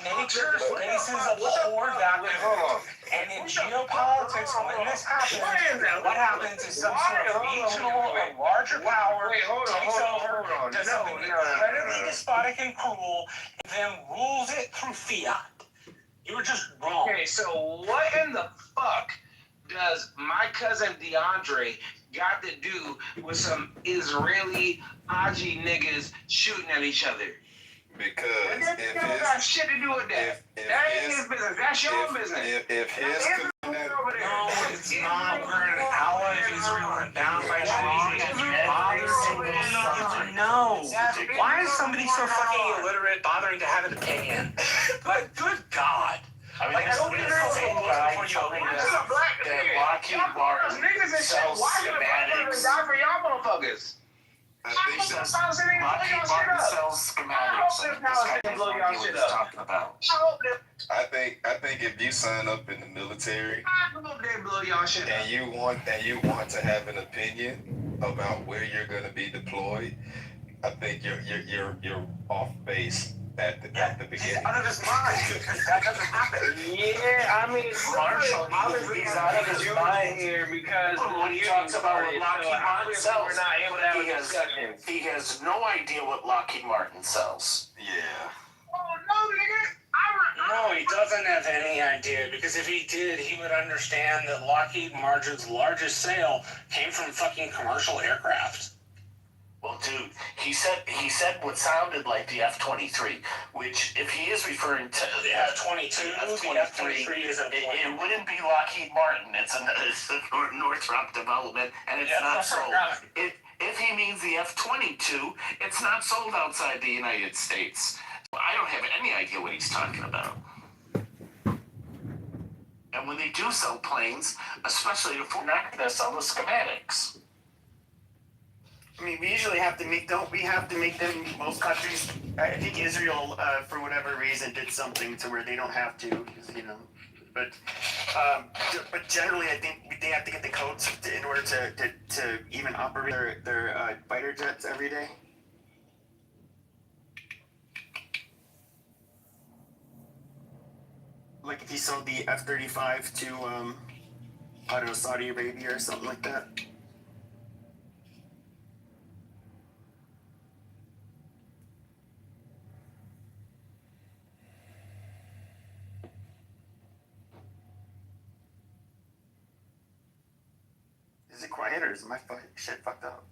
nature faces a polar vacuum. And in geopolitics, when this happens, what happens is some sort of regional or larger power takes over, does something incredibly despotic and cruel, and then rules it through fiat. You were just wrong. Okay, so what in the fuck does my cousin DeAndre got to do with some Israeli Haji niggas shooting at each other? Because if his got shit to do with that. That ain't his business. That's your business. If his no, it's not. We're an ally of Israel and bound by treaty. No. Why is somebody so fucking illiterate bothering to have an opinion? But good God. I mean, there's a guy telling us that Lockheed Martin sells schematics. For y'all motherfuckers. I think that's Lockheed Martin sells schematics. This guy has no idea what he's talking about. I think if you sign up in the military and you want to have an opinion about where you're going to be deployed, I think you're off base at the beginning. Out of his mind, because that doesn't happen. Yeah, I mean, Marshall, he's out of his mind here because when he talks about what Lockheed Martin sells, we're not able to have a discussion. He has no idea what Lockheed Martin sells. Yeah. Oh no, nigga! No, he doesn't have any idea, because if he did, he would understand that Lockheed Martin's largest sale came from fucking commercial aircraft. Well, dude, he said what sounded like the F-23, which, if he is referring to the F-22, the F-23 is a plane. It wouldn't be Lockheed Martin. It's a Northrop development, and it's not sold. If he means the F-22, it's not sold outside the United States. I don't have any idea what he's talking about. And when they do sell planes, especially if we're not going to sell the schematics. I mean, we usually have to make, don't we have to make them, most countries, I think Israel, for whatever reason, did something to where they don't have to, you know, but generally I think they have to get the codes in order to even operate their fighter jets every day. Like if you sold the F-35 to, I don't know, Saudi Arabia or something like that. Is it quiet or is my shit fucked up?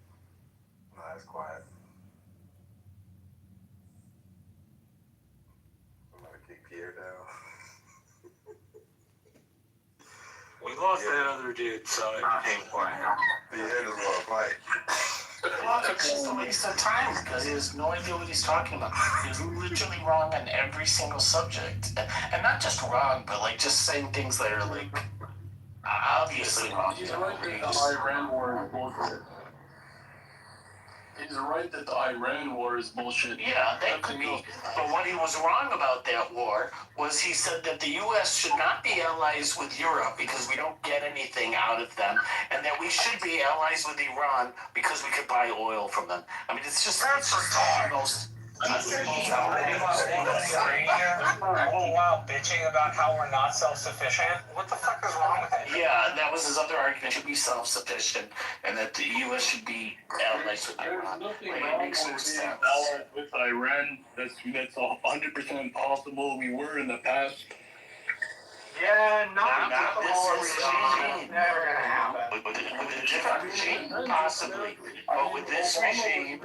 No, it's quiet. I'm gonna kick Pierre down. We lost that other dude, so it became quiet. Pierre doesn't want to fight. Well, it's just a waste of time because he has no idea what he's talking about. He's literally wrong on every single subject. And not just wrong, but like just saying things that are like obviously wrong. He's right that the Iran war is bullshit. He's right that the Iran war is bullshit. Yeah, that could be. But what he was wrong about that war was he said that the U.S. should not be allies with Europe because we don't get anything out of them, and that we should be allies with Iran because we could buy oil from them. I mean, it's just the most. A whole while bitching about how we're not self-sufficient. What the fuck is wrong with it? Yeah, that was his other argument. Should be self-sufficient, and that the U.S. should be allies with Iran. It makes no sense. Allies with Iran, that's 100% possible. We were in the past. Yeah, Not this regime. Never gonna happen. With a different regime, possibly. But with this regime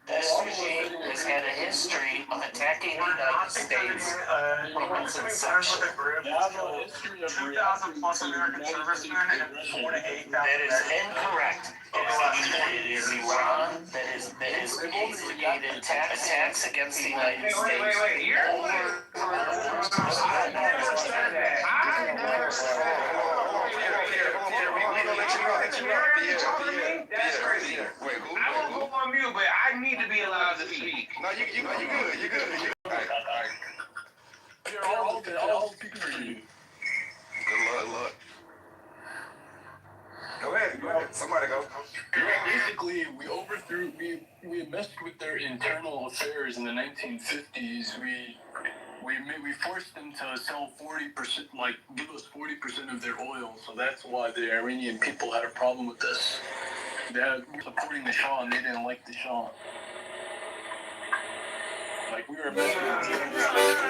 has had a history of attacking the United States from its inception. 2,000 plus American servicemen and 4,000 to 8,000. That is incorrect. It is Iran that has instigated attacks against the United States. That's crazy. I will go on mute, but I need to be allowed to speak. No, you good. All right. I'll speak for you. Good luck. Go ahead. Somebody go. Basically, we messed with their internal affairs in the 1950s. We we forced them to sell 40%, like give us 40% of their oil. So that's why the Iranian people had a problem with this. They're supporting the Shah, and they didn't like the Shah. Like we were messing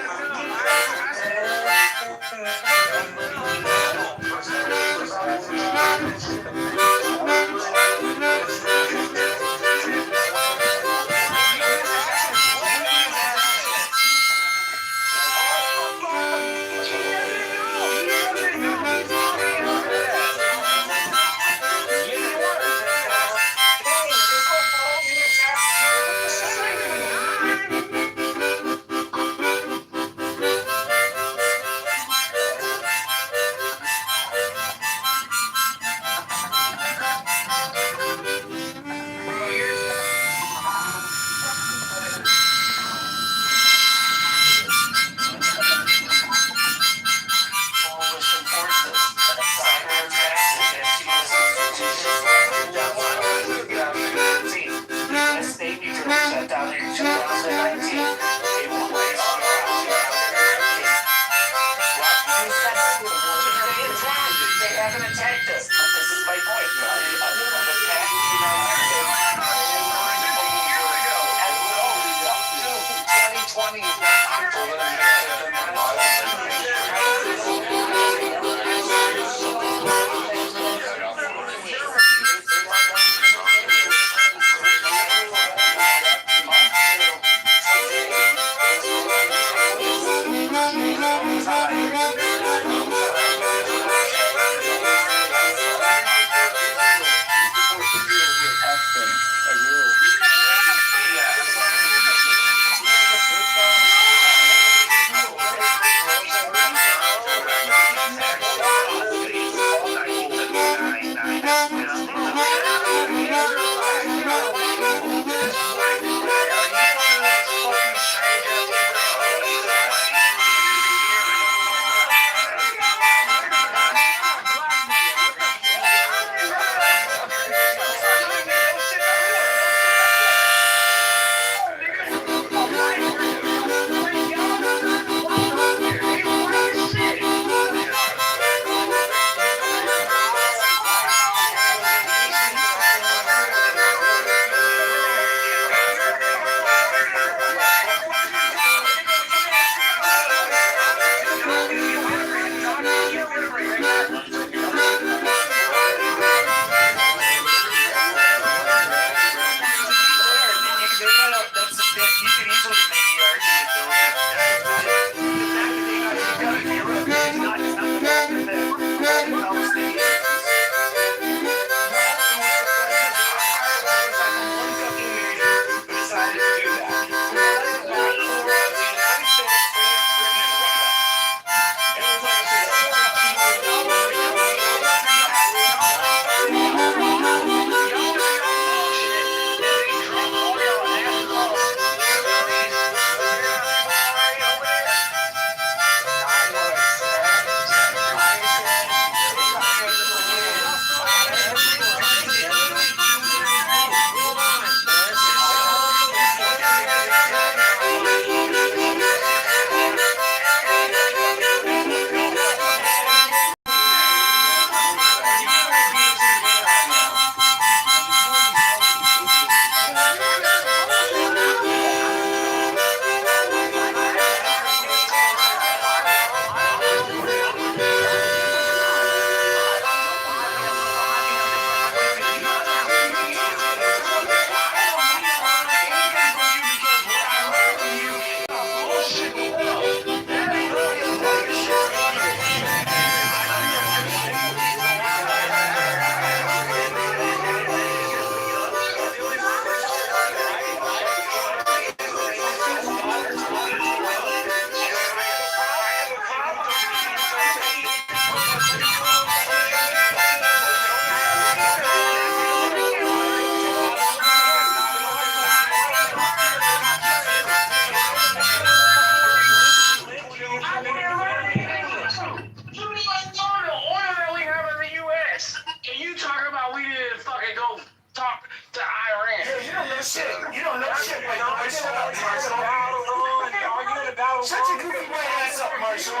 Marshall,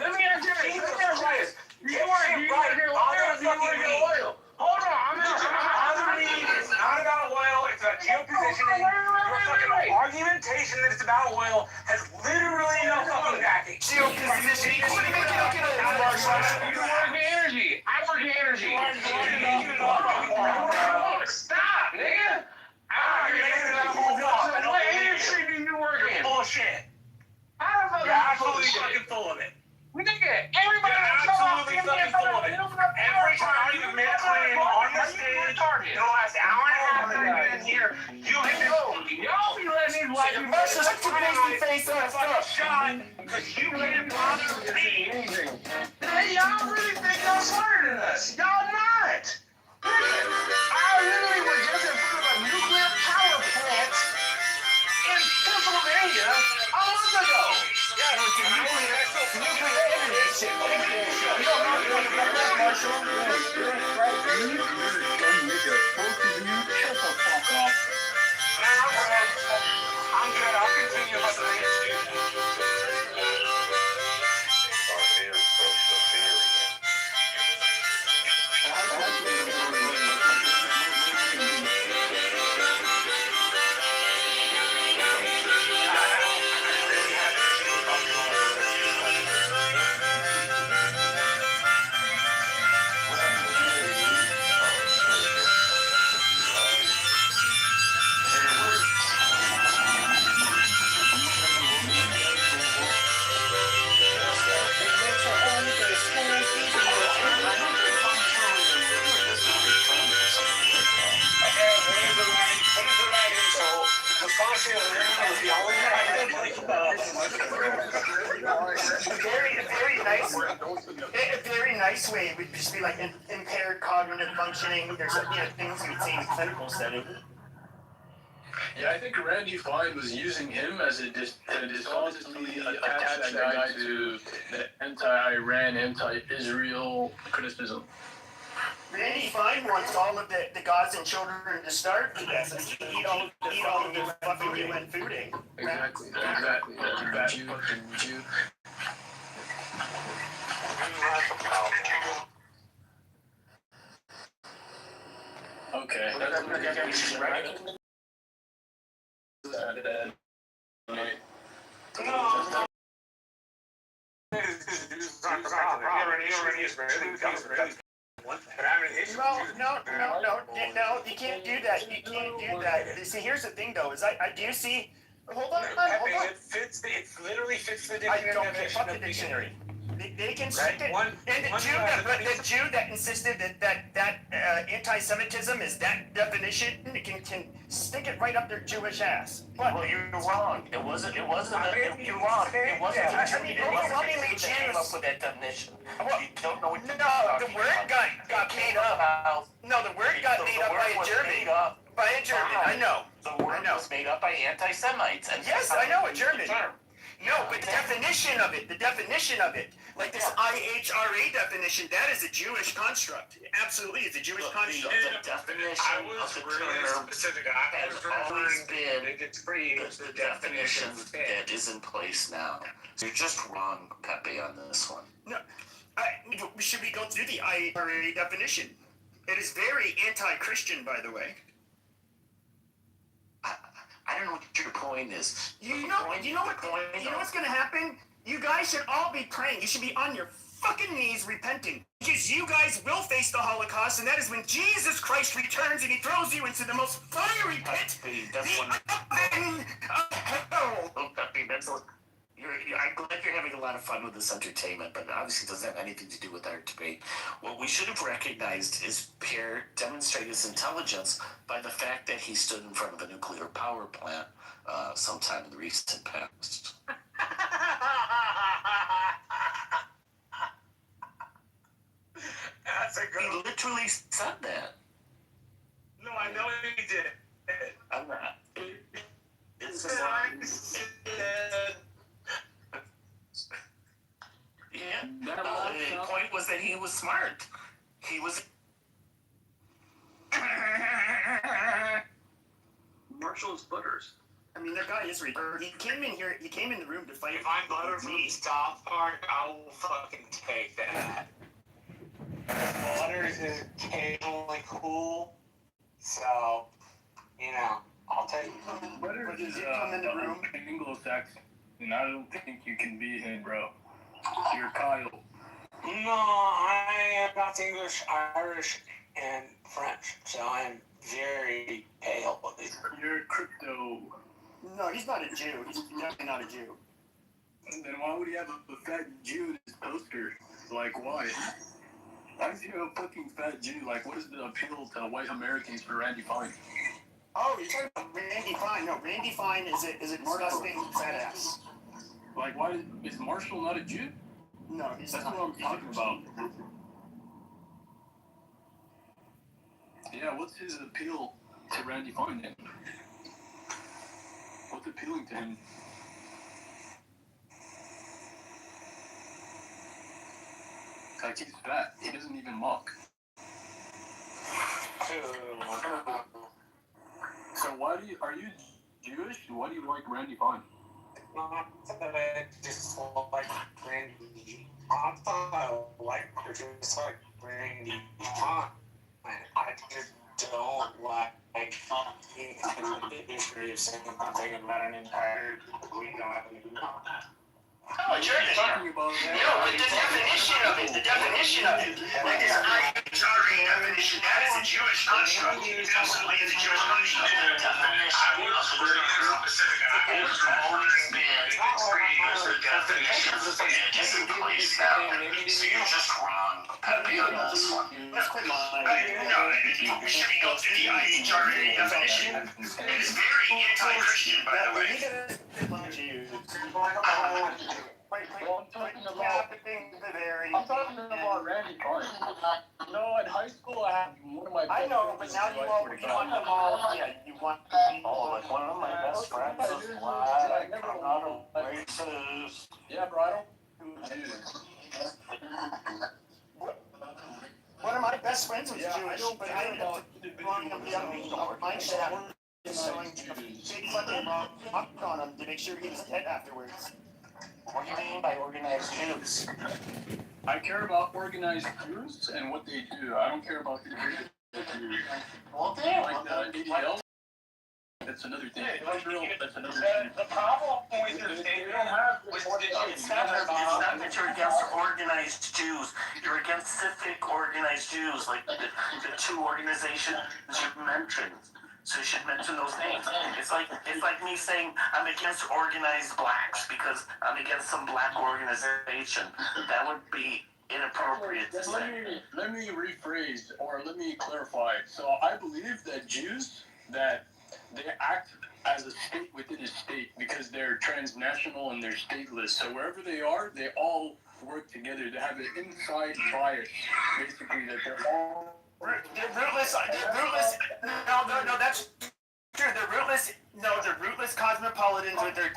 let me ask you this. You work in oil. Hold on, It's not about oil, it's about geopositioning. Your fucking argumentation that it's about oil has literally no fucking backing. Geopositioning. What do you make it up? You work in energy. I work in energy. Stop, nigga. What industry do you work in? Bullshit. How the fuck You're absolutely fucking full of it. Nigga, everybody You're absolutely fucking full of it. Every time you've made a claim on the stage, in the last hour and a half that you've been here, you have been y'all be letting these white people Marshall, shut your pasty face up. fucking shot because you can't bother me. Hey, y'all really think y'all smarter than us? Y'all not. I literally was just in front of a nuclear power plant in Pennsylvania a month ago. Yeah, it's a nuclear energy shit. You don't know anything about that, Marshall. I'm good. I'll continue hustling. A very nice way would just be like impaired cognitive functioning. There's things you would see in a clinical setting. Yeah, I think Randy Fine was using him as a dishonestly attach that guy to the anti-Iran, anti-Israel criticism. Randy Fine wants all of the Gazan children to starve to death. Eat all of the fucking UN food aid. Exactly. Bad fucking Jew. Okay. No, you can't do that. You can't do that. See, here's the thing, though, is I do see. Hold on. It literally fits the I dictionary don't definition fuck the of dictionary. They can Right? stick it. One- And the one Jew guy- the Jew that insisted that anti-Semitism is that definition can stick it right up their Jewish ass. But Well, you're wrong. It wasn't. You're wrong. It wasn't. Yeah, the I mean, Jew- it wasn't overwhelmingly the Jews that came Jews- up with that definition. Well, You don't know what you're No, the talking word about. got made up. No, the word got made up by a German. By a German, I know. The word was made up by anti-Semites. And Yes, I know, a German. Term. No, but the definition of it, like this IHRA definition, that is a Jewish construct. Absolutely, it's a Jewish construct. The definition of the term has always been the definition that is in place now. You're just wrong, Pepe, on this one. No, should we go through the IHRA definition? It is very anti-Christian, by the way. I don't know what your point is. You know what's gonna happen? You guys should all be praying. You should be on your fucking knees repenting. Because you guys will face the Holocaust, and that is when Jesus Christ returns and he throws you into the most fiery pit. That's one. Oven of hell. Oh, Pepe, I'm glad you're having a lot of fun with this entertainment, but it obviously doesn't have anything to do with our debate. What we should have recognized is Pierre demonstrated his intelligence by the fact that he stood in front of a nuclear power plant sometime in the recent past. That's a good He literally said that. No, I know he did. I'm not. It's yeah. The point was that he was smart. He was. Marshall's butters. I mean, that guy is retarded. He came in here. He came in the room to fight. If I'm Butter from me. South Park, I will fucking take that. Butters is occasionally cool, so, you know, I'll take it. Butter But is did you come in the room? Anglo-Saxon, and I don't think you can be him, bro. You're Kyle. No, I am not English, Irish, and French, so I'm very pale. You're crypto. No, he's not a Jew. He's definitely not a Jew. Then why would he have a fat Jew in his poster? Like, why? Why is he a fucking fat Jew? Like, what is the appeal to white Americans for Randy Fine? Oh, you're talking about Randy Fine. No, Randy Fine is a disgusting fat ass. Like, why is Marshall not a Jew? No, he's That's not. what I'm talking about. Yeah, what's his appeal to Randy Fine then? What's appealing to him? Like, he's fat. He doesn't even mock. So are you Jewish? Why do you like Randy Fine? Not that I just like Randy. I thought I liked her just like Randy Fine. I just don't like the history of saying something about an entire we don't have any. Oh, sure. Talking about No, but the definition of it, like this IHRA definition, that is a Jewish construct. Absolutely is a Jewish construct. I will also specific. I have always been creating the definitions and displace them. So you're just wrong. I'd be on this one. No, we should go through the IHRA definition. It is very anti-Christian, by the way. I'm talking about Randy Fine. You know, in high school, I had one of my best I know, but friends now you want them all. Yeah, you want. Oh, like one of my best friends is black. I'm not a racist. Yeah, bro, I don't. Dude. One of my best friends was Yeah, I Jewish, don't but care I ended about up individual running up the other mindset. Selling big fucking rock on him to make sure he was dead afterwards. What do you mean by organized Jews? I care about organized Jews and what they do. I don't care about individual Jews. Well, damn. Like the ADL, that's another thing. Israel, that's another thing. The problem with your They statement don't have was It's not that you're against organized Jews. You're against civic organized Jews, like the two organizations you mentioned. So you should mention those names. It's like me saying I'm against organized blacks because I'm against some black organization. That would be inappropriate to say. Let me rephrase or let me clarify. So I believe that Jews that they act as a state within a state because they're transnational and they're stateless. So wherever they are, they all work together. They have an inside bias, basically, that they're all. They're rootless. No, that's true. They're rootless cosmopolitans with their.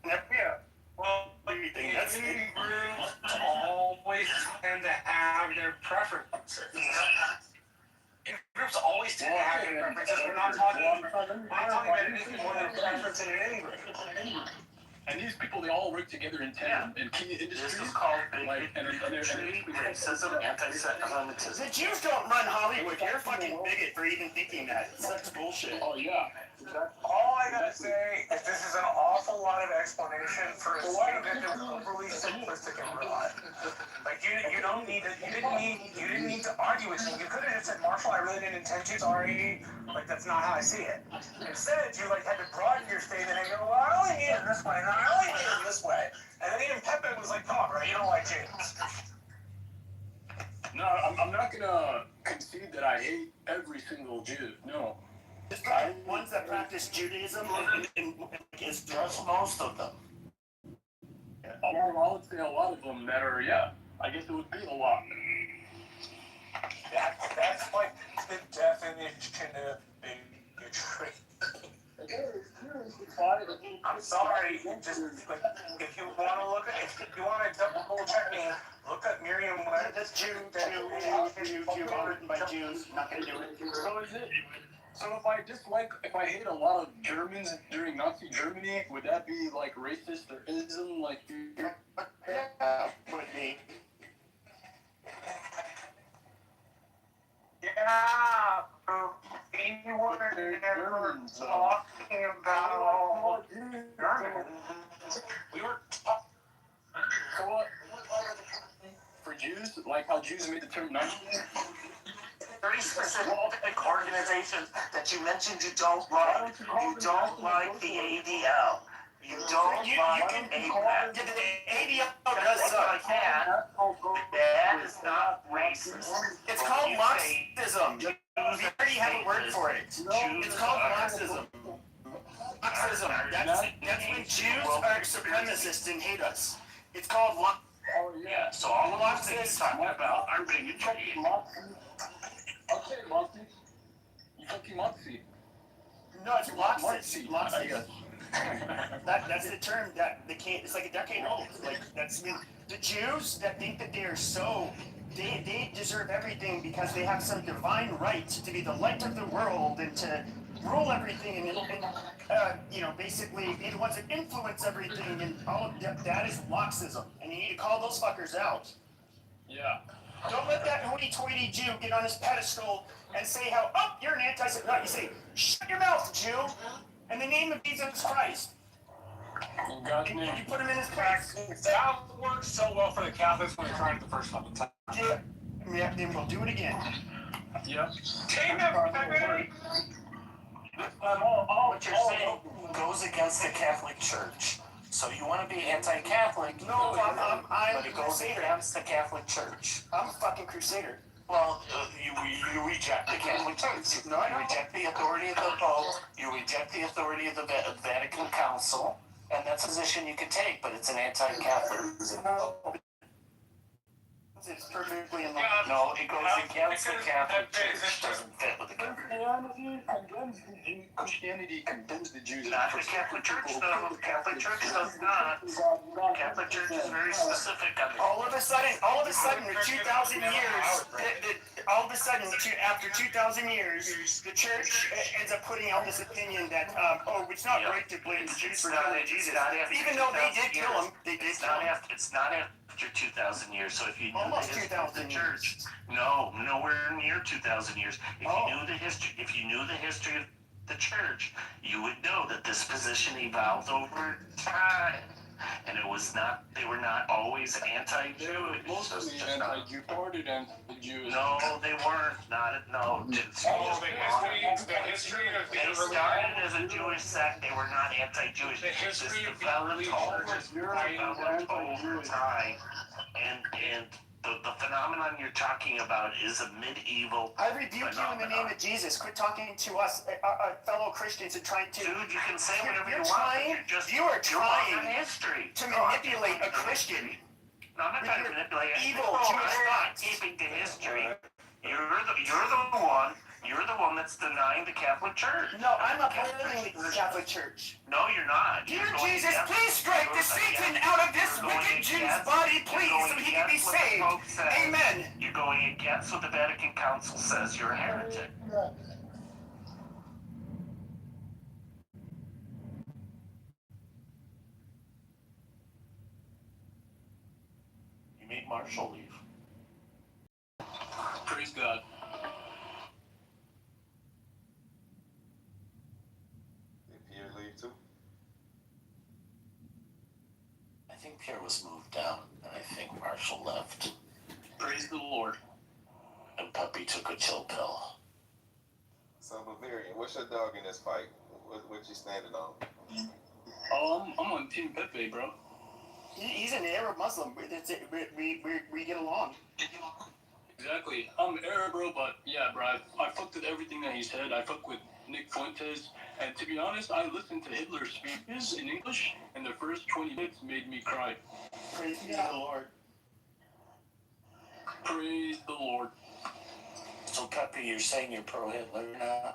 Yeah. Well, That's groups always tend to have their preferences. Groups always tend to have their preferences. We're not talking about anything more than preference in any group. And these people, they all work together in tandem in key industries. This is called Like, bigotry, racism, anti-Semitism. the Jews don't run Hollywood. You're a fucking bigot for even thinking that. That's bullshit. Oh yeah. All I gotta say is this is an awful lot of explanation for a statement that was overly simplistic and broad. Like you don't need to you didn't need to argue with me. You could have just said, Marshall, I really didn't intend to, sorry. Like that's not how I see it. Instead, you like had to broaden your statement and go, well, I only mean it this way, and I only mean it this way. And then even Pepe was like, come on, bro, you don't like James. No, I'm not gonna concede that I hate every single Jew. No. Just ones that practice Judaism and Israel. Just most of them. I would say a lot of them that are, yeah. I guess it would be a lot. That's like the definition of bigotry. I'm sorry, just like if you want to double check me, look up Merriam-Webster. That's Jew written by Jews. Not gonna do it. So is it. So if I hate a lot of Germans during Nazi Germany, would that be like racist or ism? Like, Yeah, would be. Yeah, you were never talking about Germans. we were. So what? For Jews, like how Jews made the term Nazi. Very specific organizations that you mentioned you don't like. You don't like the ADL. You don't like APAC. The ADL does suck. That is not racist. It's called Marxism. We already have a word for it. It's called Marxism. Marxism. That's when Jews are supremacists and hate us. It's called Marxism. Yeah, so all of those things you're talking about are bigotry. Okay, Nazi. You fucking Nazi. No, it's Marxist. That's the term that they can't. It's like a decade old. Like that's the Jews that think that they are so. They deserve everything because they have some divine right to be the light of the world and to rule everything and basically be the ones that influence everything and all of that is Marxism and you need to call those fuckers out. Yeah. Don't let that hoity-toity Jew get on his pedestal and say how, oh, you're an anti-Semite. No, you say, shut your mouth, Jew, in the name of Jesus Christ. You put him in his place. That worked so well for the Catholics when they tried it the first couple times. Yeah, then we'll do it again. Yep. What you're saying goes against the Catholic Church. So you want to be anti-Catholic, No, I'm but it goes against the Catholic Church. I'm a fucking crusader. Well, you reject the Catholic Church. You reject the authority of the Pope. You reject the authority of the Vatican Council. And that's a position you can take, but it's an anti-Catholicism. It's perfectly in line. No, it goes against the Catholic Church. It doesn't fit with the Catholic Christianity condemns the Jews. Not the Catholic Church, though. The Catholic Church does not. The Catholic Church is very specific on the. All of a sudden, with 2,000 years, after 2,000 years, the church ends up putting out this opinion that, it's not right to blame the Jews for killing Jesus. Even though they did kill him, It's not after 2,000 years. So if you knew Almost the history of the 2,000 church, no, nowhere near 2,000 years. If Oh. you knew the history of the church, you would know that this position evolved over time. And they were not always anti-Jewish. Mostly anti-Jew, parted anti-Jews. No, they weren't. The history of They started as a Jewish sect. They were not anti-Jewish. The history of developed over time. And the phenomenon you're talking about is a medieval. I rebuke you in the name of Jesus. Quit talking to us, fellow Christians, and trying to. Dude, you can say whatever You're you trying. want. You are trying history to manipulate a Christian. No, I'm not trying to manipulate Evil I'm Jewish thoughts. keeping the history. You're the one that's denying the Catholic Church. No, I'm upholding the Catholic Church. No, you're not. Dear You're going Jesus, against- please strike the you're Satan against- out of this you're going wicked Jew's against- body, you're please, going so he can be against what the saved. Pope says. Amen. You're going against what the Vatican Council says. You're a heretic. You made Marshall leave. Praise God. Did Pierre leave too? I think Pierre was moved down, and I think Marshall left. Praise the Lord. And Puppy took a chill pill. So Bavarian, what's your dog in this fight? What you standing on? I'm on Team Pepe, bro. He's an Arab Muslim. We get along. Exactly. I'm Arab, bro, but yeah, bro, I fucked with everything that he said. I fucked with Nick Fuentes, and to be honest, I listened to Hitler's speeches in English, and the first 20 minutes made me cry. Praise be to the Lord. Praise the Lord. So, Pepe, you're saying you're pro-Hitler now?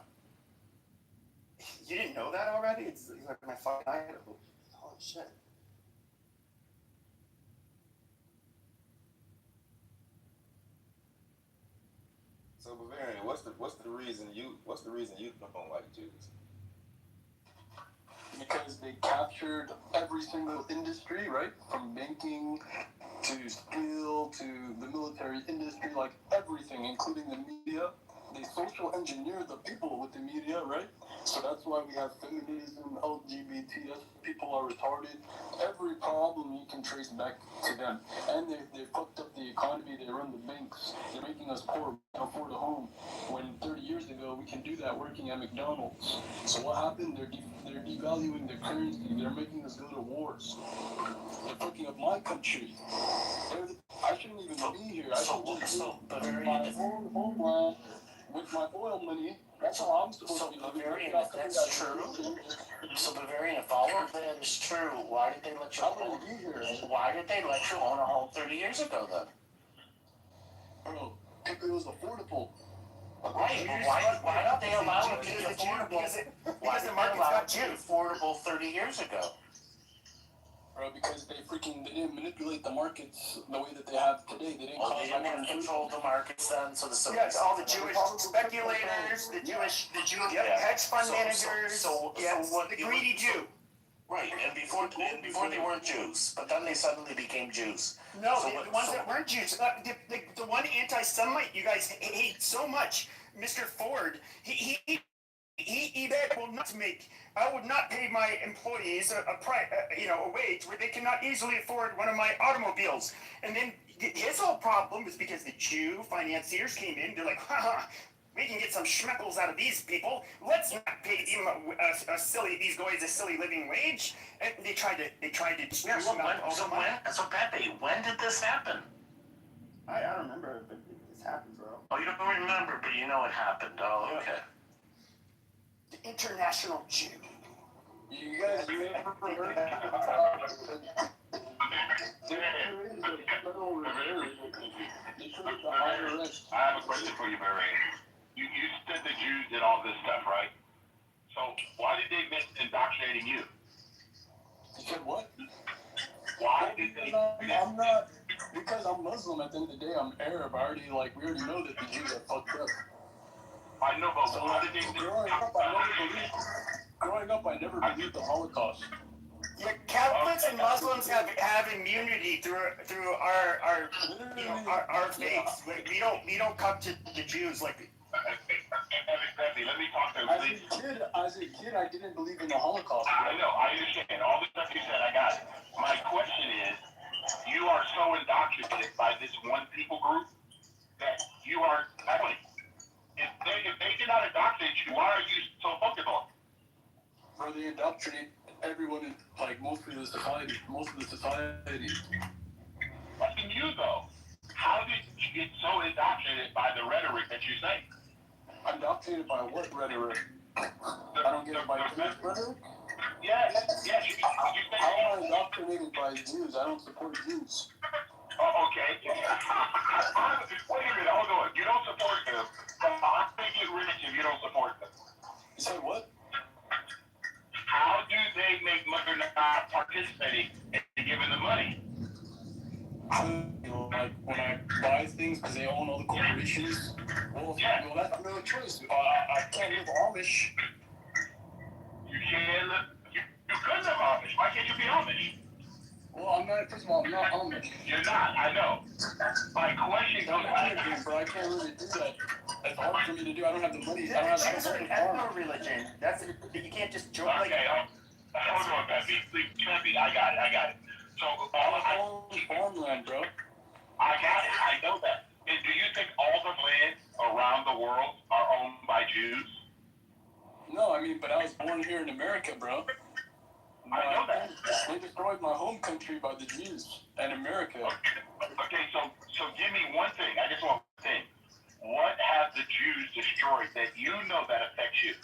You didn't know that already? It's like my fucking idol. Holy shit. So Bavarian, what's the reason you don't like Jews? Because they captured every single industry, right? From banking to steel to the military industry, like everything, including the media. They social engineer the people with the media, right? So that's why we have feminism, LGBT, people are retarded. Every problem you can trace back to them. And they fucked up the economy, they run the banks, they're making us poor, we can't afford a home. When 30 years ago, we can do that working at McDonald's. So what happened? They're devaluing the currency, they're making us go to wars. They're fucking up my country. I shouldn't even be here. I should just live in my own homeland with my oil money. That's how I'm supposed to be living. Bavarian, if that's true, so Bavarian, if all of that is true, why did they let you own? Why did they let you own a home 30 years ago then? Bro, if it was affordable. Right, but why don't they allow it to be affordable? Why did they allow it to be affordable 30 years ago? Bro, because they didn't manipulate the markets the way that they have today. They didn't They didn't have control of the markets then, so the Yes, all the Jewish speculators, the Jewish hedge fund managers, the greedy Jew. Right, and before they weren't Jews, but then they suddenly became Jews. No, the ones that weren't Jews. The one anti-Semite you guys hate so much, Mr. Ford, he will not make. I would not pay my employees a wage where they cannot easily afford one of my automobiles. And then his whole problem was because the Jew financiers came in. They're like, we can get some schmeckles out of these people. Let's not pay them these guys a silly living wage. And they tried to screw them out. So Pepe, when did this happen? I don't remember, but this happened, bro. Oh, you don't remember, but you know it happened. Oh, okay. The international Jew. You guys remember I have a question for you, Barry. You said the Jews did all this stuff, right? So why did they miss indoctrinating you? You said what? Why did they? I'm not, because I'm Muslim. At the end of the day, I'm Arab. we already know that the Jews are fucked up. I know, but why did they? Growing up, I never believed the Holocaust. Yeah, Catholics and Muslims have immunity through our faith. We don't come to the Jews like. Let me talk to him. As a kid, I didn't believe in the Holocaust. I know, I understand. All the stuff you said, I got it. My question is, you are so indoctrinated by this one people group that you are ugly. If they cannot indoctrinate you, why are you so focused on? Where they indoctrinate everyone in, most of the society. Fucking you, though. How did you get so indoctrinated by the rhetoric that you say? Indoctrinated by what rhetoric? I don't get it by Jewish rhetoric? Yes. You How am I indoctrinated by Jews? I don't support Jews. Oh, okay. Wait a minute, hold on. You don't support them. How do they get rich if you don't support them? You said what? How do they make money not participating in giving the money? When I buy things because they own all the corporations, that's no choice. I can't live Amish. You can't live. You could live Amish. Why can't you be Amish? Well, first of all, I'm not Amish. You're not, I know. My question is, bro, I can't really do that. That's hard for me to do. I don't have the money. I don't have That's an ethno religion. You can't just joke like. Okay, hold on, Pepe. Pepe, I got it. So, farmland, bro. I got it. I know that. And do you think all the lands around the world are owned by Jews? No, but I was born here in America, bro. I know that. They destroyed my home country by the Jews and America. Okay, so give me one thing. I just want one thing. What have the Jews destroyed that you know that affects you?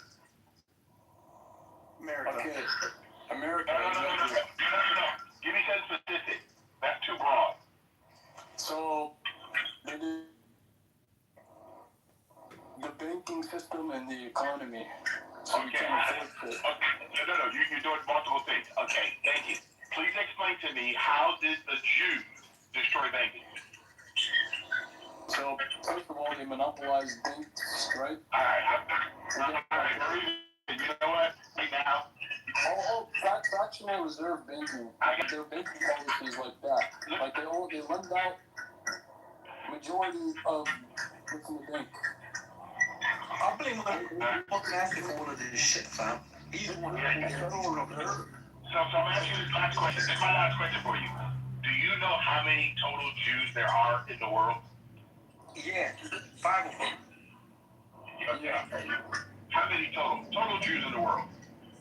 America. Okay. America. No. Give me something specific. That's too broad. So, the banking system and the economy. So we can't afford it. Okay. No. You're doing multiple things. Okay, thank you. Please explain to me, how did the Jews destroy banking? So, first of all, they monopolize banks, right? You know what? Right now, Fractional reserve banking. Their banking policies like that. Like they lend out majority of what's in the bank. I blame fucking asking for all of this shit, fam. He's the one that these problems. So I'm asking you this last question. This is my last question for you. Do you know how many total Jews there are in the world? Yeah, 5 of them. Okay. How many total Jews in the world?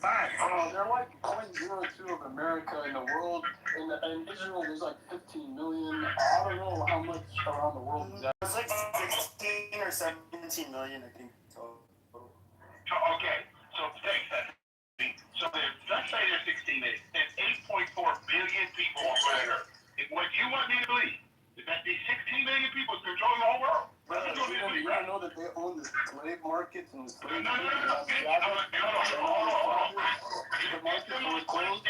5. They're like 0.02 of America in the world. In Israel, there's like 15 million. I don't know how much around the world is that. It's like 16 or 17 million, I think. Okay. So thanks. So let's say there's 16 million. There's 8.4 billion people on planet Earth. What you want me to believe is that these 16 million people is controlling the whole world. You don't know that they own the slave markets and the slave No. The markets were closed.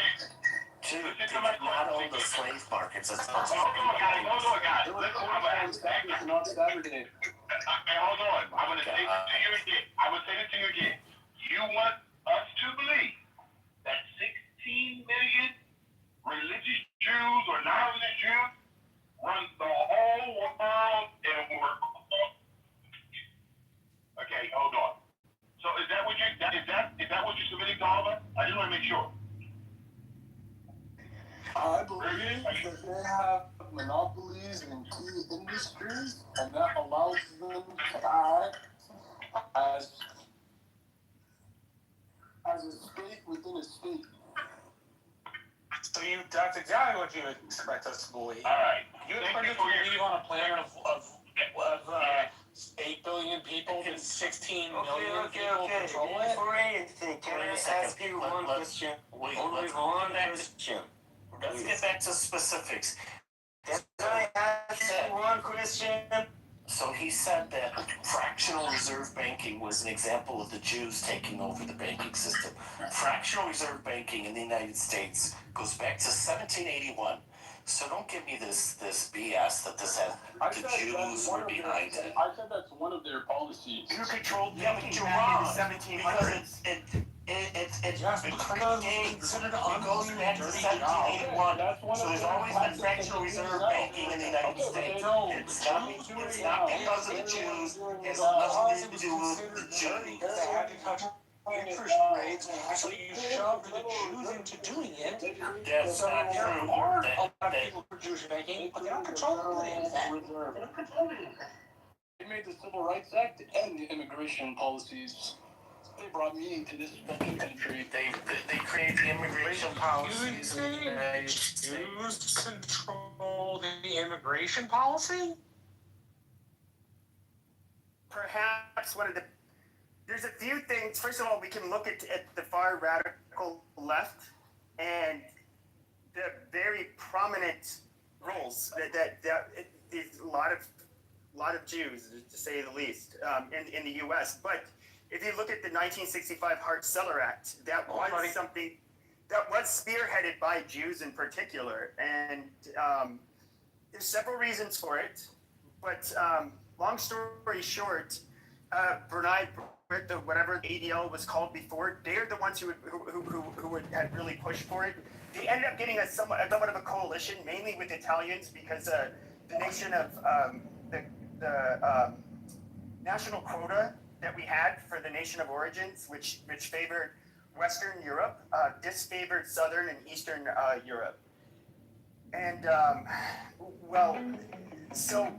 Dude, they did not own the slave markets. That's not Hold on, guys. They were closed on Saturday, not Saturday. Hold on. I'm going to say this to you again. I will say this to you again. You want us to believe that 16 million religious Jews or non-religious Jews run the whole world and work. Okay, hold on. So is that what you're submitting to all of us? I just want to make sure. I believe that they have monopolies in key industries, and that allows them to act as a state within a state. So that's exactly what you expect us to believe. All right. You expect us to believe on a planet of 8 billion people and 16 million people control it? Before anything, can Wait a I second. ask you one question? Only Let's one get back to- question. Let's get back to specifics. Can I ask you one question? So he said that fractional reserve banking was an example of the Jews taking over the banking system. Fractional reserve banking in the United States goes back to 1781. So don't give me this BS that this had the Jews were behind it. I said that's one of their policies. Who controlled Yeah, but banking you're back wrong. in the 1700s? It's Just because it's considered it goes back to 1781. So there's always been fractional reserve banking in the United States. It's not because of the Jews. It has nothing to do with the Jews. They had to cut interest rates, so you shoved the Jews into doing it. That's So not there true. are a lot of people for Jewish banking, but they don't control any of that. They made the Civil Rights Act and the immigration policies. They brought meaning to this fucking country. They create the immigration You policies in the think United States. Jews control the immigration policy? Perhaps one of the there's a few things. First of all, we can look at the far radical left and the very prominent roles that is a lot of Jews, to say the least, in the U.S. But if you look at the 1965 Hart-Celler Act, that was something that was spearheaded by Jews in particular, and there's several reasons for it. But long story short, Brunei, whatever the ADL was called before, they're the ones who had really pushed for it. They ended up getting somewhat of a coalition, mainly with Italians, because the nation of the national quota that we had for the nation of origins, which favored Western Europe, disfavored Southern and Eastern Europe. And so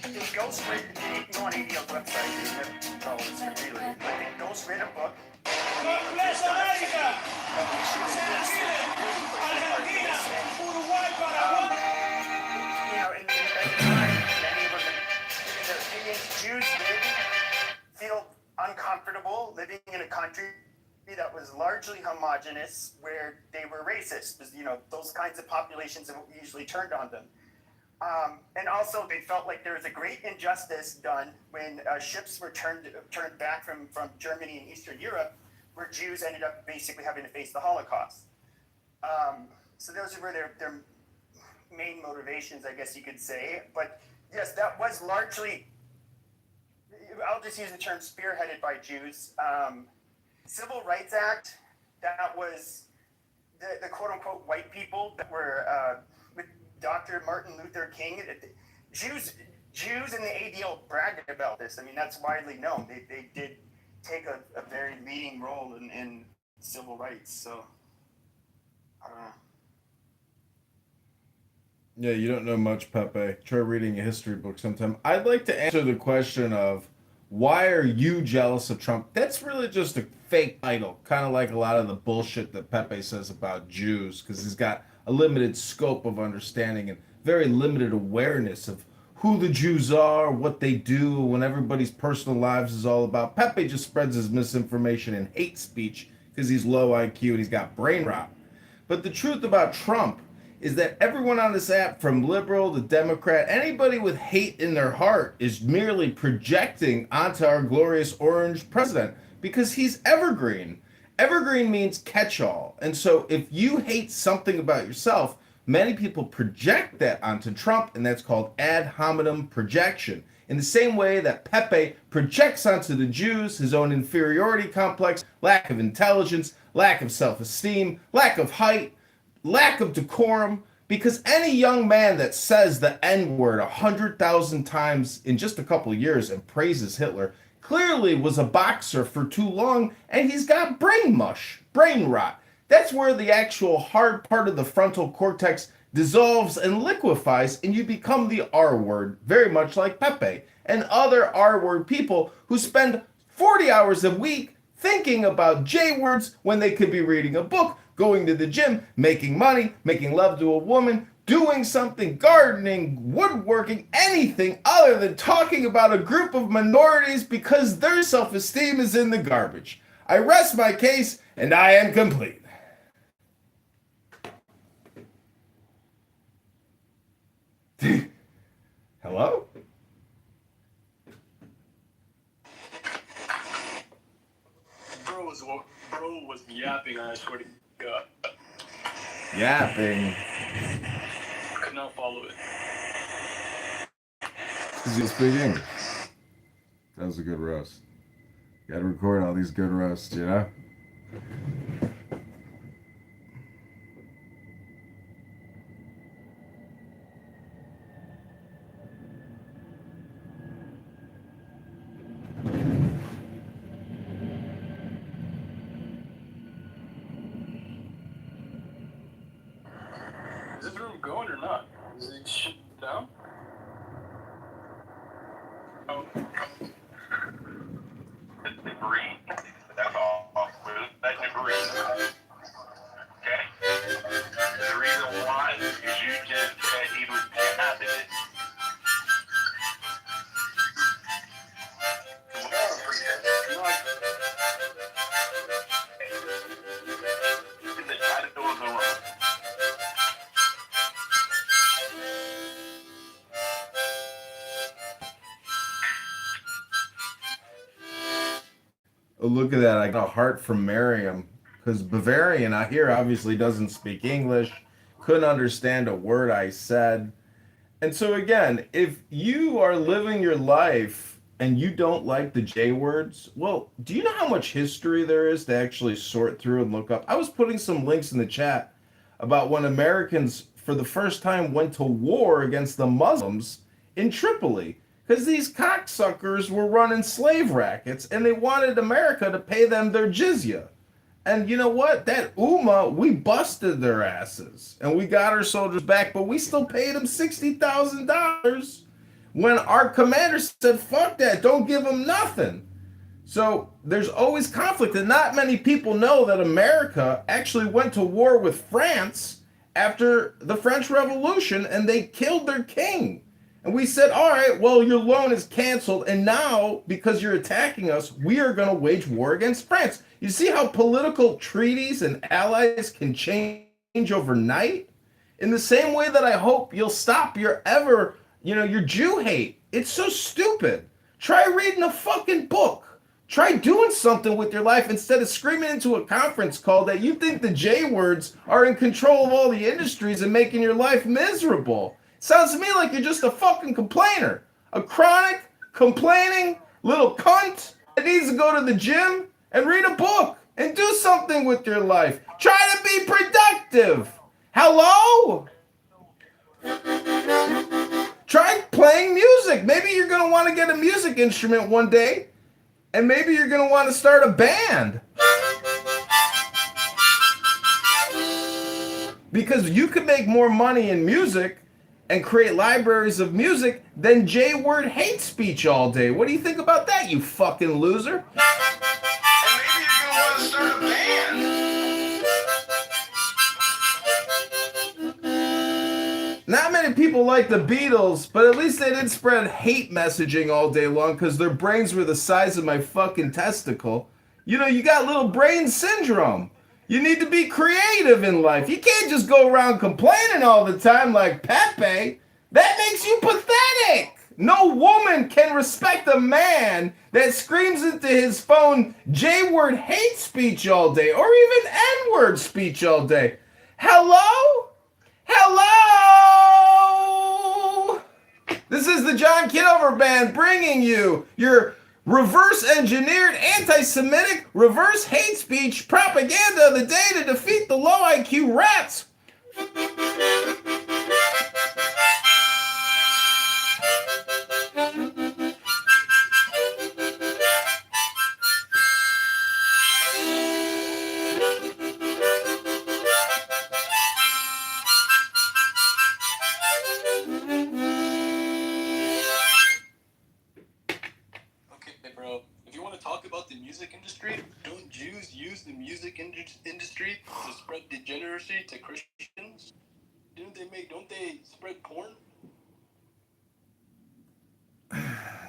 they ghostwritten, you can go on ADL's website, you have problems really, but they ghostwritten a book. God bless America! Chile, Argentina, Uruguay, Paraguay. You know, at the time, many of them, in their opinions, Jews did feel uncomfortable living in a country that was largely homogenous, where they were racist. You know, those kinds of populations that usually turned on them. And also, they felt like there was a great injustice done when ships were turned back from Germany and Eastern Europe, where Jews ended up basically having to face the Holocaust. So those were their main motivations, I guess you could say. But yes, that was largely I'll just use the term spearheaded by Jews. Civil Rights Act, that was the quote-unquote white people that were with Dr. Martin Luther King. Jews in the ADL bragged about this. I mean, that's widely known. They did take a very leading role in civil rights. So, I don't know. Yeah, you don't know much, Pepe. Try reading a history book sometime. I'd like to answer the question of why are you jealous of Trump? That's really just a fake title, kind of like a lot of the bullshit that Pepe says about Jews, because he's got a limited scope of understanding and very limited awareness of who the Jews are, what they do, when everybody's personal lives is all about. Pepe just spreads his misinformation and hate speech because he's low IQ and he's got brain rot. But the truth about Trump is that everyone on this app, from liberal to Democrat, anybody with hate in their heart is merely projecting onto our glorious orange president because he's evergreen. Evergreen means catch-all. And so if you hate something about yourself, many people project that onto Trump, and that's called ad hominem projection. In the same way that Pepe projects onto the Jews his own inferiority complex, lack of intelligence, lack of self-esteem, lack of height, lack of decorum, because any young man that says the N-word 100,000 times in just a couple of years and praises Hitler clearly was a boxer for too long, and he's got brain mush, brain rot. That's where the actual hard part of the frontal cortex dissolves and liquefies, and you become the R-word, very much like Pepe and other R-word people who spend 40 hours a week thinking about J-words when they could be reading a book, going to the gym, making money, making love to a woman, doing something, gardening, woodworking, anything other than talking about a group of minorities because their self-esteem is in the garbage. I rest my case, and I am complete. Hello? Bro was yapping, I swear to God. Yapping. Could not follow it. Because you speak English. That was a good roast. Gotta record all these good roasts, you know? Is this room going or not? Is it shut down? Oh. It's debris. That's all. That's debris. Okay? The reason why is you just said he was tapping it. In the title of the room. Oh, look at that. I got a heart from Miriam. Because Bavarian, I hear, obviously doesn't speak English. Couldn't understand a word I said. And so again, if you are living your life and you don't like the J words, well, do you know how much history there is to actually sort through and look up? I was putting some links in the chat about when Americans, for the first time, went to war against the Muslims in Tripoli. Because these cocksuckers were running slave rackets and they wanted America to pay them their jizya. And you know what? That Ummah, we busted their asses. And we got our soldiers back, but we still paid them $60,000 when our commander said, fuck that, don't give them nothing. So there's always conflict, and not many people know that America actually went to war with France after the French Revolution, and they killed their king. And we said, all right, well, your loan is canceled, and now, because you're attacking us, we are going to wage war against France. You see how political treaties and allies can change overnight? In the same way that I hope you'll stop your your Jew hate. It's so stupid. Try reading a fucking book. Try doing something with your life instead of screaming into a conference call that you think the J words are in control of all the industries and making your life miserable. Sounds to me like you're just a fucking complainer. A chronic, complaining, little cunt that needs to go to the gym and read a book and do something with your life. Try to be productive. Hello? Try playing music. Maybe you're going to want to get a music instrument one day, and maybe you're going to want to start a band. Because you could make more money in music and create libraries of music than J-word hate speech all day. What do you think about that, you fucking loser? And maybe you're gonna want to start a band. Not many people like the Beatles, but at least they didn't spread hate messaging all day long because their brains were the size of my fucking testicle. You know, you got little brain syndrome. You need to be creative in life. You can't just go around complaining all the time like Pepe. That makes you pathetic. No woman can respect a man that screams into his phone J-word hate speech all day or even N-word speech all day. Hello? Hello? This is the John Kitover Band bringing you your reverse-engineered anti-Semitic reverse hate speech propaganda of the day to defeat the low IQ rats. Bro, if you want to talk about the music industry, don't Jews use the music industry to spread degeneracy to Christians? Don't they spread porn?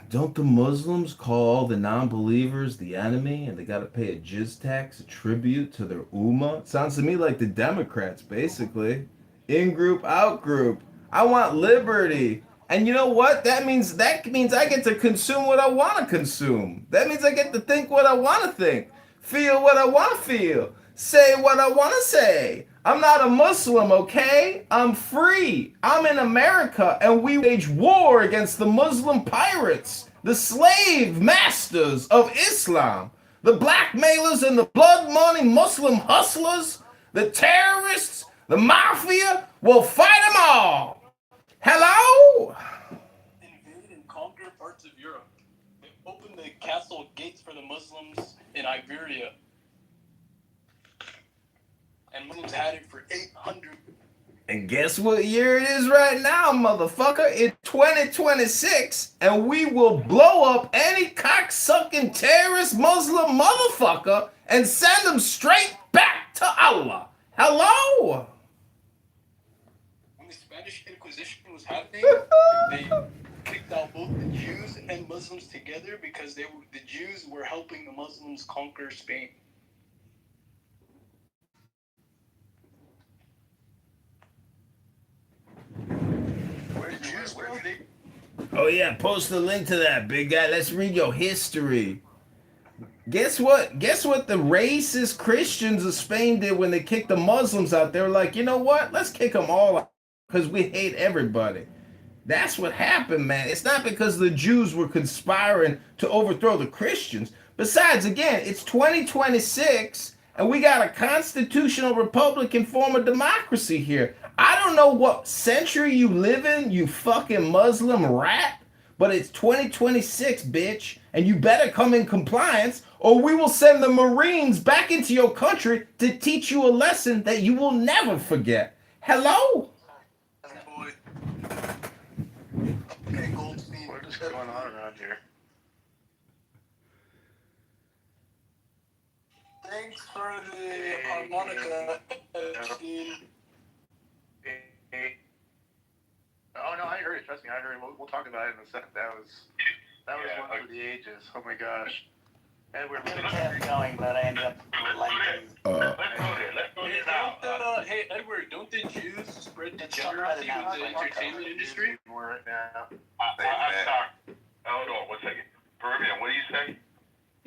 Don't the Muslims call all the non-believers the enemy and they gotta pay a jizz tax, a tribute to their ummah? Sounds to me like the Democrats, basically. In-group, out-group. I want liberty. And you know what? That means I get to consume what I want to consume. That means I get to think what I want to think. Feel what I want to feel. Say what I want to say. I'm not a Muslim, okay? I'm free. I'm in America, and we wage war against the Muslim pirates, the slave masters of Islam, the blackmailers and the blood money Muslim hustlers, the terrorists, the mafia. We'll fight them all. Hello? Invade and conquer parts of Europe. They opened the castle gates for the Muslims in Iberia. And Muslims had it for 800. And guess what year it is right now, motherfucker? It's 2026, and we will blow up any cocksucking terrorist Muslim motherfucker and send them straight back to Allah. Hello? When the Spanish Inquisition was happening, they kicked out both the Jews and Muslims together because the Jews were helping the Muslims conquer Spain. Oh yeah, post the link to that, big guy. Let's read your history. Guess what? Guess what the racist Christians of Spain did when they kicked the Muslims out? They were like, you know what? Let's kick them all out because we hate everybody. That's what happened, man. It's not because the Jews were conspiring to overthrow the Christians. Besides, again, it's 2026, and we got a constitutional Republican form of democracy here. I don't know what century you live in, you fucking Muslim rat, but it's 2026, bitch, and you better come in compliance, or we will send the Marines back into your country to teach you a lesson that you will never forget. Hello? Boy. Okay, Goldstein. What is going on around here? Thanks for the harmonica. Oh no, I heard it. Trust me, I heard it. We'll talk about it in a second. That was one for the ages. Oh my gosh. Edward, I kept going, but I ended up liking. Hey, Edward, don't the Jews spread degeneracy with the entertainment industry? Right now. I'm sorry. Hold on, 1 second. Peruvian, what do you say?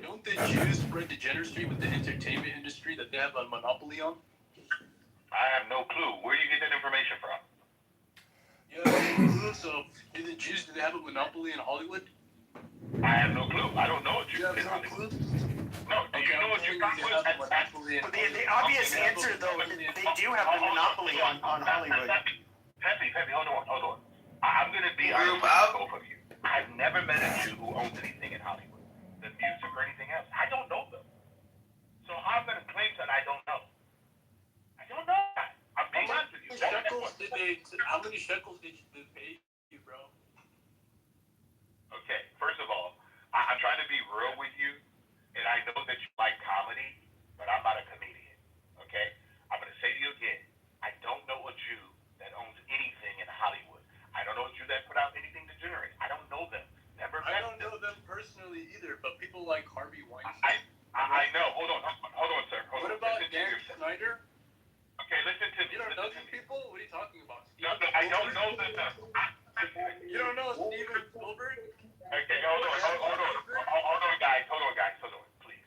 Don't the Jews spread degeneracy with the entertainment industry that they have a monopoly on? I have no clue. Where do you get that information from? Yeah, so do the Jews, do they have a monopoly in Hollywood? I have no clue. I don't know a Jew You have in no Hollywood. clue? No, do you know a Jew in Hollywood? But the obvious answer, though, they do have the monopoly on Hollywood. Peppy, hold on. I'm going to be honest with both of you. I've never met a Jew who owns anything in Hollywood, the music or anything else. I don't know them. So how am I going to claim that I don't know? I don't know that. I'm being honest with you. How many shekels did they pay you, bro? Okay, first of all, I'm trying to be real with you, and I know that you like comedy, but I'm not a comedian, okay? I'm going to say to you again, I don't know a Jew that owns anything in Hollywood. I don't know a Jew that put out anything degenerate. I don't know them. Never met I don't know them personally either, but people like Harvey Weinstein. I know. Hold on, sir. What about Dan Snyder? Okay, listen to me. You don't know these people? What are you talking about? No, I don't know them. You don't know Steven Spielberg? Okay, hold on, guys, please.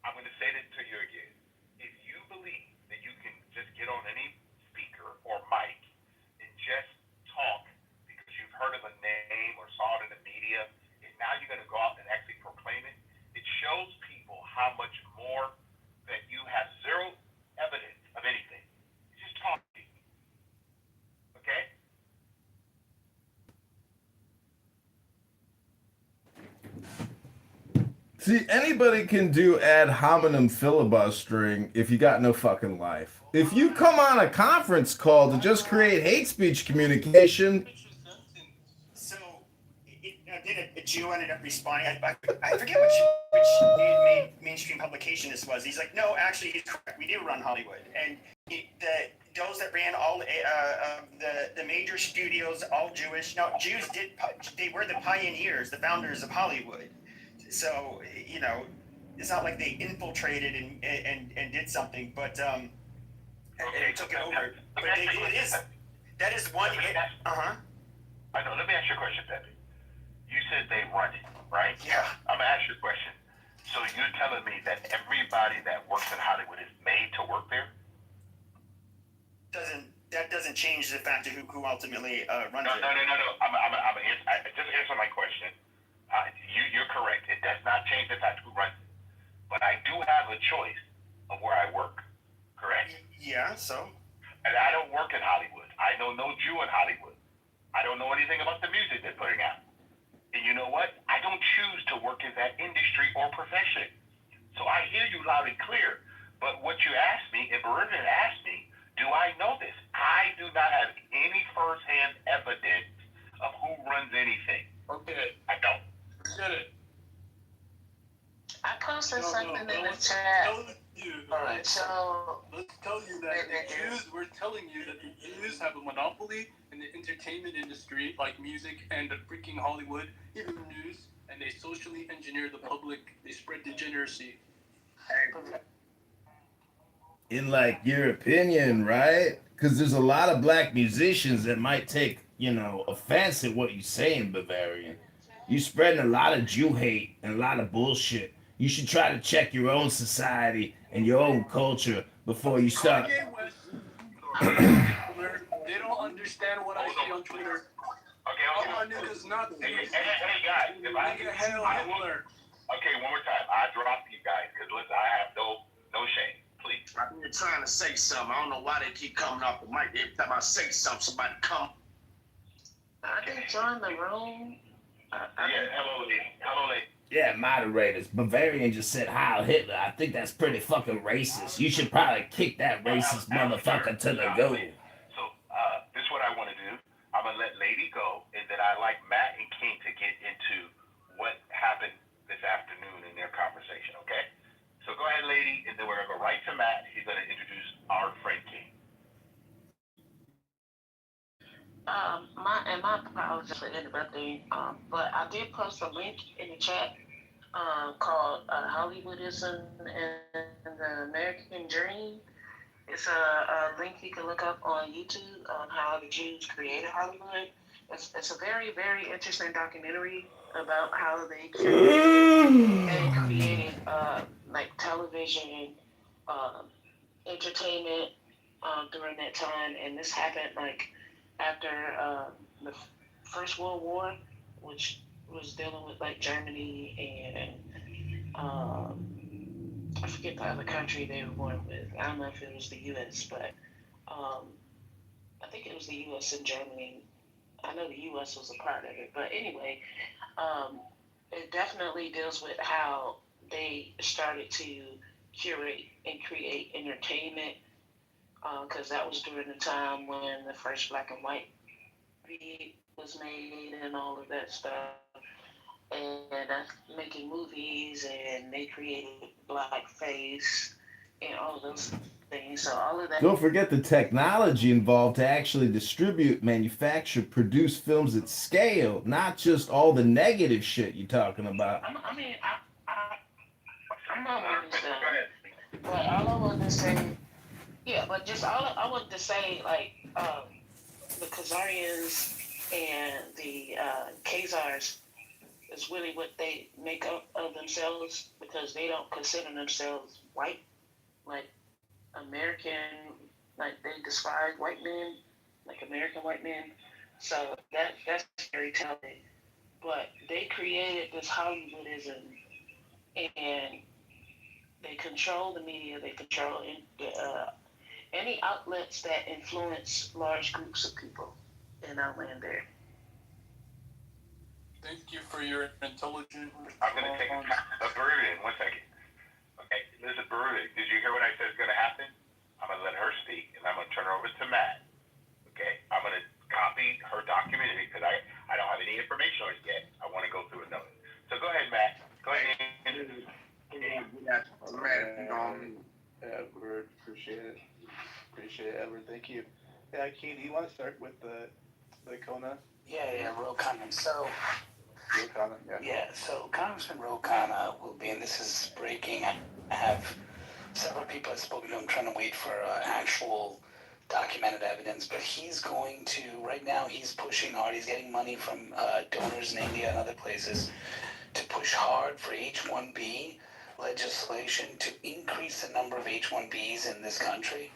I'm going to say this to you again. If you believe that you can just get on any speaker or mic and just talk because you've heard of a name or saw it in the media, and now you're going to go out and actually proclaim it, it shows people how much more that you have zero evidence of anything. You're just talking. Okay? See, anybody can do ad hominem filibustering if you got no fucking life. If you come on a conference call to just create hate speech communication. So, did a Jew ended up responding? I forget which mainstream publication this was. He's like, no, actually, he's correct. We do run Hollywood, and those that ran all the major studios, all Jewish. No, Jews they were the pioneers, the founders of Hollywood. So, it's not like they infiltrated and did something, but and took it over. But that is one. I know. Let me ask you a question, Pepe. You said they run it, right? Yeah. I'm gonna ask you a question. So you're telling me that everybody that works in Hollywood is made to work there? That doesn't change the fact of who ultimately runs it. No. Just answer my question. You're correct. It does not change the fact who runs it. But I do have a choice of where I work. Correct? Yeah. So. And I don't work in Hollywood. I know no Jew in Hollywood. I don't know anything about the music they're putting out. And you know what? I don't choose to work in that industry or profession. So I hear you loud and clear. But what you asked me, and Bernard asked me, do I know this? I do not have any firsthand evidence of who runs anything. Okay. I don't. Forget it. I posted something in the chat. Alright, so let's tell you that we're telling you that the Jews have a monopoly in the entertainment industry, like music and the freaking Hollywood, even news, and they socially engineer the public. They spread degeneracy. In like your opinion, right? Because there's a lot of black musicians that might take, offense at what you say in Bavarian. You spreading a lot of Jew hate and a lot of bullshit. You should try to check your own society and your own culture before you start. They don't understand what I see on Twitter. All my niggas not Hey guys, if I Hitler. Okay, one more time. I drop you guys because listen, I have no shame. Please. I've been trying to say something. I don't know why they keep coming off the mic. Every time I say something, somebody come. I can join the room. Hello, lady. Yeah, moderators. Bavarian just said Heil Hitler. I think that's pretty fucking racist. You should probably kick that racist motherfucker to the goal. So, this is what I want to do. I'm going to let Lady go, and then I'd like Matt and King to get into what happened this afternoon in their conversation, okay? So go ahead, Lady, and then we're going to go right to Matt. He's going to introduce our friend King. My apologies for interrupting, but I did post a link in the chat called Hollywoodism and the American Dream. It's a link you can look up on YouTube on how the Jews created Hollywood. It's a very, very interesting documentary about how they created like television, entertainment during that time, and this happened like after the First World War, which was dealing with like Germany and I forget the other country they were going with. I don't know if it was the U.S., but um, I think it was the U.S. and Germany. I know the U.S. was a part of it, but anyway, um, it definitely deals with how they started to curate and create entertainment because that was during the time when the first black and white TV was made and all of that stuff. And making movies, and they created blackface and all of those things. So all of that. Don't forget the technology involved to actually distribute, manufacture, produce films at scale, not just all the negative shit you're talking about. I mean, I'm not one to say, but all I wanted to say, yeah, but just all I wanted to say, like, the Khazarians and the Khazars is really what they make up of themselves because they don't consider themselves white. Like American, like they despise white men, like American white men. So that's very telling. But they created this Hollywoodism, and they control the media. They control any outlets that influence large groups of people in our land there. Thank you for your intelligent. I'm going to take a Peruvian. 1 second. Okay, Mrs. Peruvian, did you hear what I said is going to happen? I'm going to let her speak, and I'm going to turn her over to Matt. Okay, I'm going to copy her document because I don't have any information on it yet. I want to go through it. So go ahead, Matt. Go ahead. Edward, appreciate it. Appreciate it, Edward. Thank you. Yeah, Key, do you want to start with the Kona? Yeah, Ro Khanna. So, Kona, yeah, so Congressman Ro Khanna will be, and this is breaking. I have several people I've spoken to. I'm trying to wait for actual documented evidence, but he's going to, right now, he's pushing hard. He's getting money from donors in India and other places to push hard for H-1B legislation to increase the number of H-1Bs in this country.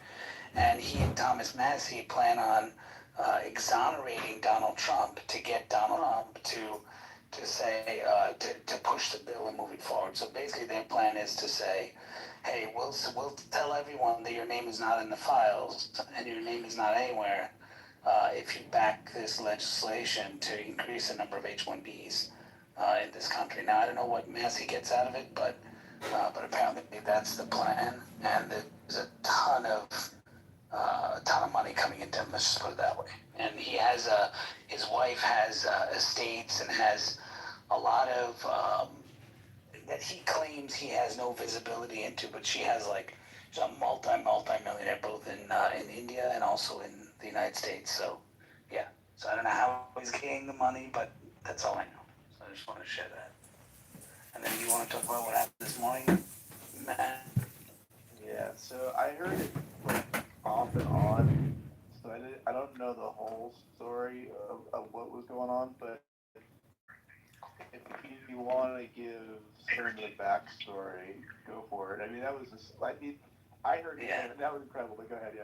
And he and Thomas Massie plan on exonerating Donald Trump to get Donald Trump to say to push the bill and move it forward. So basically, their plan is to say, "Hey, we'll tell everyone that your name is not in the files and your name is not anywhere if you back this legislation to increase the number of H-1Bs in this country." Now, I don't know what Massie gets out of it, but apparently that's the plan, and there's a ton of money coming into him. Let's just put it that way. And he has his wife has estates and has a lot of that he claims he has no visibility into, but she has like she's a multi-millionaire both in India and also in the United States. So yeah, so I don't know how he's getting the money, but that's all I know. So I just want to share that. And then you want to talk about what happened this morning, Matt? Yeah, so I heard it like off and on. So I don't know the whole story of what was going on, but if you want to give certain the backstory, go for it. I mean, that was just, I heard that was incredible. But go ahead, yeah.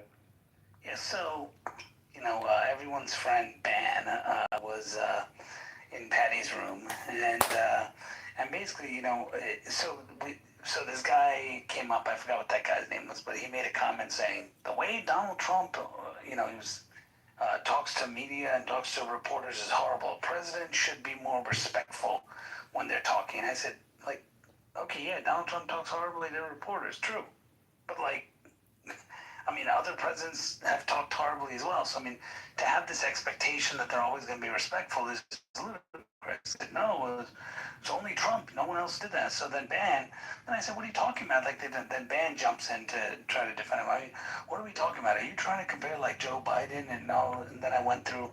Yeah, so, everyone's friend Ban was in Patty's room, and basically, so this guy came up. I forgot what that guy's name was, but he made a comment saying the way Donald Trump, he was talks to media and talks to reporters is horrible. President should be more respectful when they're talking. I said, like, okay, yeah, Donald Trump talks horribly to reporters, true, but like. I mean, other presidents have talked horribly as well. So, I mean, to have this expectation that they're always going to be respectful is ludicrous. No, it's only Trump. No one else did that. So then Ban, and I said, what are you talking about? Like, then Ban jumps in to try to defend him. I mean, what are we talking about? Are you trying to compare, like, Joe Biden? And no, and then I went through,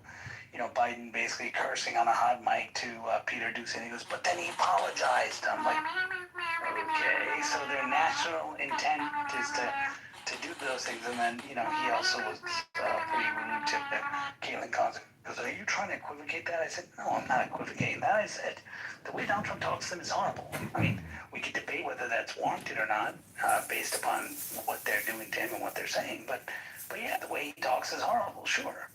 Biden basically cursing on a hot mic to Peter Doocy, and he goes, but then he apologized. I'm like, okay, so their national intent is to do those things, and then he also was pretty rude to Caitlin Collins. Goes, are you trying to equivocate that? I said, no, I'm not equivocating that. I said, the way Donald Trump talks to them is horrible. I mean, we could debate whether that's warranted or not, based upon what they're doing to him and what they're saying. But yeah, the way he talks is horrible, sure,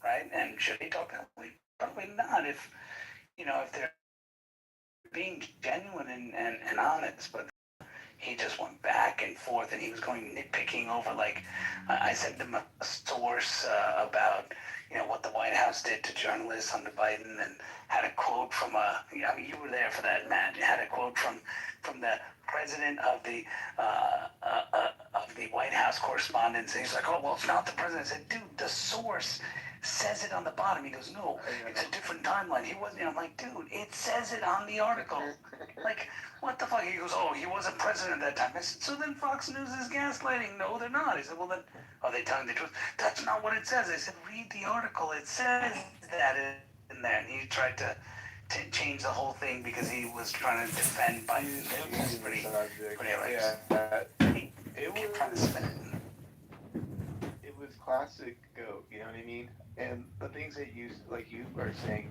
right? And should he talk that way? Probably not. If they're being genuine and honest, but he just went back and forth, and he was going nitpicking over, like, I sent him a source about, what the White House did to journalists under Biden, and had a quote from you were there for that, Matt. Had a quote from the president of the White House Correspondence, and he's like, oh, well, it's not the president. I said, dude, the source says it on the bottom. He goes, no, it's a different timeline. He wasn't. I'm like, dude, it says it on the article. Like, what the fuck? He goes, oh, he wasn't president at that time. I said, so then Fox News is gaslighting. No, they're not. He said, well, then, are they telling the truth? That's not what it says. I said, read the article. It says that in there. And he tried to change the whole thing because he was trying to defend Biden. It was pretty hilarious. It Kept trying to spin it. It was classic goat, you know what I mean? And the things that you are saying,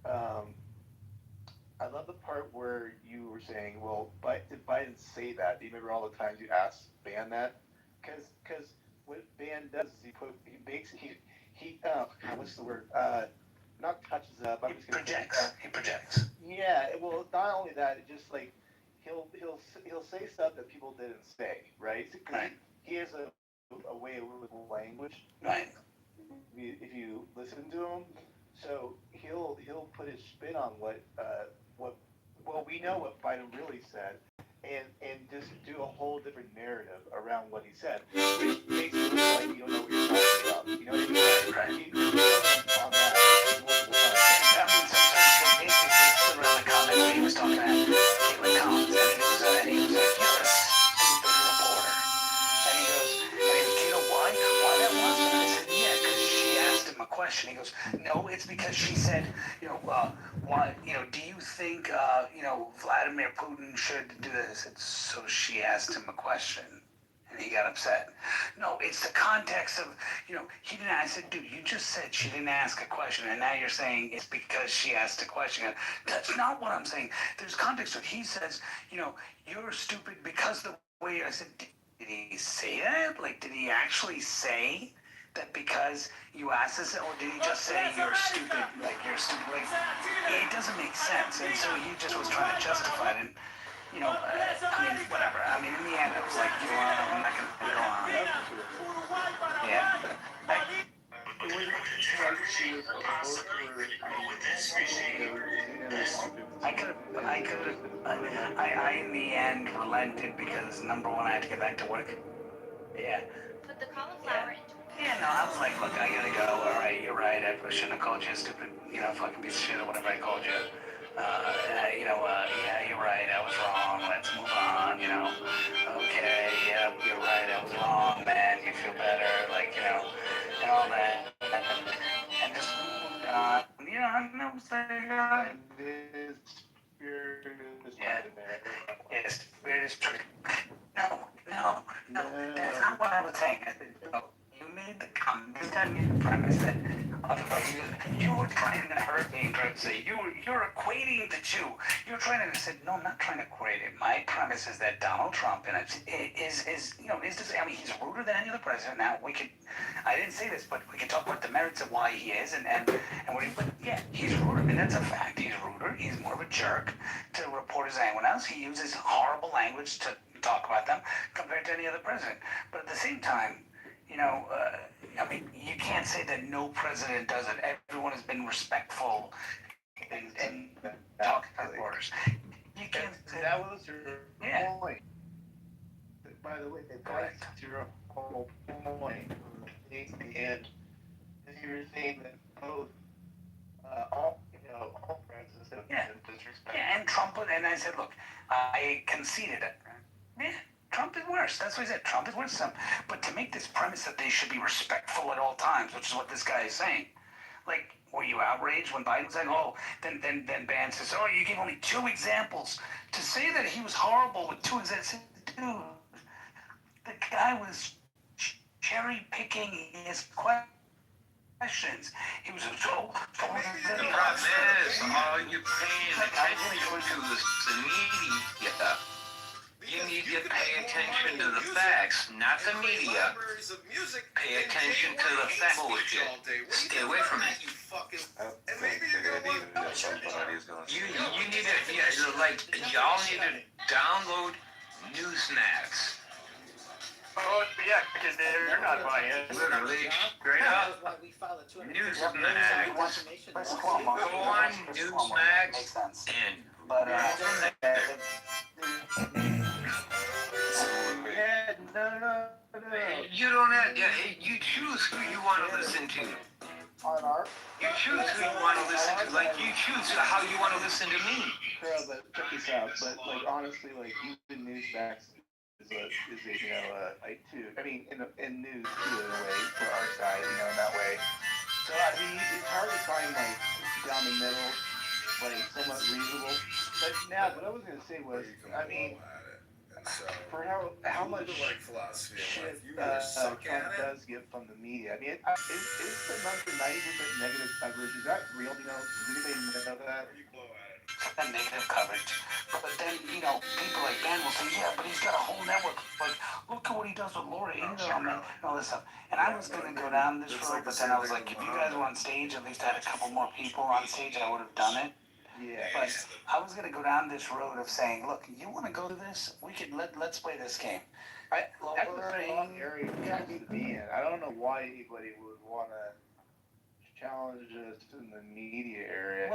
I love the part where you were saying, well, did Biden say that? Do you remember all the times you asked Ban that? Because what Ban does is what's the word? Not touches up. He projects. Yeah, well, not only that, it just like he'll say stuff that people didn't say, right? Right. He has a way with language. Right. If you listen to him, so he'll put his spin on what we know what Biden really said, and just do a whole different narrative around what he said, which makes it look like you don't know what you're talking about. You know what I mean? Right. On that multiple times. I mean, basically, around the comment where he was talking at Caitlin Collins, and he was like, you're a stupid reporter. And he goes, you know why? Why that was? And I said, yeah, because she asked him a question. He goes, no, it's because she said, why, do you think, Vladimir Putin should do this? I said, so she asked him a question. And he got upset. No, it's the context of, he didn't. I said, dude, you just said she didn't ask a question, and now you're saying it's because she asked a question. That's not what I'm saying. There's context to it. He says, you're stupid because the way. I said, did he say that? Like, did he actually say that because you asked this, or did he just say you're stupid? Like, you're stupid. Like, it doesn't make sense. And so he just was trying to justify it. And, whatever. I mean, in the end, it was like, I'm not going to go on. Yeah. I in the end relented because number one, I had to get back to work. Yeah. Put the cauliflower into Yeah, no, I was like, look, I gotta go. All right, you're right. I shouldn't have called you a stupid, fucking piece of shit or whatever I called you. Yeah, you're right. I was wrong. Let's move on. Okay, yep, you're right. I was wrong, man. You feel better, and all that, and just moved on. And I was like, yes, spirit is true. No, that's not what I was saying. I said, no, you made the comment. This time you premise that you were trying to hurt me and trying to say you're equating the two. You're trying to. I said, no, I'm not trying to equate it. My premise is that Donald Trump is this. I mean, he's ruder than any other president. Now I didn't say this, but we can talk about the merits of why he is and what he. But yeah, he's ruder. I mean, that's a fact. He's ruder. He's more of a jerk to reporters than anyone else. He uses horrible language to talk about them compared to any other president. But at the same time, I mean, you can't say that no president does it. Everyone has been respectful and talking to reporters. You can't say that was your point. By the way, that's your whole point. And you were saying that both all presidents have been disrespectful. Yeah, and Trump, and I said, look, I conceded it. Yeah. Trump is worse. That's what he said. Trump is worse. But to make this premise that they should be respectful at all times, which is what this guy is saying, like, were you outraged when Biden said, oh, then Ban says, oh, you gave only 2 examples. To say that he was horrible with 2 examples, dude, the guy was cherry picking his questions. He was so. The problem is, all you're paying attention to is the media. You need to pay attention to the facts, not the media. Pay attention to the facts. Bullshit. Stay away from it. I think that even if somebody is going You need to, like, y'all need to download Newsmax. Oh, yeah, because they're not biased. Literally, straight up. Newsmax. Go on Newsmax and you don't have, you choose who you want to listen to. On our You choose who you want to listen to. Like, you choose how you want to listen to me. Girl, but check this out. But like honestly, like even Newsmax is a like too. I mean, in news too in a way for our side, in that way. So I mean, it's hard to find like down the middle, like somewhat reasonable. But now, what I was gonna say was, I mean, for how much shit Trump does get from the media. I mean, is the number 90% negative coverage? Is that real? Does anybody know that? That negative coverage. But then, people like Ben will say, yeah, but he's got a whole network. Like, look at what he does with Laura Ingraham and all this stuff. And I was going to go down this road, but then I was like, if you guys were on stage, at least I had a couple more people on stage, I would have done it. Yeah. But I was going to go down this road of saying, look, you want to go to this? We could, let's play this game. That's the wrong area to be in. I don't know why anybody would want to challenge us in the media area.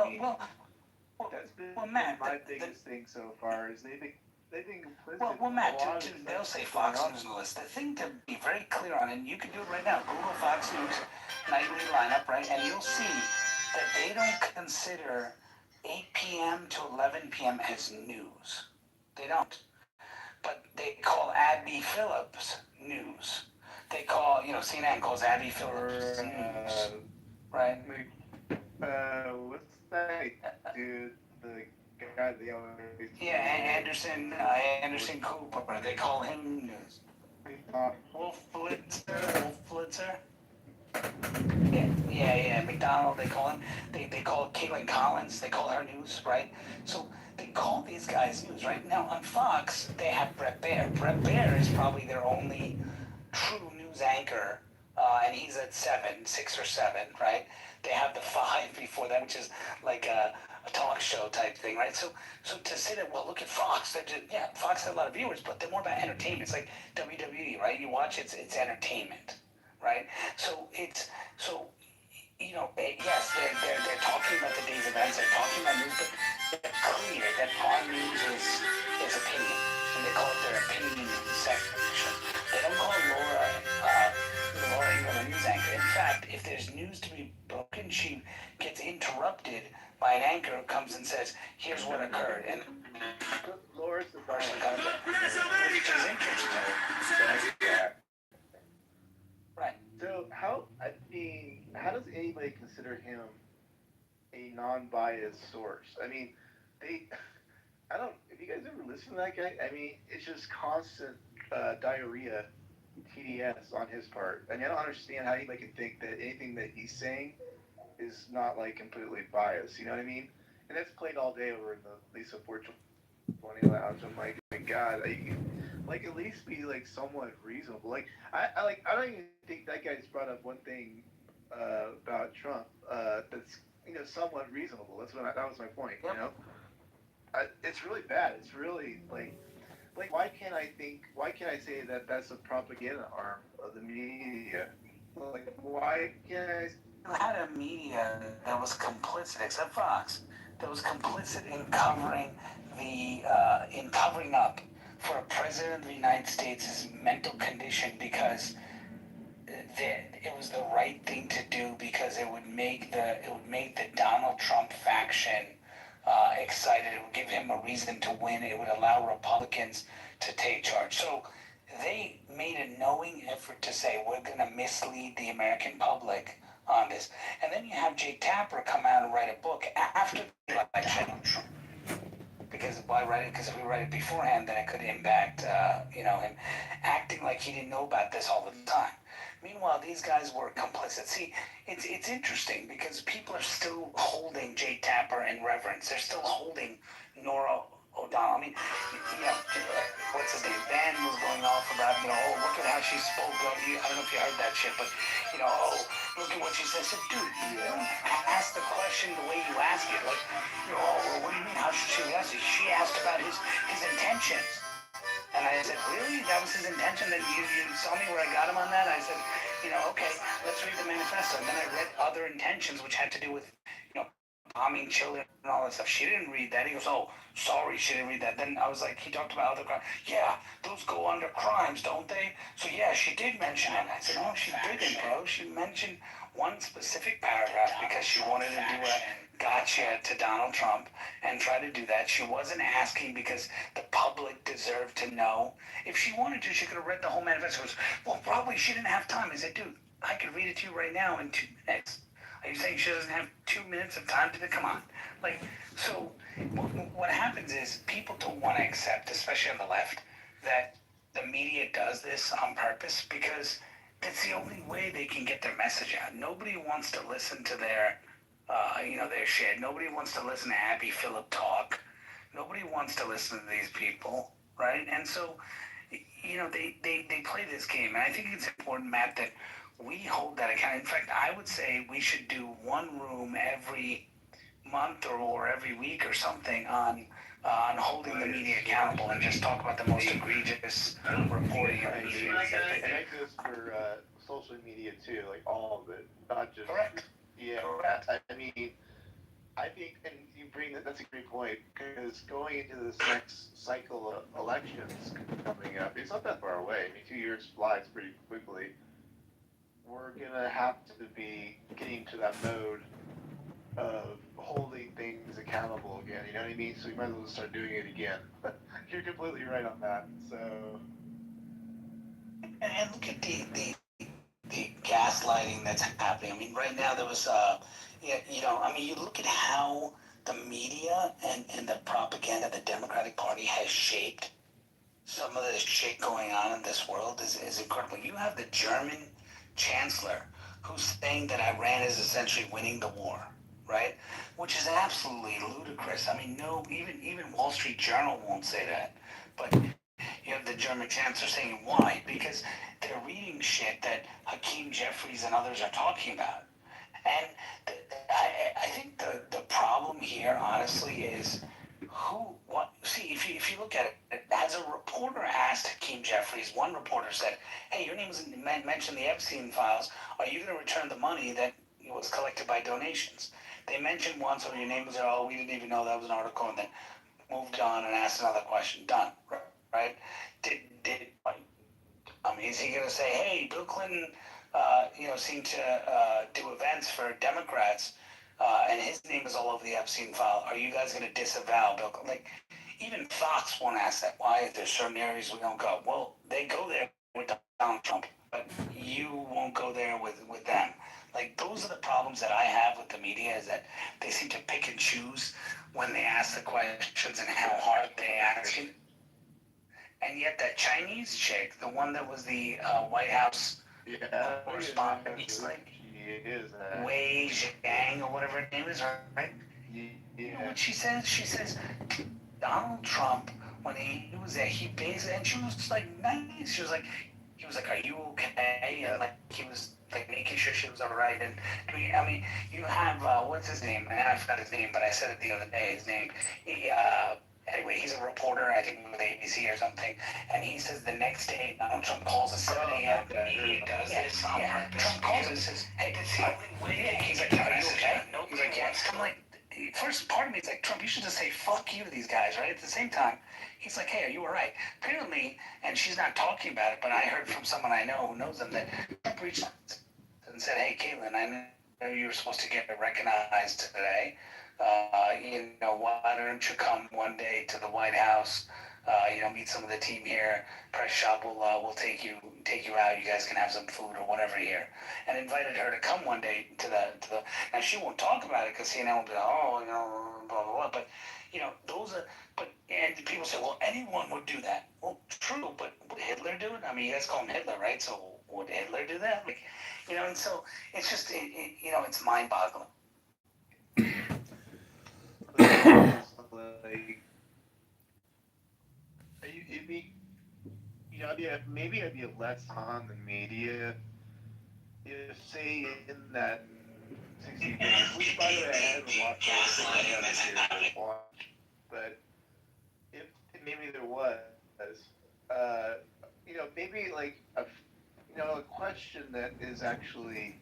That's been Matt, my biggest thing so far is they've been complicit. Well, Matt, they'll say Fox News list. The thing to be very clear on, and you can do it right now, Google Fox News nightly lineup, right? And you'll see that they don't consider 8 p.m. to 11 p.m. as news. They don't. But they call Abby Phillips news. They call, CNN calls Abby Phillips news. Right? What's that dude? The guy they always... Yeah, Anderson Cooper. They call him news. Wolf Blitzer. Yeah, McDonald, they call him. They call Caitlin Collins, they call her news, right? So they call these guys news, right? Now on Fox, they have Brett Baer. Brett Baer is probably their only true news anchor, and he's at 6 or 7, right? They have the 5 before that, which is like a talk show type thing, right? So to say that, well, look at Fox. Fox has a lot of viewers, but they're more about entertainment. It's like WWE, right? You watch it's entertainment, right? Yes, they're talking about the day's events, they're talking about news, but they're clear that our news is opinion, and they call it their opinion section. They don't call Laura Ingraham a news anchor. In fact, if there's news to be broken, she gets interrupted by an anchor who comes and says, here's what occurred. And Laura's the part of the which is interesting. Right. So how does anybody consider him a non-biased source? I mean, if you guys ever listen to that guy, I mean, it's just constant diarrhea, TDS on his part. I mean, I don't understand how anybody can think that anything that he's saying is not like completely biased. You know what I mean? And that's played all day over in the Lisa 420 lounge. I'm like, my God, like at least be like somewhat reasonable. Like I don't even think that guy's brought up one thing about Trump that's somewhat reasonable. That was my point. It's really bad. It's really like why can't I say that that's a propaganda arm of the media? Like why can't I? You had a media that was complicit, except Fox, that was complicit in covering up for a president of the United States' mental condition because it was the right thing to do because it would make the Donald Trump faction excited. It would give him a reason to win. It would allow Republicans to take charge. So they made a knowing effort to say we're going to mislead the American public on this. And then you have Jake Tapper come out and write a book after the election. Because why write it? Because if we write it beforehand, then it could impact, him acting like he didn't know about this all the time. Meanwhile, these guys were complicit. See, it's interesting because people are still holding Jake Tapper in reverence. They're still holding Nora O'Donnell. I mean, what's his name? Ben was going off about, look at how she spoke. I don't know if you heard that shit, but, look at what she said. I said, dude, you don't ask the question the way you ask it. Like, do you mean? How should she react? She asked about his intentions. And I said, really? That was his intention? That you saw me where I got him on that? I said, okay, let's read the manifesto. And then I read other intentions, which had to do with, bombing children and all that stuff. She didn't read that. He goes, oh, sorry, she didn't read that. Then I was like, he talked about other crimes. Yeah, those go under crimes, don't they? So yeah, she did mention it. I said, no, she didn't, bro. She mentioned one specific paragraph because she wanted to do a gotcha to Donald Trump and try to do that. She wasn't asking because the public deserved to know. If she wanted to, she could have read the whole manifesto. She goes, well, probably she didn't have time. I said, dude, I could read it to you right now in 2 minutes. Are you saying she doesn't have 2 minutes of time to come on? So what happens is people don't want to accept, especially on the left, that the media does this on purpose because that's the only way they can get their message out. Nobody wants to listen to their shit. Nobody wants to listen to Abby Phillip talk. Nobody wants to listen to these people, right? And so, they play this game. And I think it's important, Matt, that we hold that account. In fact, I would say we should do one room every month or every week or something on holding the media accountable and just talk about the most egregious reporting of the media. I think this for social media too, like all of it, not just. Correct. Yeah, Correct. I mean, I think, and you bring that's a great point, because going into this next cycle of elections coming up, it's not that far away. I mean, 2 years flies pretty quickly. We're gonna have to be getting to that mode of holding things accountable again. You know what I mean? So we might as well start doing it again. You're completely right on that. So. And look at the gaslighting that's happening. I mean, right now there was, you look at how the media and the propaganda of the Democratic Party has shaped some of the shit going on in this world is incredible. You have the German chancellor who's saying that Iran is essentially winning the war, right? Which is absolutely ludicrous. I mean, no, even Wall Street Journal won't say that. But you have the German chancellor saying why? Because they're reading shit that Hakeem Jeffries and others are talking about. And I think the problem here, honestly, is if you look at it, as a reporter asked Hakeem Jeffries, one reporter said, hey, your name was mentioned in the Epstein files. Are you going to return the money that was collected by donations? They mentioned once, your name was there, oh, we didn't even know that was an article, and then moved on and asked another question. Done, right? Is he going to say, hey, Bill Clinton, seemed to do events for Democrats, and his name is all over the Epstein file. Are you guys going to disavow Bill Clinton? Even Fox won't ask that. Why? If there's certain areas we don't go. Well, they go there with Donald Trump, but you won't go there with them. Those are the problems that I have with the media, is that they seem to pick and choose when they ask the questions and how hard they ask it. And yet that Chinese chick, the one that was the White House correspondent, Wei Zhang or whatever her name is, right? Yeah. You know what she says? She says, Donald Trump, when he was there, he basically, and she was nice. She was he was are you okay? And he was making sure she was all right. And I mean, you have, what's his name? I forgot his name, but I said it the other day, his name. Anyway, he's a reporter, I think, with ABC or something, and he says the next day, Donald Trump calls at 7 a.m. He does this on purpose. Trump calls and says, hey, that's the only way. He's are you okay? He's yes. I'm first part of me is Trump, you should just say fuck you to these guys, right? At the same time, he's hey, are you all right? Apparently, and she's not talking about it, but I heard from someone I know who knows them that Trump reached out and said, hey, Caitlin, I know you were supposed to get recognized today. Why don't you come one day to the White House? Meet some of the team here. Press shop will take you out. You guys can have some food or whatever here. And invited her to come one day to the. Now she won't talk about it because CNN will be blah blah blah. But and people say, well, anyone would do that. Well, true, but would Hitler do it? I mean, you guys call him Hitler, right? So would Hitler do that? And so it's just it's mind-boggling. Maybe I'd be less on the media if, say, in that 60 days, which, by the way, I haven't watched. but if maybe there was, uh, maybe like a question that is actually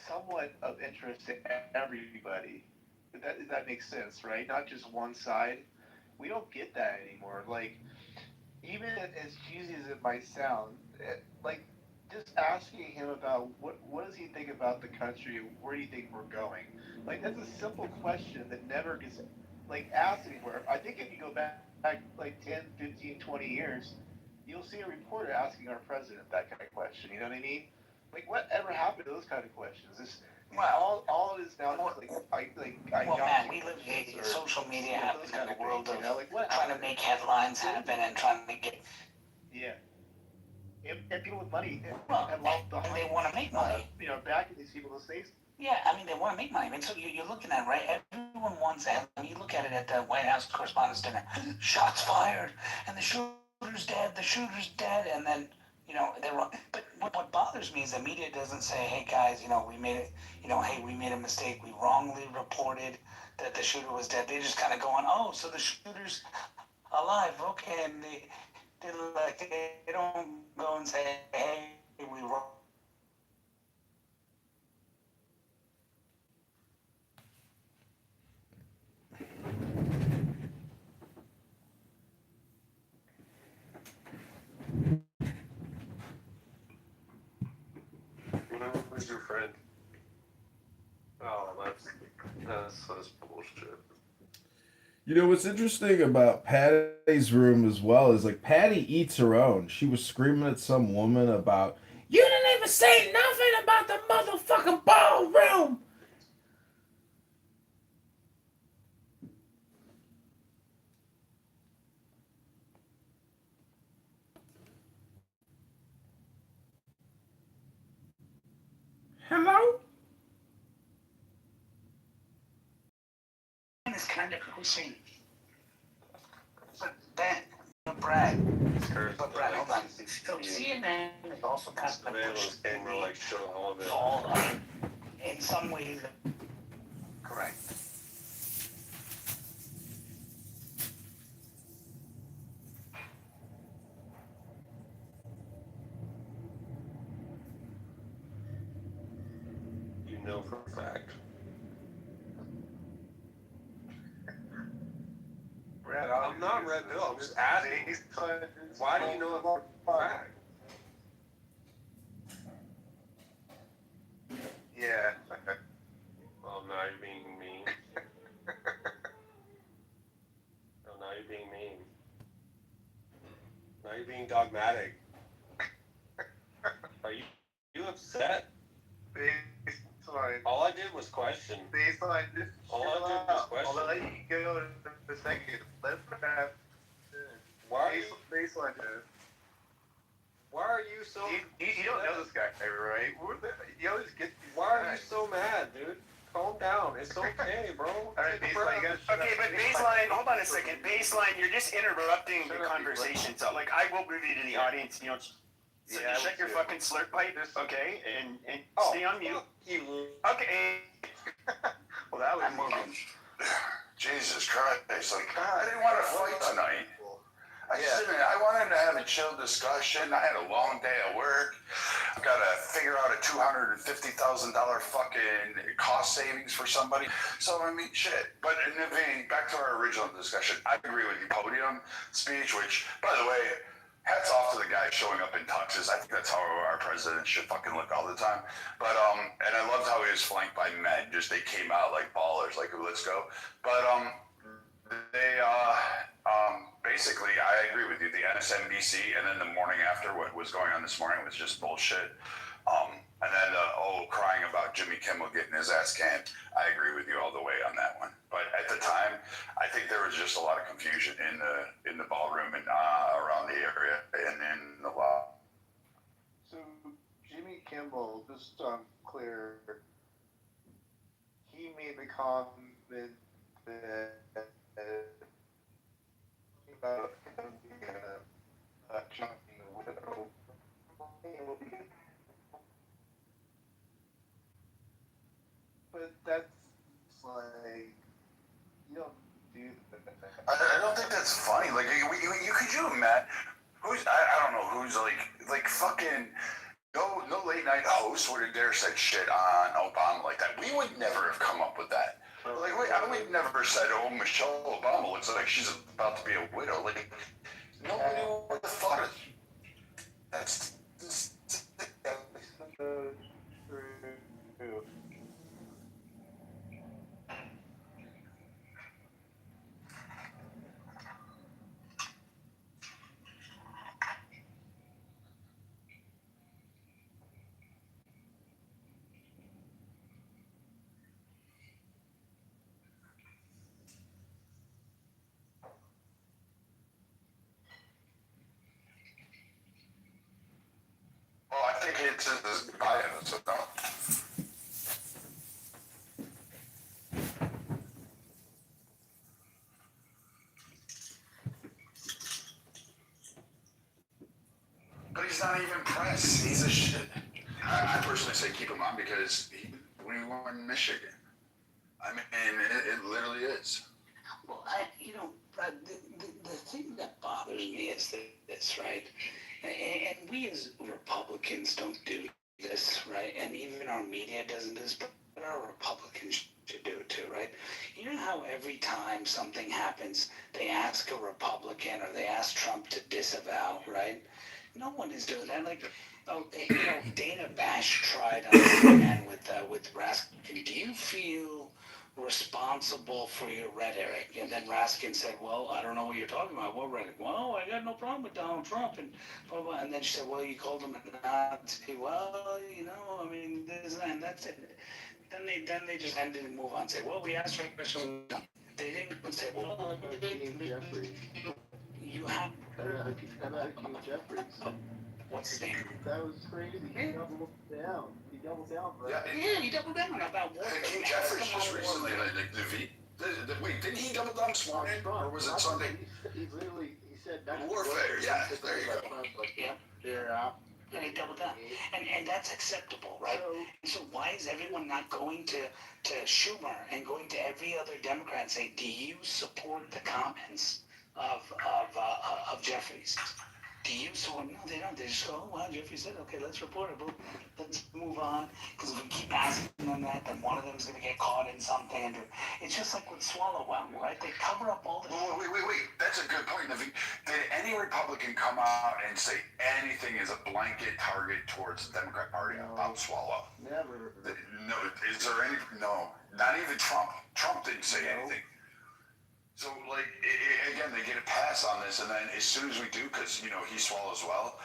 somewhat of interest to everybody. That makes sense, right? Not just one side. We don't get that anymore. Like, even as cheesy as it might sound, like just asking him about what does he think about the country, where do you think we're going? Like that's a simple question that never gets like asked anywhere. I think if you go back like 10, 15, 20 years, you'll see a reporter asking our president that kind of question. You know what I mean? Like whatever happened to those kind of questions? All it is now is Well, man, we live in social media happening in the world of trying to make headlines happen and trying to get. Yeah. And people with money Well, have lost and they want to make money. Backing these people to say. Yeah, I mean, they want to make money. I mean, so you're looking at, right? Everyone wants a headline. You look at it at the White House Correspondents' Dinner. Shots fired, and the shooter's dead. The shooter's dead, and then they're wrong. But what bothers me is the media doesn't say, "Hey guys, we made it. Hey, we made a mistake. We wrongly reported that the shooter was dead." They just kind of go on, "Oh, so the shooter's alive, okay," and they don't go and say, "Hey, we wrong." Who's your friend? Oh, that's bullshit. What's interesting about Patty's room as well is like Patty eats her own. She was screaming at some woman about, "You didn't even say nothing about the motherfucking ballroom." Hello? It's kind of cruising. But Brad, hold on. So CNN is also kind of pushing all in some ways. Correct. You know for a fact. Brad, I'm not Red Pill. I'm just asking. Why do you know it for a fact? Yeah. Well, now you're being mean. Oh, now you're being mean. Now you're being dogmatic. Are you upset? Baseline. All I did was question. Baseline. All I did was question. I'll let you go in a second. Let Brad. Why? Baseline. Why are you so? You don't know this guy, right? You always get. Why are you so mad, dude? Calm down. It's okay, bro. All right, Baseline. Okay, but Baseline, hold on a second. Baseline, you're just interrupting the conversation. So, like, I will move you to the audience. So just shut your fucking slurp pipe, okay, and stay on mute. Okay. Well, that was moving. Jesus Christ! I didn't want to fight tonight. I wanted to have a chill discussion. I had a long day at work. I've got to figure out a $250,000 fucking cost savings for somebody. So, I mean, shit. But back to our original discussion, I agree with the podium speech, which, by the way, hats off to the guy showing up in tuxes. I think that's how our president should fucking look all the time. But, and I loved how he was flanked by men. Just, they came out like ballers, like, let's go. But, basically, I agree with you. The MSNBC, and then the morning after, what was going on this morning was just bullshit. And then crying about Jimmy Kimmel getting his ass canned. I agree with you all the way on that one. But at the time, I think there was just a lot of confusion in the ballroom and around the area and in the law. So Jimmy Kimmel, just so I'm clear, he made the comment that about him being a chunky widow. But that's like, you don't do I don't think that's funny. Like, could you imagine? I don't know who's like fucking no late night host would have dare said shit on Obama like that. We would never have come up with that. Like, I would never said, oh, Michelle Obama looks like she's about to be a widow. Like, nobody would have thought of that's. True. Well, I think it's his bias. So no. But he's not even press. He's a shit. I personally say keep him on because we won in Michigan. I mean, it literally is. Well, Brad, the thing that bothers me is this, right? And we as Republicans don't do this, right? And even our media doesn't do this, but our Republicans should do it too, right? You know how every time something happens, they ask a Republican or they ask Trump to disavow, right? No one is doing that. Like, Dana Bash tried on CNN with Raskin. Do you feel responsible for your rhetoric? And then Raskin said, well, I don't know what you're talking about. What rhetoric? Well, I got no problem with Donald Trump. And blah, blah. And then she said, well, you called him a Nazi. Well, I mean, this and that's it. Then they just ended and move on. Say, well, we asked for a question. They didn't say, well, you have. How about Hakeem Jeffries? What's his name? That was crazy. He doubled down. He doubled down, bro. Yeah, he doubled down about war. Hakeem Jeffries just recently, wait, didn't he double down this morning? Or was it Sunday? He said warfare, yeah, there you go. Yeah. They're out. And he doubled down. And that's acceptable, right? So why is everyone not going to Schumer and going to every other Democrat and say, do you support the comments of Jeffries? Do you support? No, they don't. They just go, oh, well, Jeffrey said, okay, let's report it. But let's move on. Because if we keep asking them that, then one of them is going to get caught in something. It's just like with Swallow-Well, right? They cover up all the... Wait. That's a good point, Naveed. Did any Republican come out and say anything is a blanket target towards the Democrat Party about Swallow? Never. No, is there any... No, not even Trump. Trump didn't say anything. So, like, again, they get a pass on this, and then as soon as we do, because, he swallows well,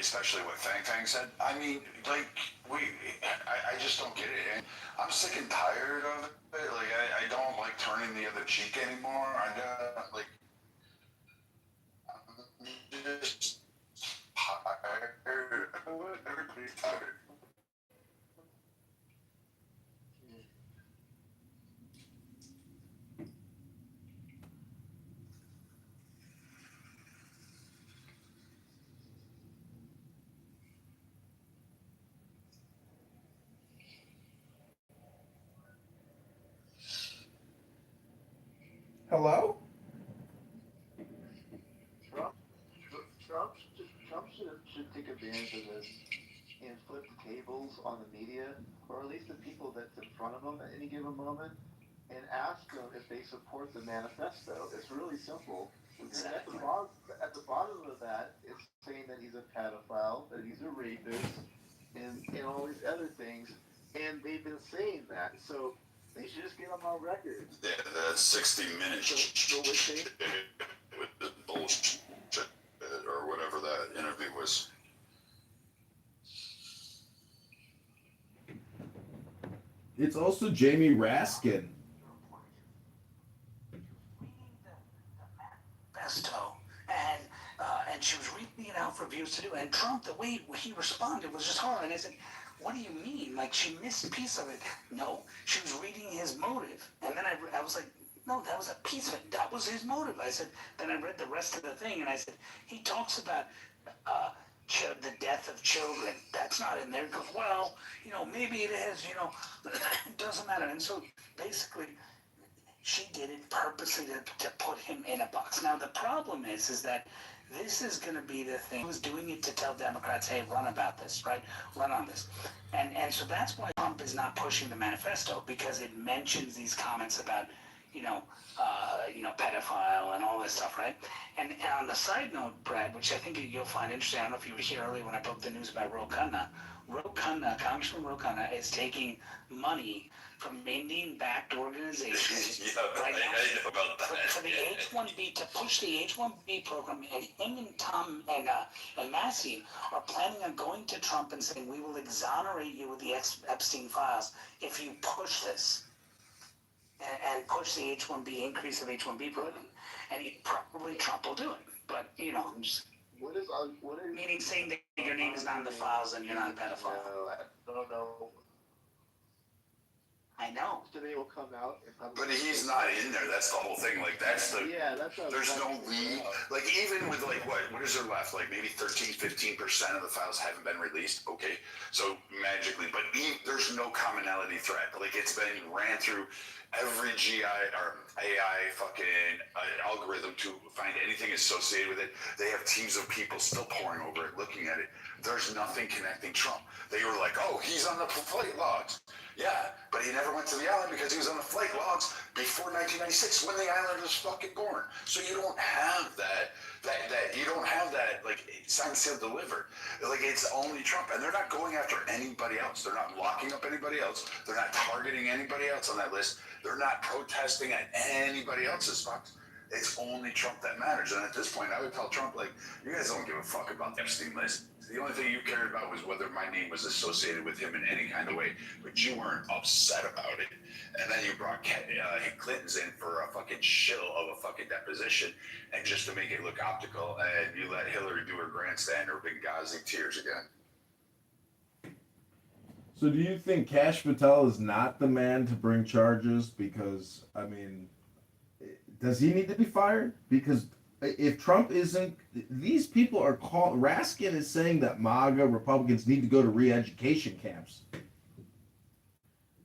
especially what Fang Fang said, I mean, like, I just don't get it. And I'm sick and tired of it. Like, I don't like turning the other cheek anymore. I'm just tired. Everybody's tired. Hello? Trump should take advantage of this and flip the tables on the media, or at least the people that's in front of him at any given moment, and ask them if they support the manifesto. It's really simple. Exactly. At the bottom of that, it's saying that he's a pedophile, that he's a rapist, and all these other things, and they've been saying that. So they should just get them on record. Yeah, that's 60 Minutes with the bullshit or whatever that interview was. It's also Jamie Raskin. Manifesto, and she was reading it out for viewers to do. And Trump, the way he responded was just horrible. And I said, what do you mean? Like, she missed a piece of it. No, she was reading his motive. And then I was like, no, that was a piece of it. That was his motive. I said, then I read the rest of the thing, and I said, he talks about the death of children. That's not in there. He goes, well, maybe it is, it doesn't matter. And so basically, she did it purposely to put him in a box. Now the problem is that this is going to be the thing. He was doing it to tell Democrats, hey, run about this, right? Run on this. And so that's why Trump is not pushing the manifesto, because it mentions these comments about, pedophile and all this stuff, right? And on the side note, Brad, which I think you'll find interesting, I don't know if you were here earlier when I broke the news about Ro Khanna. Congressman Ro Khanna is taking money from Indian-backed organizations right now I know about that. for the H-1B, to push the H-1B program, and him and Tom and Massey are planning on going to Trump and saying, we will exonerate you with the Epstein files if you push this and push the H-1B, increase of H-1B program. And probably Trump will do it. But, I'm just... What is Meaning saying that your name is not in the files and you're not a pedophile. No, I don't know. I know. Today will come out. But he's not in there. That's the whole thing. Like, that's the... Yeah, that's what There's no lead. Like, even with, like, what is there left? Like, maybe 13-15% of the files haven't been released. Okay. So, magically. But there's no commonality thread. Like, it's been ran through every GI or AI fucking algorithm to find anything associated with it. They have teams of people still poring over it, looking at it. There's nothing connecting Trump. They were like, oh, he's on the flight logs. Yeah, but he never went to the island because he was on the flight logs before 1996 when the island was fucking born. So you don't have that you don't have that, like, signed, sealed, delivered. Like, it's only Trump. And they're not going after anybody else. They're not locking up anybody else. They're not targeting anybody else on that list. They're not protesting at anybody else's box. It's only Trump that matters. And at this point, I would tell Trump, like, you guys don't give a fuck about the Epstein list. The only thing you cared about was whether my name was associated with him in any kind of way. But you weren't upset about it. And then you brought Clinton's in for a fucking shill of a fucking deposition. And just to make it look optical, and you let Hillary do her grandstand or Benghazi tears again. So do you think Kash Patel is not the man to bring charges? Because, I mean, does he need to be fired? Because if Trump isn't, these people are called, Raskin is saying that MAGA Republicans need to go to re-education camps.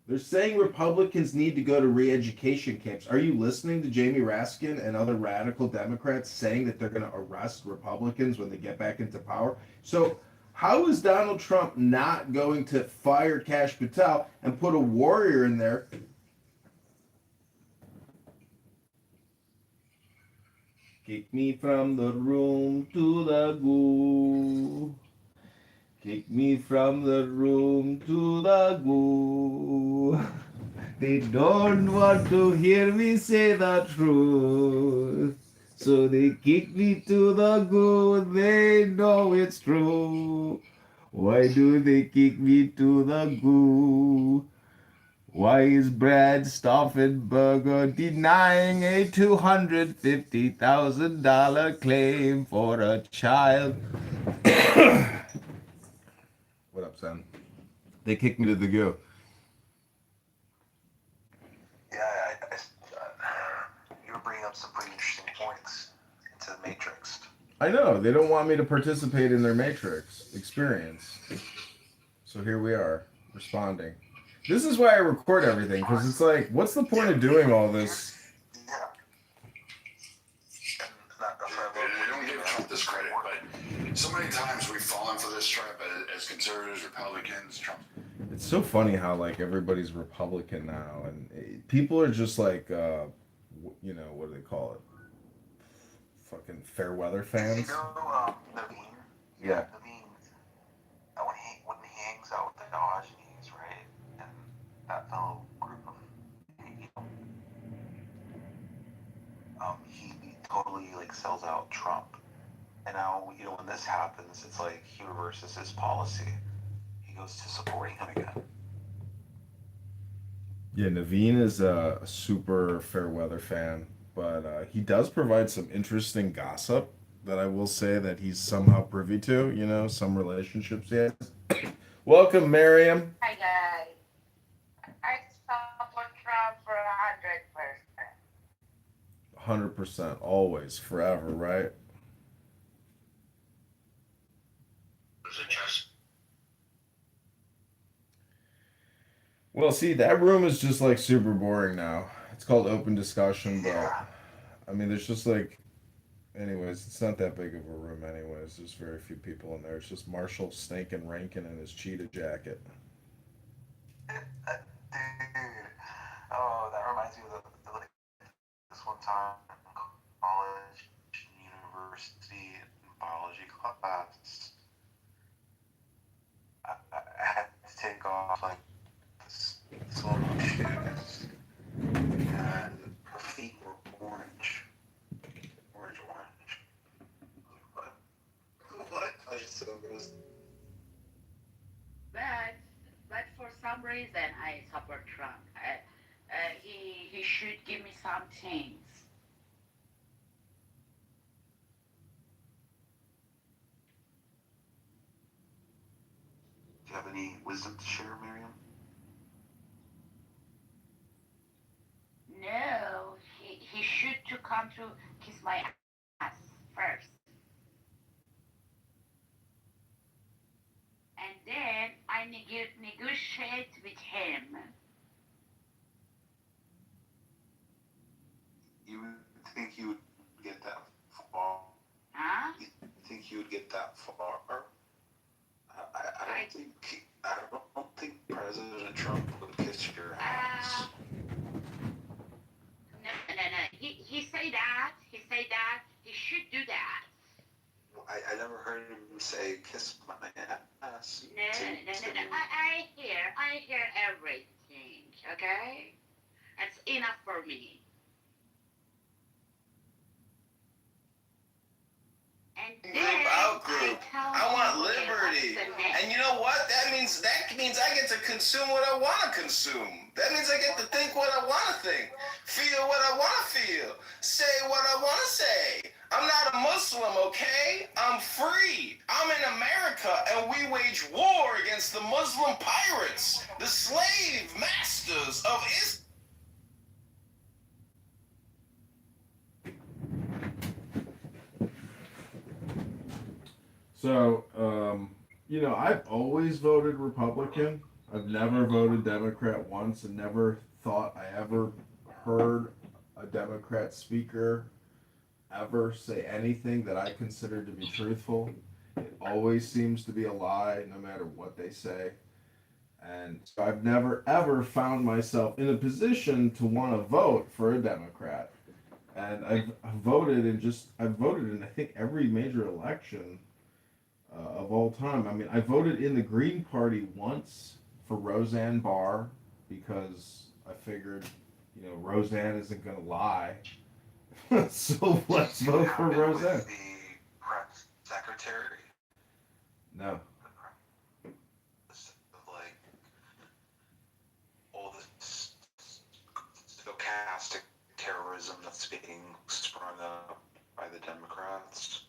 They're saying Republicans need to go to re-education camps. Are you listening to Jamie Raskin and other radical Democrats saying that they're going to arrest Republicans when they get back into power? So how is Donald Trump not going to fire Kash Patel and put a warrior in there? Kick me from the room to the goo. Kick me from the room to the goo. They don't want to hear me say the truth. So they kick me to the goo. They know it's true. Why do they kick me to the goo? Why is Brad Stauffenberger denying a $250,000 claim for a child? What up, son? They kicked me to the goo. Yeah, you were bringing up some pretty interesting points into the Matrix. I know. They don't want me to participate in their Matrix experience. So here we are, responding. This is why I record everything, because it's like, what's the point of doing all this? Yeah. We don't give Trump this credit, but so many times we've fallen for this trap as conservatives, Republicans, Trump. It's so funny how, like, everybody's Republican now, and people are just like, what do they call it? Fucking fair weather fans. You know, Naveen? Yeah. Naveen, when he hangs out with the Diogenes, right? And that fellow group of he totally, like, sells out Trump. And now, when this happens, it's like he reverses his policy. He goes to supporting him again. Yeah, Naveen is a super fair weather fan, but he does provide some interesting gossip that I will say that he's somehow privy to, some relationships he has. Welcome, Miriam. Hi, guys. I support Trump for 100%. 100%, always, forever, right? Well, see, that room is just like super boring now. It's called open discussion, but Yeah. I mean, there's just like, anyways, it's not that big of a room, anyways. There's very few people in there. It's just Marshall stinking Rankin in his cheetah jacket. Dude. Oh, that reminds me of like this one time in college, university, biology class. I had to take off like this little shoes, and her feet were orange. Orange. What? What? I just so gross. But for some reason I support Trump. He should give me some things. Do you have any wisdom to share, Miriam? No, he should to come to kiss my ass first, and then I negotiate with him. You would think you would get that far? Huh? You think he would get that far? I don't think President Trump would kiss your ass. No. He say that. He say that. He should do that. I never heard him say kiss my ass. No. I hear everything. Okay, that's enough for me. And Group out group. I want liberty. And you know what? That means I get to consume what I want to consume. That means I get to think what I want to think. Feel what I want to feel. Say what I want to say. I'm not a Muslim, okay? I'm free. I'm in America, and we wage war against the Muslim pirates, the slave masters of Islam. So, I've always voted Republican. I've never voted Democrat once, and never thought I ever heard a Democrat speaker ever say anything that I considered to be truthful. It always seems to be a lie, no matter what they say. And so I've never ever found myself in a position to want to vote for a Democrat. And I've voted in I think every major election of all time. I mean, I voted in the Green Party once for Roseanne Barr because I figured, Roseanne isn't going to lie. So let's vote for Roseanne. With the press secretary. No. Like all this stochastic terrorism that's being sprung up by the Democrats.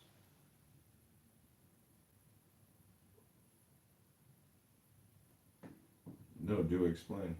No, do explain.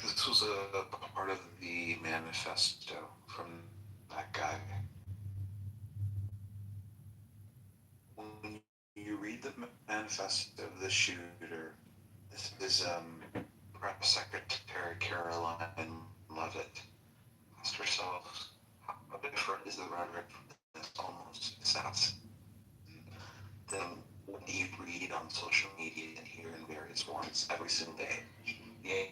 This was a part of the manifesto from that guy. When you read the manifesto of the shooter, this is Press Secretary Caroline Leavitt. Ask yourself, how different is the rhetoric from this almost assassin than what you read on social media and hear in various forms every single day? Yeah.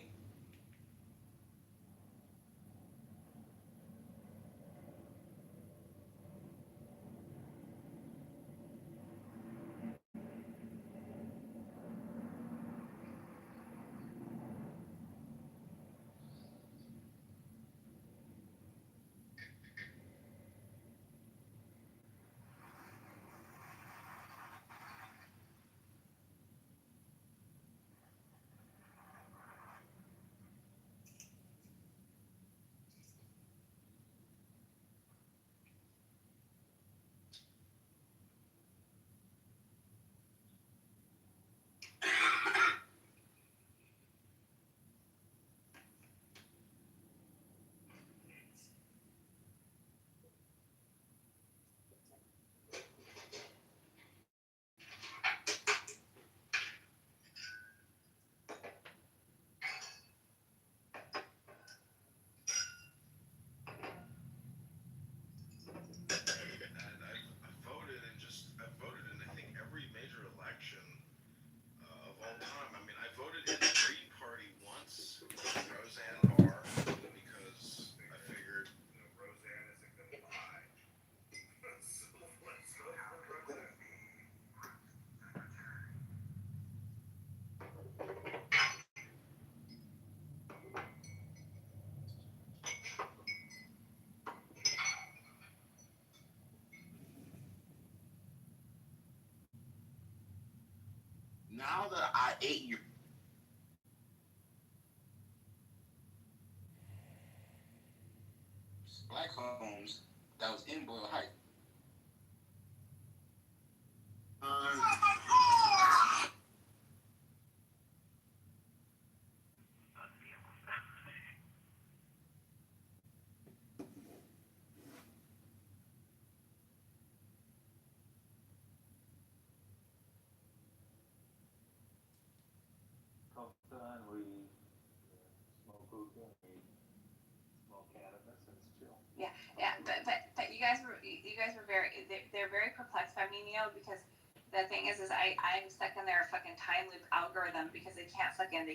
mother, I ate you. Black homes that was in Boyle Heights. Sometimes we smoke hookah, we smoke cannabis, and it's chill. Yeah, but you guys were very they're very perplexed by me, Neil, because the thing is I'm stuck in their fucking time loop algorithm because they can't fucking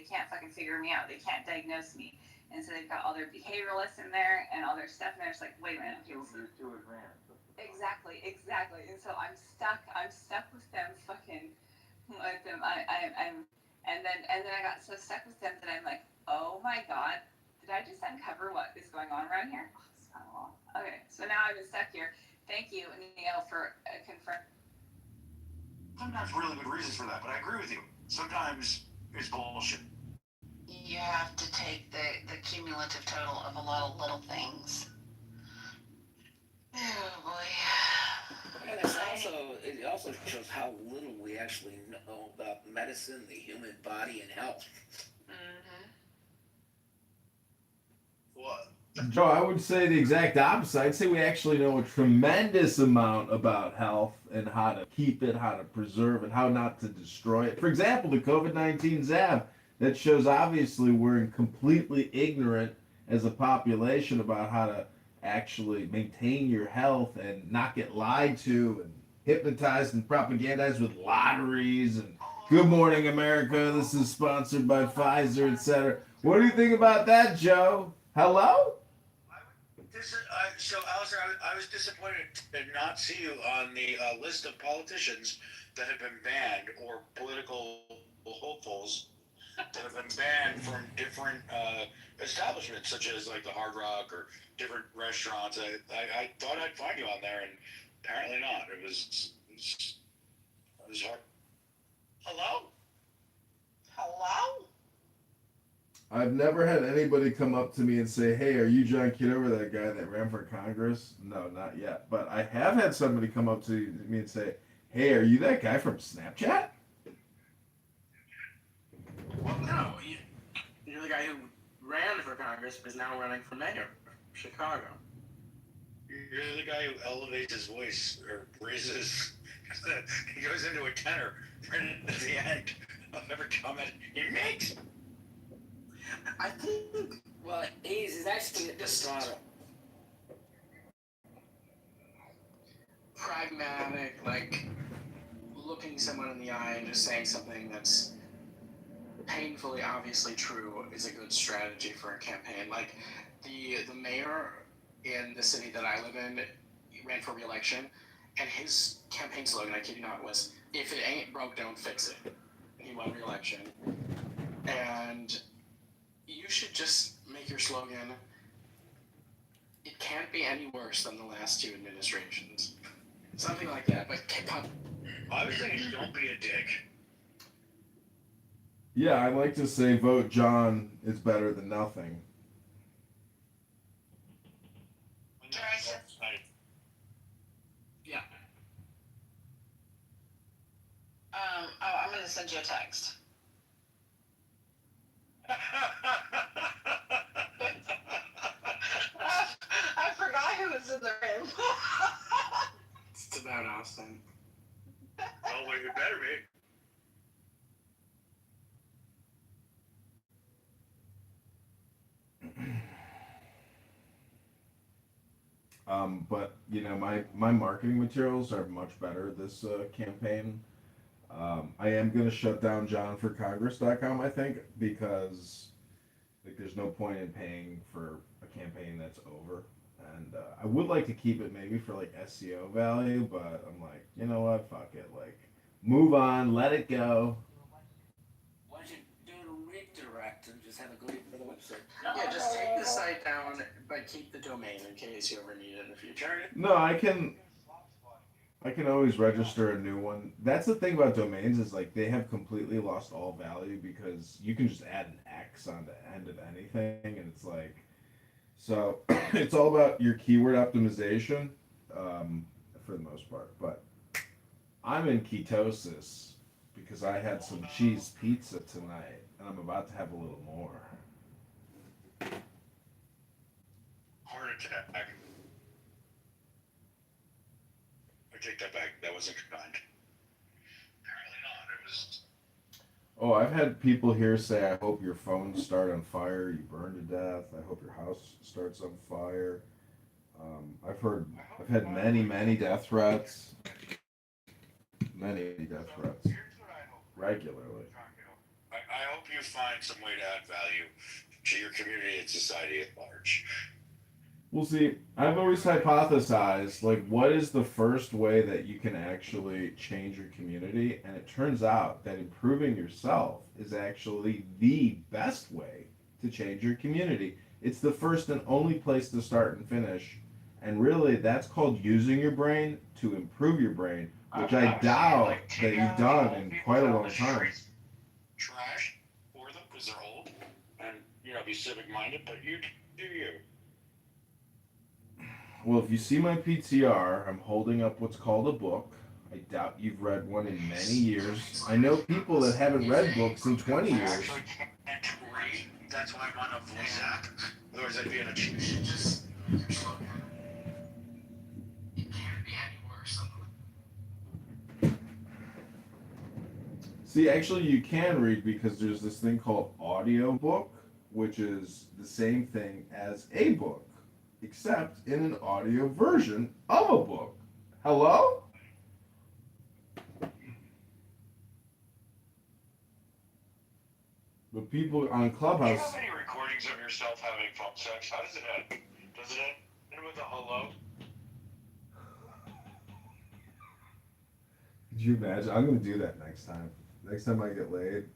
figure me out. They can't diagnose me, and so they've got all their behavioralists in there and all their stuff, and they're just like, wait a minute. You're too advanced. Exactly, and so I'm stuck with them fucking with them. I'm and then I got so stuck with them that I'm like, oh my god, did I just uncover what is going on around here? Oh, it's kind of long. Okay, so now I've been stuck here. Thank you, Neil, for confirming. Sometimes really good reasons for that, but I agree with you. Sometimes it's bullshit. You have to take the cumulative total of a lot of little things. Oh boy. And it also shows how little we actually know about medicine, the human body, and health. What? Joe, I would say the exact opposite. I'd say we actually know a tremendous amount about health and how to keep it, how to preserve it, how not to destroy it. For example, the COVID-19 jab, that shows obviously we're completely ignorant as a population about how to actually maintain your health and not get lied to and hypnotized and propagandized with lotteries and Good Morning America, this is sponsored by Pfizer, etc. What do you think about that, Joe? Hello? So, Alistair, I was disappointed to not see you on the list of politicians that have been banned or political hopefuls that have been banned from different establishments, such as like the Hard Rock or different restaurants. I thought I'd find you on there, and apparently not. It was hard. Hello? Hello? I've never had anybody come up to me and say, hey, are you John Kitover, that guy that ran for Congress? No, not yet. But I have had somebody come up to me and say, hey, are you that guy from Snapchat? Well, no. You're the guy who ran for Congress but is now running for mayor of Chicago. You're the guy who elevates his voice or raises. He goes into a tenor right at the end of every comment he makes. I think. Well, he's actually just pragmatic, like looking someone in the eye and just saying something that's painfully obviously true is a good strategy for a campaign. Like the mayor in the city that I live in ran for re-election, and his campaign slogan, I kid you not, was "If it ain't broke, don't fix it." And he won re-election, and you should just make your slogan, "It can't be any worse than the last two administrations." Something like that, but I was thinking, don't be a dick. Yeah, I'd like to say vote John is better than nothing. Yeah. I'm gonna send you a text. I forgot who was in the room. It's about Austin. Oh, well, you better be. But you know, my marketing materials are much better this campaign. I am going to shut down johnforcongress.com, I think, because like there's no point in paying for a campaign that's over. And I would like to keep it maybe for like SEO value, but I'm like, you know what, fuck it, like move on, let it go. Why don't you do a redirect and just have it go for the website? Yeah, just take the site down, but keep the domain in case you ever need it in the future. No, I can I can always register a new one. That's the thing about domains is like they have completely lost all value because you can just add an X on the end of anything, and it's like so. It's all about your keyword optimization, for the most part. But I'm in ketosis because I had some cheese pizza tonight, and I'm about to have a little more. Heart attack. I take that back. That wasn't kind. Apparently not. It was. Oh, I've had people here say, "I hope your phones start on fire, you burn to death. I hope your house starts on fire." I've had many death threats, many death threats regularly. I hope you find some way to add value to your community and society at large. Well, see, I've always hypothesized, like, what is the first way that you can actually change your community? And it turns out that improving yourself is actually the best way to change your community. It's the first and only place to start and finish. And really, that's called using your brain to improve your brain, which I doubt that you've done in quite a long time. Trash for them because they're old and, be civic minded, but you do you. Well, if you see my PTR, I'm holding up what's called a book. I doubt you've read one in many years. I know people that haven't read books in 20 years. Actually can't read. That's why I'm on a voice app. Otherwise, I'd be on a cheat sheet. See, actually, you can read because there's this thing called audiobook, which is the same thing as a book, except in an audio version of a book. Hello? But people on Do you Clubhouse. have any recordings of yourself having phone sex? How does it end? Does it end with a hello? Could you imagine? I'm gonna do that next time. Next time I get laid,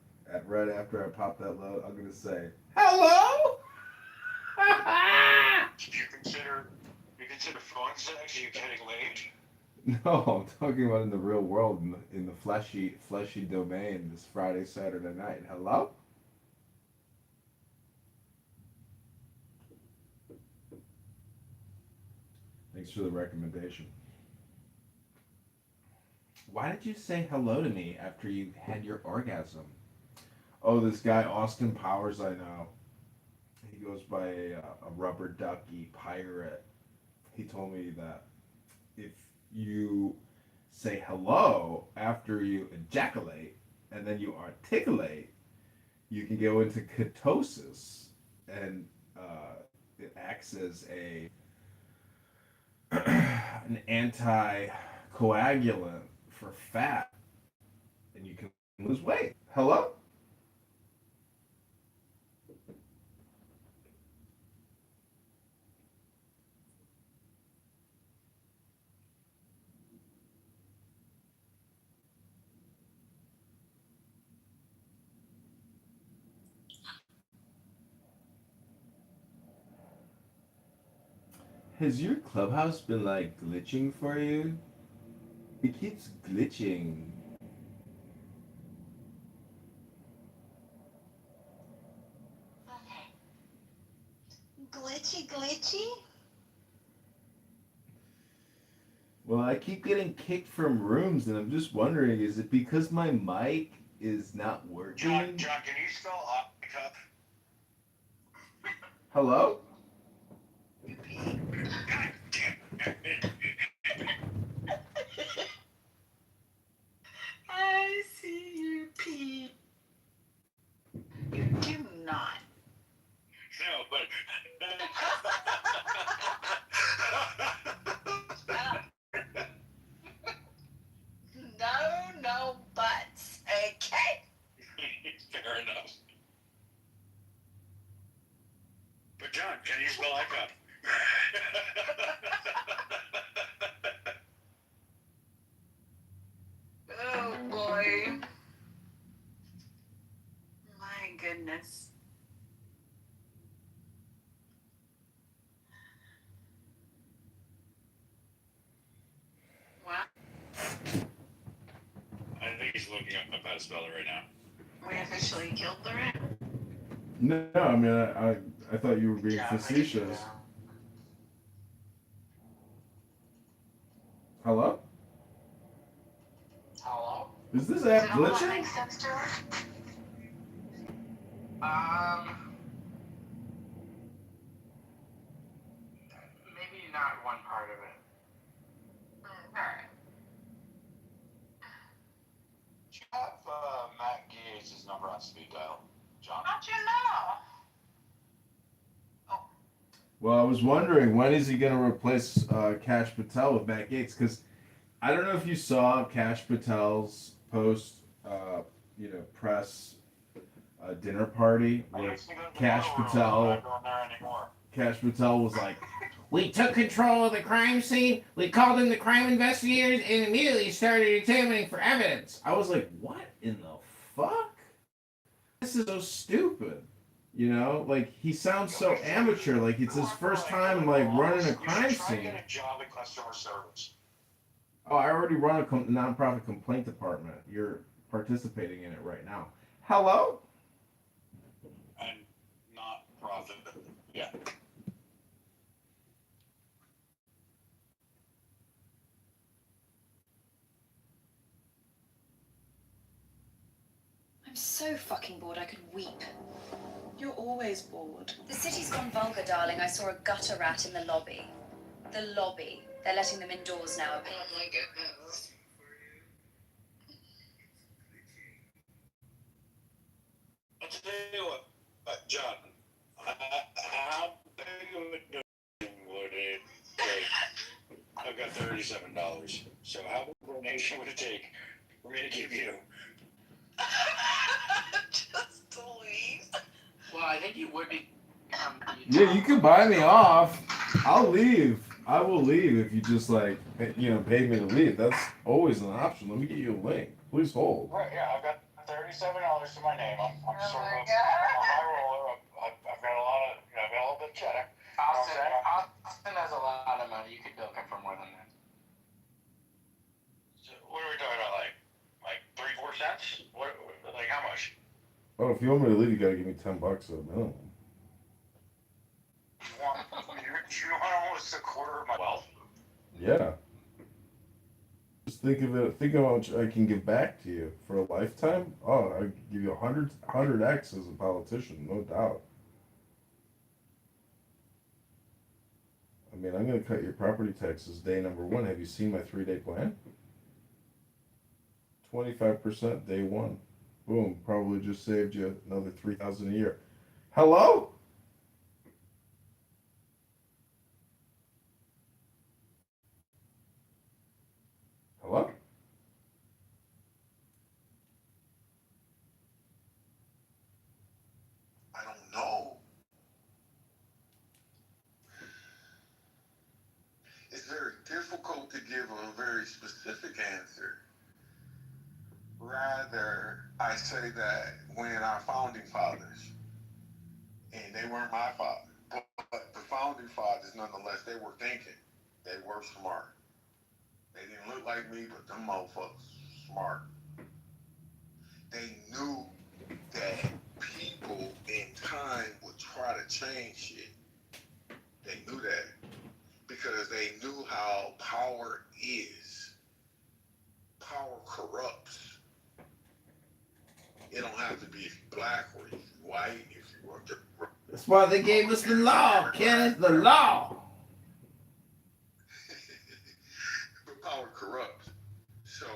right after I pop that load, I'm gonna say, "Hello." Do you consider phone sex you getting laid? No, I'm talking about in the real world, in the fleshy domain. This Friday, Saturday night. Hello. Thanks for the recommendation. Why did you say hello to me after you had your orgasm? Oh, this guy Austin Powers, I know. He goes by a rubber ducky pirate. He told me that if you say hello after you ejaculate and then you articulate, you can go into ketosis, and it acts as an anticoagulant for fat, and you can lose weight. Hello? Has your Clubhouse been like glitching for you? It keeps glitching. Glitchy? Well, I keep getting kicked from rooms, and I'm just wondering, is it because my mic is not working? John, can you spell cup? Hello? I see you, Pete. You do not. No, but. No buts. Okay. Fair enough. But John, can you spell cup? Oh boy. My goodness. Wow. looking up how to spell it right now. We officially killed the rat. No, I mean, I thought you were being facetious. Hello? Hello? Is this app Did all that glitching? make sense to her? Maybe not one part of it. Alright. Do you have Matt Gates' number on speed dial, John? How'd you know? Well, I was wondering, when is he going to replace Cash Patel with Matt Gates? Because I don't know if you saw Cash Patel's post, press dinner party where Cash Patel was like, We took control of the crime scene. We called in the crime investigators and immediately started examining for evidence. I was like, what in the fuck? This is so stupid. You know, like, he sounds so amateur, like it's his first time, like, running a crime scene. Get a job in customer service. Oh, I already run a nonprofit complaint department. You're participating in it right now. Hello? And not profit. Yeah. I'm so fucking bored I could weep. You're always bored. The city's gone vulgar, darling. I saw a gutter rat in the lobby. The lobby. They're letting them indoors now. Oh my goodness. I'll tell you what, John, how big of a donation would it take? I've got $37. So how much donation would it take for me to give you? Just to leave. Well, I think you would be. Yeah, you can buy me off. I'll leave. I will leave if you just, like, pay me to leave. That's always an option. Let me get you a link. Please hold. Right, yeah, I've got $37 to my name. I'm Oh sort my of God. a high roller. I've got a lot of, I've got a little bit of cheddar. Austin has a lot of money. You could bilk him for more than that. So what are we talking about? Like 3-4 cents? What? Like how much? Oh, if you want me to leave, you gotta give me $10 at a minimum. You want almost a quarter of my wealth? Yeah. Just think of it. Think of how much I can give back to you for a lifetime. Oh, I give you 100x as a politician, no doubt. I mean, I'm gonna cut your property taxes day number 1. Have you seen my 3-day plan? 25% day 1. Boom. Probably just saved you another $3,000 a year. Hello? Hello? I don't know. It's very difficult to give a very specific answer. Rather, I say that when our founding fathers, and they weren't my father, but the founding fathers, nonetheless, they were thinking. They were smart. They didn't look like me, but them motherfuckers smart. They knew that people in time would try to change shit. They knew that because they knew how power is. Power corrupts. It don't have to be black or if you're white, if you are different. That's why they gave us the law, Kenneth, the law. But power corrupts. So,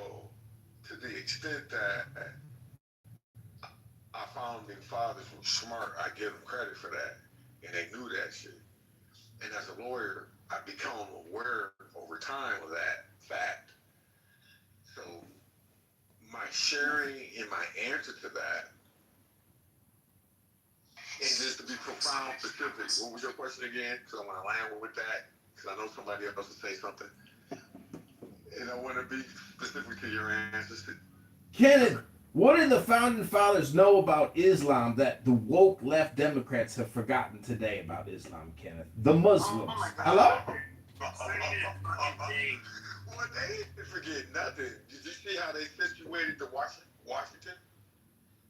to the extent that our founding fathers were smart, I give them credit for that. And they knew that shit. And as a lawyer, I become aware over time of that fact. So, my sharing and my answer to that, and just to be profound specific, what was your question again? Because I want to land with that, because I know somebody else will say something. And I want to be specific to your answers. Kenneth, what did the founding fathers know about Islam that the woke left Democrats have forgotten today about Islam, Kenneth? The Muslims. Hello? Well, they didn't forget nothing. Did you see how they situated the Washington? Washington,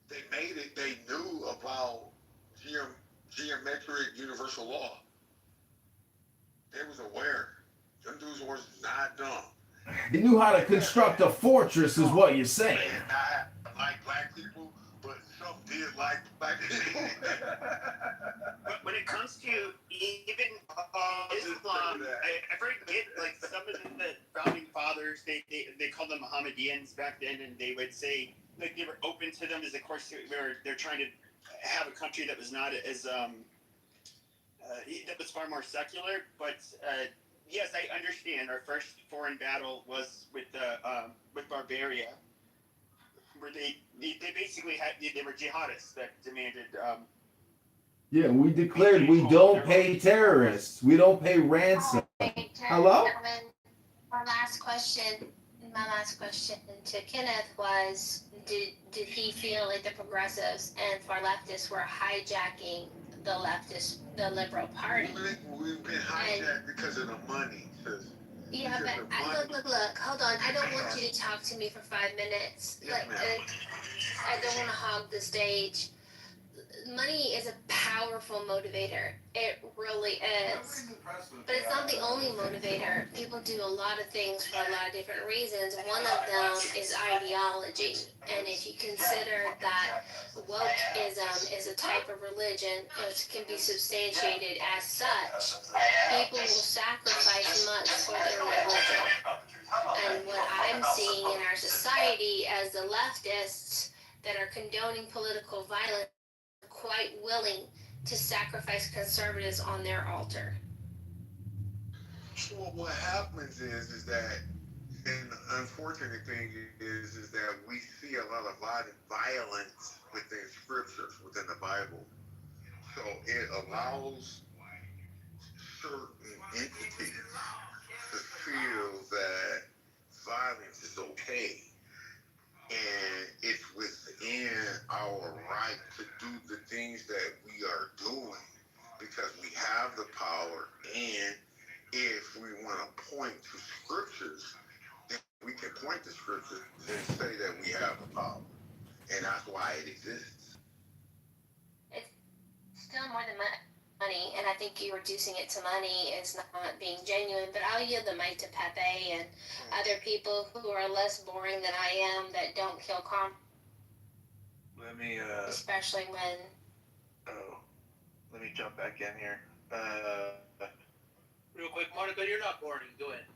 they made it. They knew about geometric universal law. They was aware. Them dudes was not dumb. They knew how to construct a fortress, is what you're saying. They did not like black people, but some did like black people. But when it comes to even Islam, I forget, like, some of the founding fathers, they called them Mohammedans back then, and they would say, like, they were open to them as, of course, they're trying to have a country that was not as, that was far more secular, but, yes, I understand. Our first foreign battle was with Barbaria, where they basically they were jihadists that demanded. Yeah, we declared we don't pay terrorists. We don't pay ransom. Hello? My last question to Kenneth was, did he feel like the progressives and far leftists were hijacking the liberal party? We've been hijacked because of the money. Yeah, but look, hold on. I don't want you to talk to me for 5 minutes. Like, I don't want to hog the stage. Money is a powerful motivator. It really is. But it's not the only motivator. People do a lot of things for a lot of different reasons. One of them is ideology. And if you consider that wokeism is a type of religion, it can be substantiated as such, people will sacrifice much for their religion. And what I'm seeing in our society as the leftists that are condoning political violence, quite willing to sacrifice conservatives on their altar. Well, what happens is that, and the unfortunate thing is that we see a lot of violence within scriptures, within the Bible. So it allows certain entities to feel that violence is okay. And it's within our right to do the things that we are doing because we have the power. And if we want to point to scriptures, then we can point to scriptures and say that we have the power. And that's why it exists. It's still more than money, and I think you reducing it to money is not being genuine, but I'll yield the mic to Pepe and other people who are less boring than I am that don't kill Let me especially when let me jump back in here. Real quick, Monica, you're not boring. Go ahead.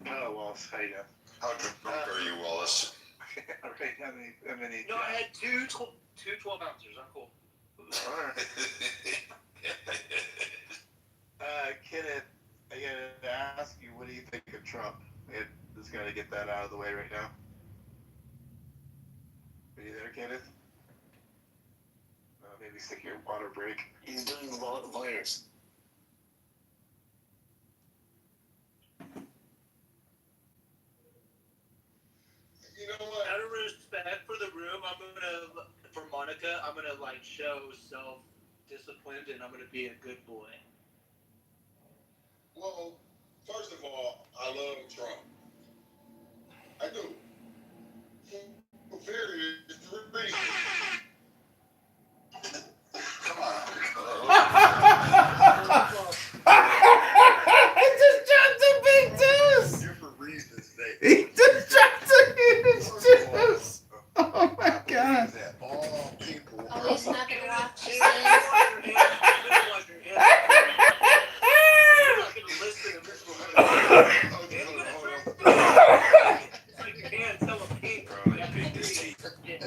Oh, Wallace, how you doing? How drunk are you, Wallace? Right, how many? No, I had two 12 ounces. I'm cool. Alright. Kenneth, I gotta ask you, what do you think of Trump? We just gotta get that out of the way right now. Are you there, Kenneth? Maybe stick your water break. He's doing lawyers. You know what? Out of respect for the room, for Monica, I'm gonna like show self-disciplined and I'm gonna be a good boy. Well, first of all, I love Trump. I do. For various reasons. Come on. I just dropped a big deuce. Different reasons. He just dropped a huge deuce. Oh my God. That all people. oh, he's not gonna watch you.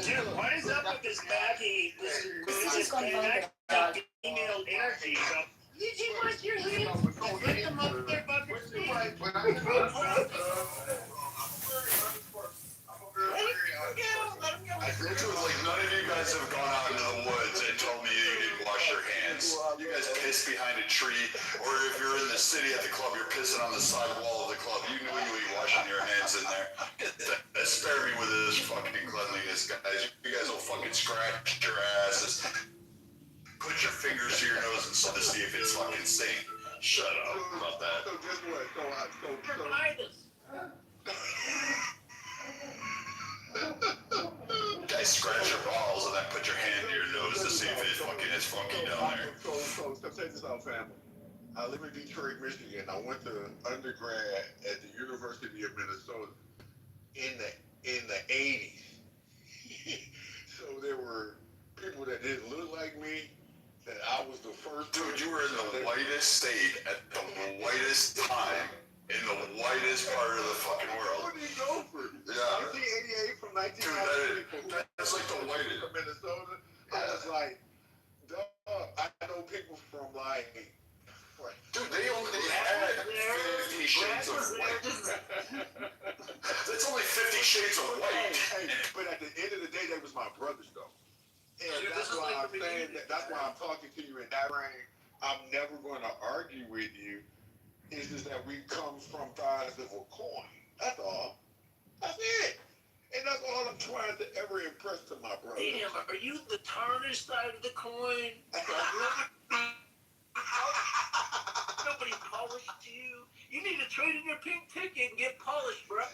Dude, what is up with this baggy, this female energy? Did you wash your hands? Put them up there, buckets. Like none of you guys have gone out into the woods and told me you didn't wash your hands. You guys piss behind a tree, or if you're in the city at the club, you're pissing on the side wall of the club. You knew you were washing your hands in there. Spare me with this fucking cleanliness, guys. You guys will fucking scratch your asses. Put your fingers to your nose and to see if it's fucking safe. Shut up about that. So guess what? this out, family. I live in Detroit, Michigan. I went to undergrad at the University of Minnesota in the 80s. So there were people that didn't look like me. That I was the first. Dude, you were in the whitest state at the whitest time in the whitest part of the fucking world. Kitover. Yeah. 1988 from 1993. Dude, that's like the whitest. From Minnesota. I was like, dog, I know people from like. Dude, they only had 50 shades of white. That's only 50 shades of white. Hey, but at the end of the day, they was my brothers, though. And Dude, that's this is why like I'm the saying reunion. that. That's why I'm talking to you in that range. I'm never going to argue with you. It's just that we come from sides of a coin. That's all. That's it. And that's all I'm trying to ever impress to my brother. Damn, are you the tarnished side of the coin? Nobody polished you. You need to trade in your pink ticket and get polished, bro.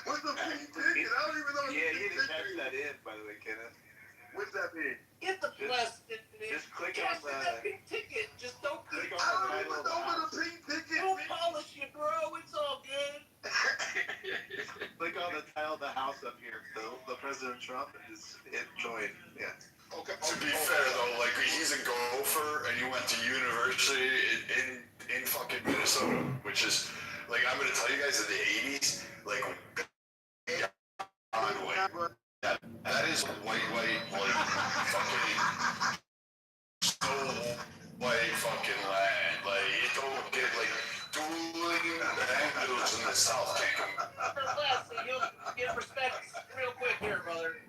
What's the pink ticket? I don't even know. Yeah, you didn't type that in, by the way, Kenneth. What's that mean? Get the plastic. Just click Cash on in the. that pink ticket. Just don't Click click on on the I title don't even of the know what a house. pink ticket Don't means. polish you, bro. It's all good. Click on the title of the house up here. The President Trump is hit join. Yeah. Okay. To be fair though, like he's a Gopher and he went to university in fucking Minnesota, which is like I'm gonna tell you guys in the 80s, like beyond white. That is white, like fucking so white fucking land. Like you don't get like dueling angles in the South can't come. Relax, you'll get respect real quick here, brother.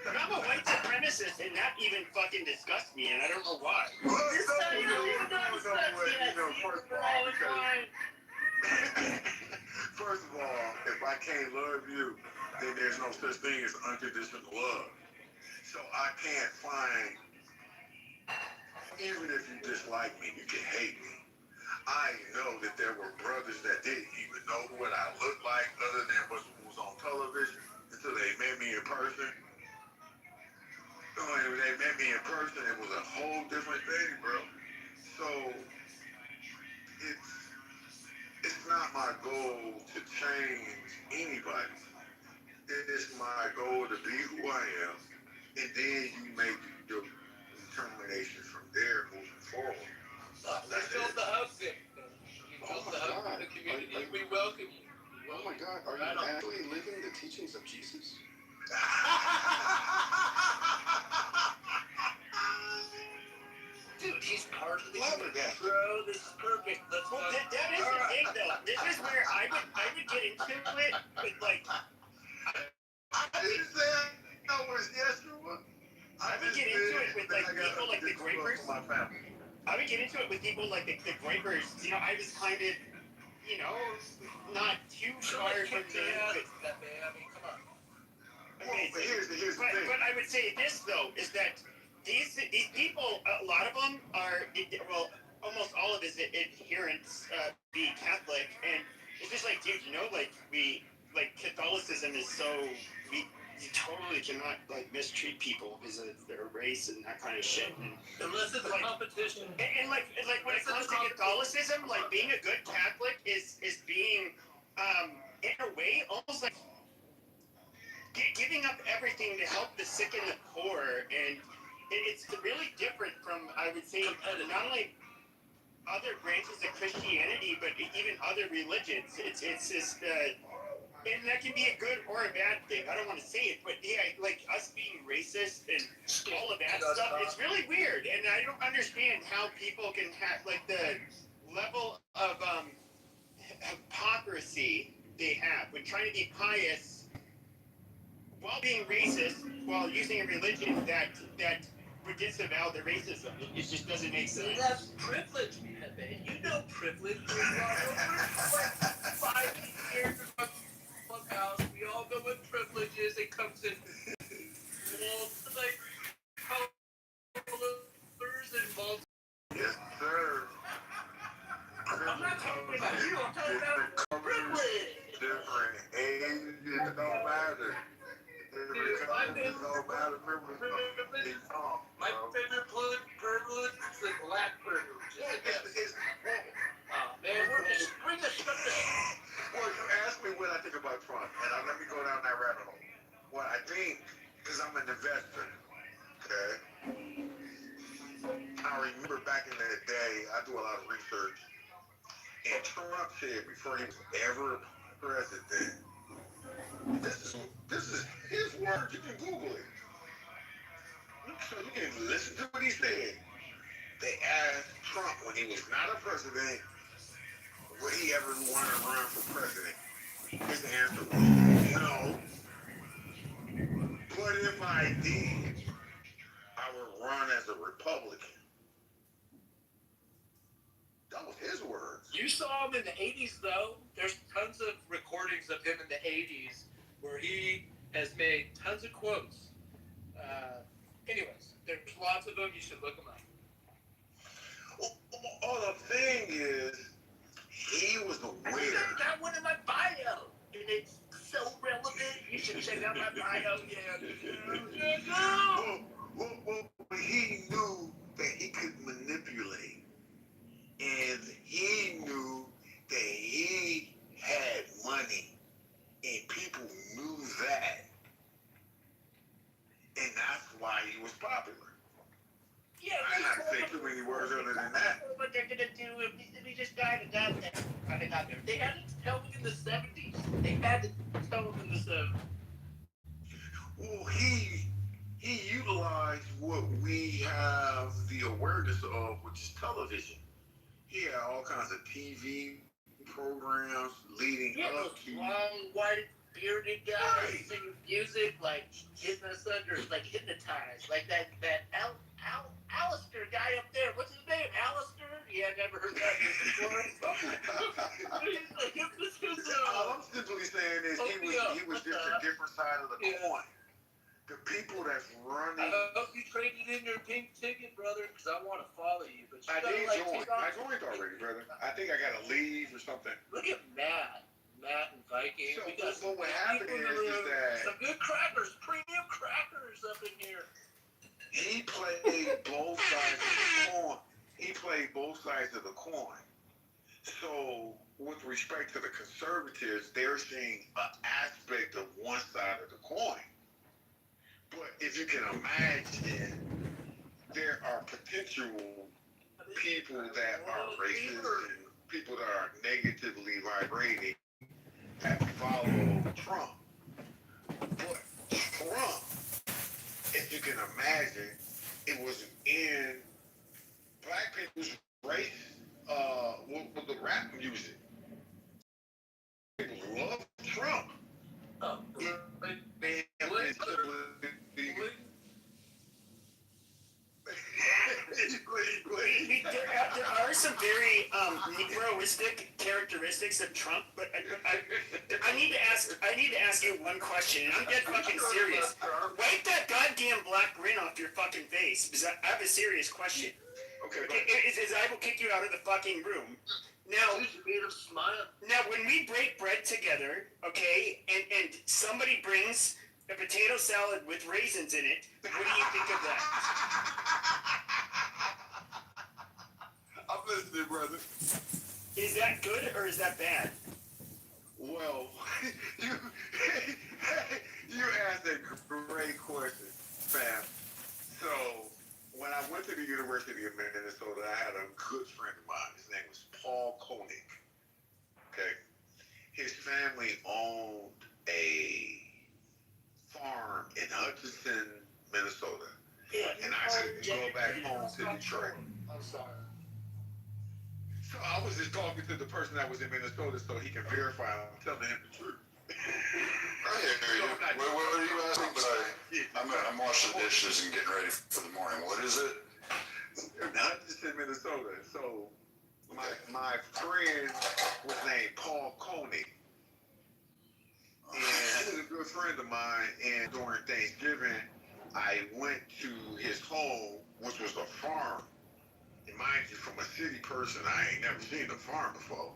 But I'm a white supremacist, and that even fucking disgusts me, and I don't know why. This time you don't even know the steps yet. First of Bro, all, it's fine. first of all, if I can't love you, then there's no such thing as unconditional love. So I can't find, even if you dislike me, you can hate me. I know that there were brothers that didn't even know what I looked like other than what was on television until they met me in person. When they met me in person, it was a whole different thing, bro. So it's not my goal to change anybody. It is my goal to be who I am, and then you make your determination from there moving forward. We built the house in. We built the house in the community. We welcome you. Oh my God, are you actually living the teachings of Jesus? Dude, he's part of the Flabbergasted. community, bro. This is perfect. Let's Well, go. that is the thing, though. This is where I would get into it with, like, I didn't say I was Yeshua. I would get into it with, like, people like the Grapers. My family. I would get into it with people like the Grapers. You know, I was kind of, you know, not too far from them. That man, I mean, come on. Well, but here's the thing. But I would say this, though, is that these people, a lot of them are, well, almost all of his adherents be Catholic, and it's just like, dude, you know, like Catholicism is so, you totally cannot like mistreat people because of their race and that kind of shit. And, Unless it's a competition. and like when it comes to Catholicism, like being a good Catholic is being, in a way, almost like giving up everything to help the sick and the poor, and it's really different from, I would say, not only other branches of Christianity, but even other religions. It's just, and that can be a good or a bad thing. I don't want to say it, but yeah, like us being racist and all of that stuff, it's really weird, and I don't understand how people can have like the level of hypocrisy they have when trying to be pious while being racist, while using a religion that would disavow the racism. It just doesn't make sense. That's privilege, man. You know privilege. For 5 years of Clubhouse, we all know what privilege is. It comes in like colors and multi. Yes, sir. I'm not talking about you. I'm talking about privilege. Different age, it don't matter. My favorite privilege, it's like black privilege. Man, we're just Well, you asked me what I think about Trump, and let me go down that rabbit hole. What I think, because I'm an investor, okay? I remember back in the day, I do a lot of research, and Trump said before he was ever president, this is his words. You can Google it. So you can listen to what he said. They asked Trump when he was not a president, would he ever want to run for president? His answer was no. But if I did, I would run as a Republican. That was his words. You saw him in the 80s, though. There's tons of recordings of him in the 80s where he has made tons of quotes. Anyways, there's lots of them. You should look them up. All the thing is, he was aware. I got one in my bio, and it's so relevant. You should check out my bio. Well, he knew that he could manipulate, and he knew that he had money, and people knew that, and that's why he was popular. Yeah, I can't say too many words other than that. What they're gonna do if we just got there. They had to tell him in the 70s. They had to tell him in the 70s. Well, he utilized what we have the awareness of, which is television. He had all kinds of TV programs leading up to long, white, bearded guy singing music, like getting us under, like hypnotized, like that Alistair guy up there. What's his name? Alistair? Yeah, I never heard that before. All I'm simply saying is he was just a different side of the coin. The people that's running. I hope you traded in your pink ticket, brother, because I want to follow you. But you I did like join. I joined already, brother. I think I got to leave or something. Look at Matt and Viking. So, we got but what happened is that some good crackers, premium crackers up in here. He played both sides of the coin. He played both sides of the coin. So, with respect to the conservatives, they're seeing an aspect of one side of the coin. But if you can imagine, there are potential people that are racist and people that are negatively vibrating that follow Trump. But Trump, if you can imagine, it was in black people's race with the rap music. People love Trump. There are some very Negroistic characteristics of Trump, but I need to ask you one question, and I'm dead fucking serious. Wipe that goddamn black grin off your fucking face, because I have a serious question. Okay. I will kick you out of the fucking room. Now, when we break bread together, okay, and somebody brings a potato salad with raisins in it, what do you think of that? I'm listening, brother. Is that good or is that bad? Well, you asked a great question, fam. So, when I went to the University of Minnesota, I had a good friend of mine. His name was Paul Koenig. Okay. His family owned a farm in Hutchinson, Minnesota. Yeah, and I couldn't go back home to Detroit. I'm sorry. So I was just talking to the person that was in Minnesota so he can verify I'm telling him the truth. I hear you. What are you asking? I'm washing the dishes and getting ready for the morning. What is it? Hutchinson, Minnesota. So my friend was named Paul Koenig. And he's a good friend of mine. And during Thanksgiving, I went to his home, which was a farm. And mind you, from a city person, I ain't never seen a farm before.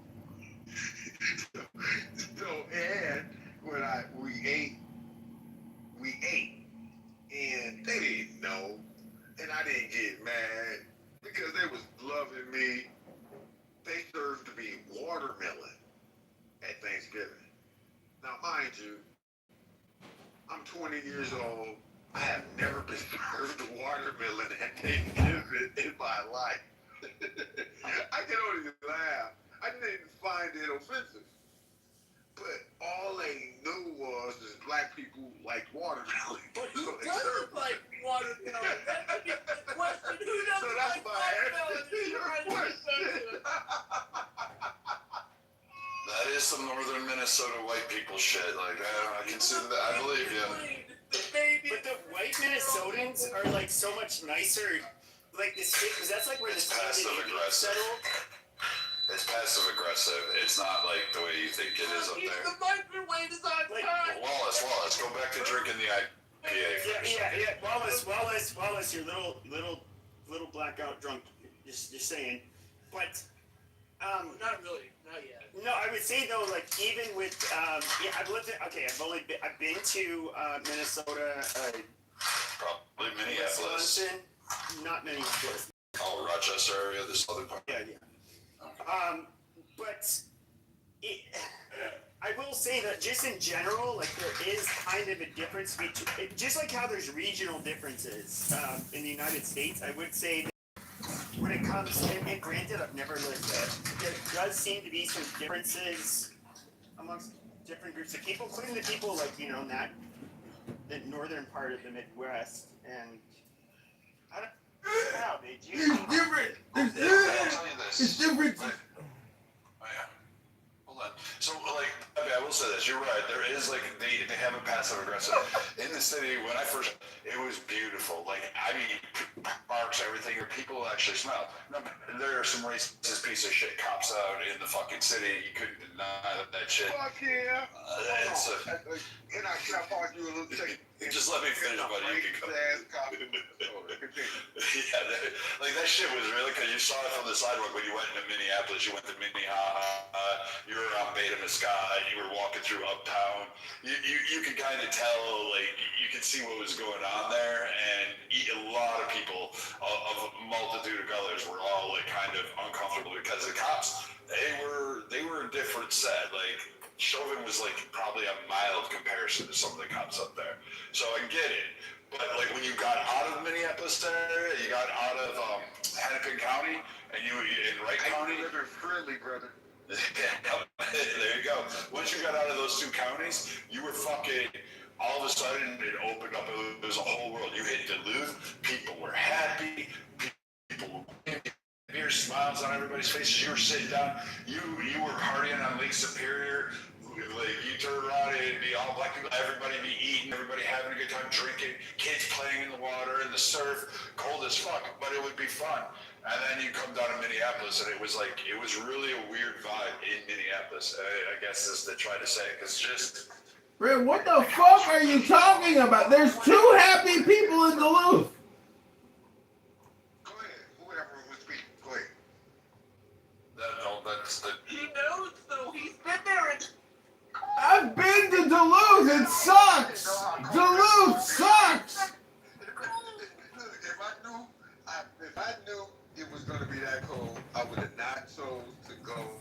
And when we ate, and they didn't know. And and I didn't get mad because they was loving me. They served me watermelon at Thanksgiving. Now, mind you, I'm 20 years old. I have never been served watermelon at Thanksgiving in my life. I can only laugh. I didn't find it offensive. But all they knew was is black people like watermelon. But who So they doesn't served me. like watermelon? That's the question. Who doesn't So that's like my watermelon? answer to your question. That is some northern Minnesota white people shit. Like, I consider that. I believe you. But the white Minnesotans are like so much nicer. Like the state, because that's like where the Passive aggressive. settled. It's passive aggressive. It's not like the way you think it is up there. The microwave is on time. Wallace, go back to drinking the IPA. Yeah. Wallace, you're little blackout drunk. Just saying. But not really, not yet. no, I would say though, like even with I've been to Minnesota, Probably Minneapolis. Wisconsin, not Minneapolis. Oh, Rochester area, the southern part. Yeah. But I will say that just in general, like there is kind of a difference between, just like how there's regional differences in the United States. I would say that when it comes, and granted, I've never lived there, there does seem to be some differences amongst different groups of people, including the people like in the northern part of the Midwest, and I don't know how they do. It's different. I'll tell you this. It's different. Oh yeah. Hold on. So like, I will say this. You're right. There is like they have a passive aggressive in the city. When I first, it was beautiful. Like I mean, parks, everything. People actually smell. No, there are some racist piece of shit cops out in the fucking city. You couldn't deny that shit. Fuck yeah. Can I pause you a little second? Just let me finish, buddy. You can go. Yeah, like that shit was really, because you saw it from the sidewalk when you went into Minneapolis. You went to Minnehaha, you were around Beta Muscat, you were walking through Uptown. You could kind of tell, like, you could see what was going on there, and a lot of people of a multitude of colors were all like kind of uncomfortable because the cops, they were a different set. Like Chauvin was like probably a mild comparison to some of the cops up there. So I get it. But like when you got out of Minneapolis area, you got out of Hennepin County, and you in Wright County. I live in Friendly, brother. There you go. Once you got out of those two counties, you were fucking. All of a sudden, it opened up. It was a whole world. You hit Duluth. People were happy. People were beer, smiles on everybody's faces. You were sitting down. You were partying on Lake Superior. Like you turn around and it'd be all black people, everybody be eating, everybody having a good time drinking, kids playing in the water, in the surf, cold as fuck, but it would be fun. And then you come down to Minneapolis and it was really a weird vibe in Minneapolis, I guess is to try to say, because just... Red, what the fuck are you talking about? There's two happy people in Duluth. Go ahead, whoever was speaking, go ahead. That's the... He knows though, he's been there and I've been to Duluth. It sucks. Duluth sucks. If I knew it was gonna be that cold, I would have not chose to go.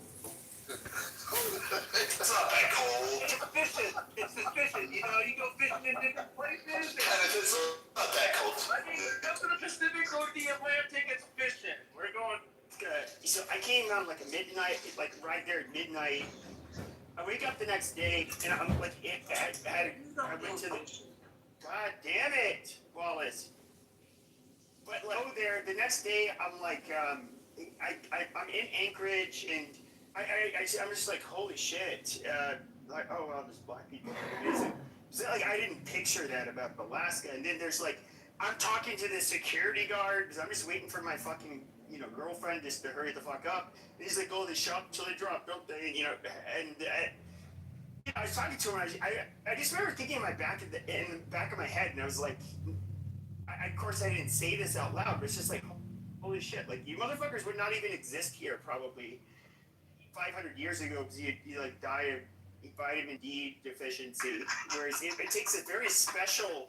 It's not that cold. it's fishing. It's the fishing. You know, you go fishing in different places. And it's not that cold. I mean, go to the Pacific, go to the Atlantic, it's fishing. We're going. So I came around like a midnight, like right there at midnight. I wake up the next day and I'm like, I went to the. God damn it, Wallace. But like, there the next day, I'm like, I'm in Anchorage and I'm just like, holy shit. Like, oh well, there's black people. So like, I didn't picture that about Alaska. And then there's like, I'm talking to the security guard because I'm just waiting for my fucking, girlfriend just to hurry the fuck up. And he's like, oh, they shop till they drop, don't they? And I was talking to him. I just remember thinking in the back of my head, and I was like, of course I didn't say this out loud, but it's just like, holy shit, like you motherfuckers would not even exist here probably 500 years ago because you like die of vitamin D deficiency, whereas it takes a very special,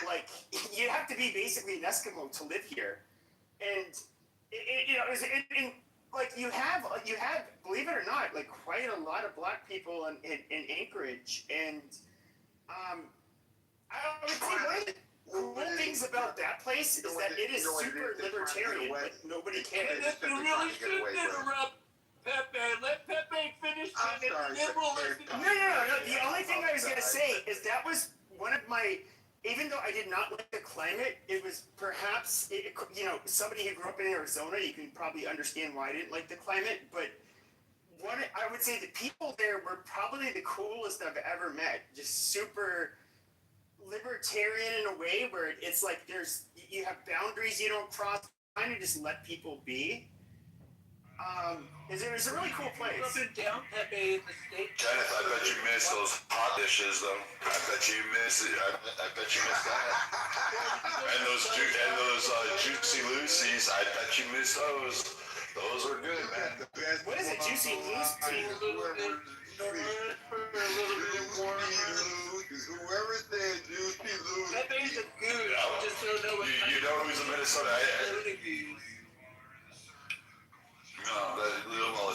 like, you have to be basically an Eskimo to live here. And, like, you have, believe it or not, like, quite a lot of black people in Anchorage. And, I would say one of the cool things about that place is that it is super libertarian. Like, nobody cares. You really shouldn't interrupt Pepe. Let Pepe finish. No. The only thing I was going to say is that was one of my, even though I did not like the climate, it was perhaps, somebody who grew up in Arizona, you can probably understand why I didn't like the climate, but I would say the people there were probably the coolest I've ever met. Just super libertarian in a way where it's like you have boundaries you don't cross, kind of just let people be. It was a really cool place. Down Pepe in the state. Kenneth, I bet you miss those hot dishes though. I bet you miss it. I bet you miss that. And those Juicy Lucy's, I bet you miss those. Those were good, man. What is it, Juicy Lucy? Whoever said Juicy Lucy. Pepe's a goose. You just don't know what You know who's a Minnesota? No,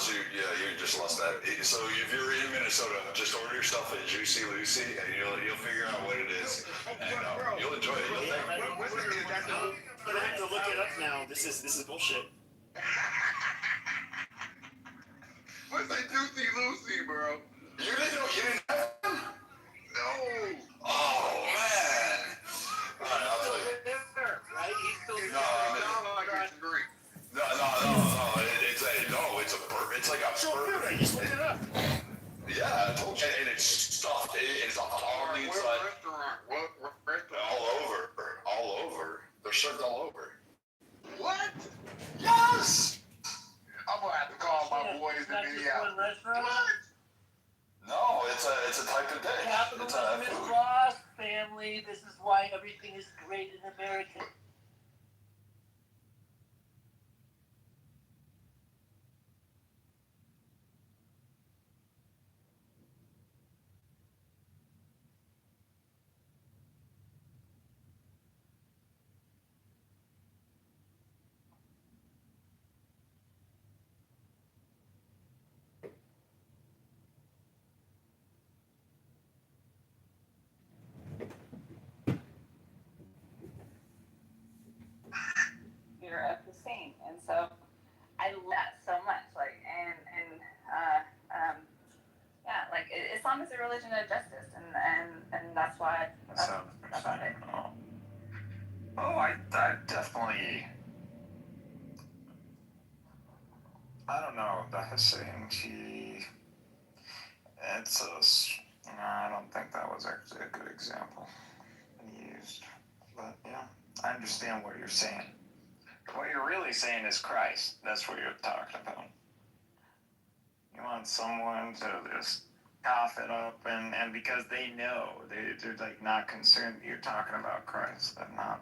you just lost that. So if you're in Minnesota, just order yourself a Juicy Lucy, and you'll figure out what it is, and you'll enjoy it. I'm gonna have to look it up now. This is bullshit. What's a Juicy Lucy, bro? You didn't have one? No. Oh man. All right, I'll tell you. Right? He's still It's like a burger. Just look it up. Yeah, I told you. And it's stuffed. It's on the inside. What restaurant? All over. They're served all over. What? Yes. I'm gonna have to call my boys to be out. What? No, it's a type of dish. Capitalism is lost, family. This is why everything is great in America. You're at the same, and so I love that so much. Like, like Islam is a religion of justice, and that's why I love about it. I definitely. I don't know. The Hussein I don't think that was actually a good example used. But yeah, I understand what you're saying. What you're really saying is Christ. That's what you're talking about. You want someone to just cough it up, and because they know, they're like not concerned that you're talking about Christ. They're not.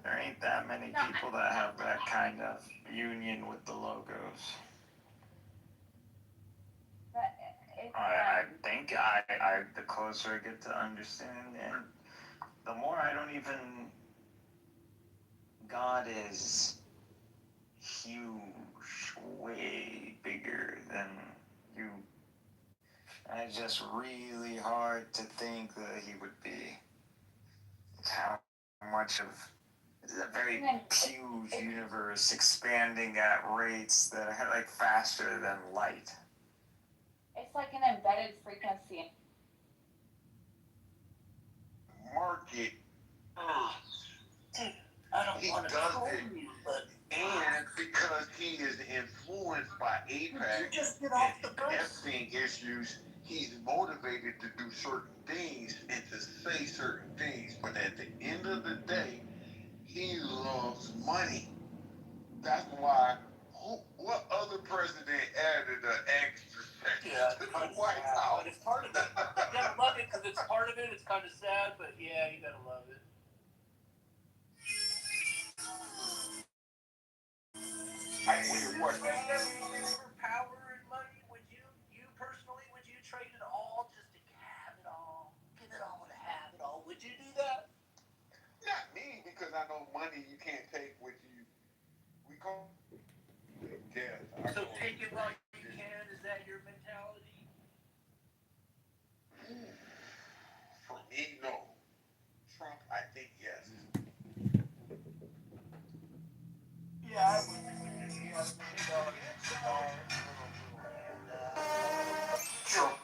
There ain't that many people that have that kind of union with the logos. I think the closer I get to understand, and the more I don't even. God is huge, way bigger than you. And it's just really hard to think that he would be. How much of it's a very huge universe expanding at rates that are like faster than light. It's like an embedded frequency. Market. I don't He want to does troll it. you, but And because he is influenced by APAC just get off the and bus. Epstein issues, he's motivated to do certain things and to say certain things. But at the end of the day, he loves money. That's why. What other president added an extra section to the White House? But it's part of it. You gotta love it because it's part of it. It's kind of sad, but yeah, you gotta love it. I would For power and money, would you personally, would you trade because I know money you can't take with you. We call death. So take it while you can. Is that your mentality? For me, no. Trump, I think yes. Yeah, I would.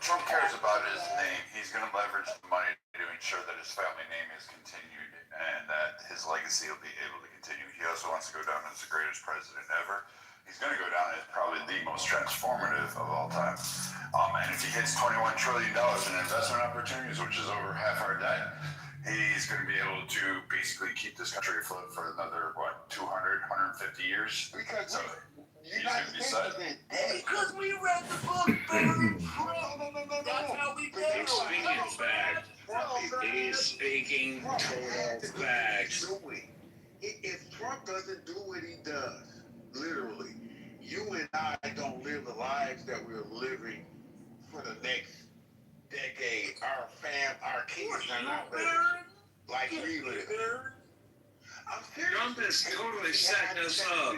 Trump cares about his name. He's going to leverage the money to ensure that his family name is continued and that his legacy will be able to continue. He also wants to go down as the greatest president ever. He's going to go down as probably the most transformative of all time. And if he hits $21 trillion in investment opportunities, which is over half our debt, he's going to be able to basically keep this country afloat for another, 200, 150 years? Because so he's going to be set. Because we read the book, That's how we go. He's speaking facts. He's speaking total facts. If Trump doesn't do what he does, literally, you and I don't live the lives that we're living for the next decade. Our kids are not living like we live. I'm serious. Trump is totally setting us up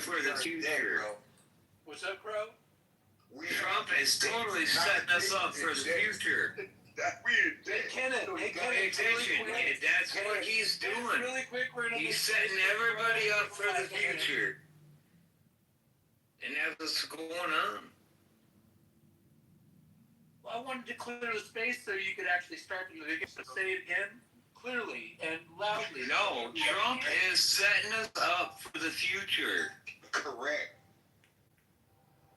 for the future. What's up, Crow? Trump is totally setting us up for the future. Hey, Kenneth, Pay attention. Really That's what he's doing. Really quick, we're gonna He's setting everybody up for the future. And that's what's going on. Well, I wanted to clear the space so you could actually start to say it again clearly and loudly. No, Trump is setting us up for the future. Correct.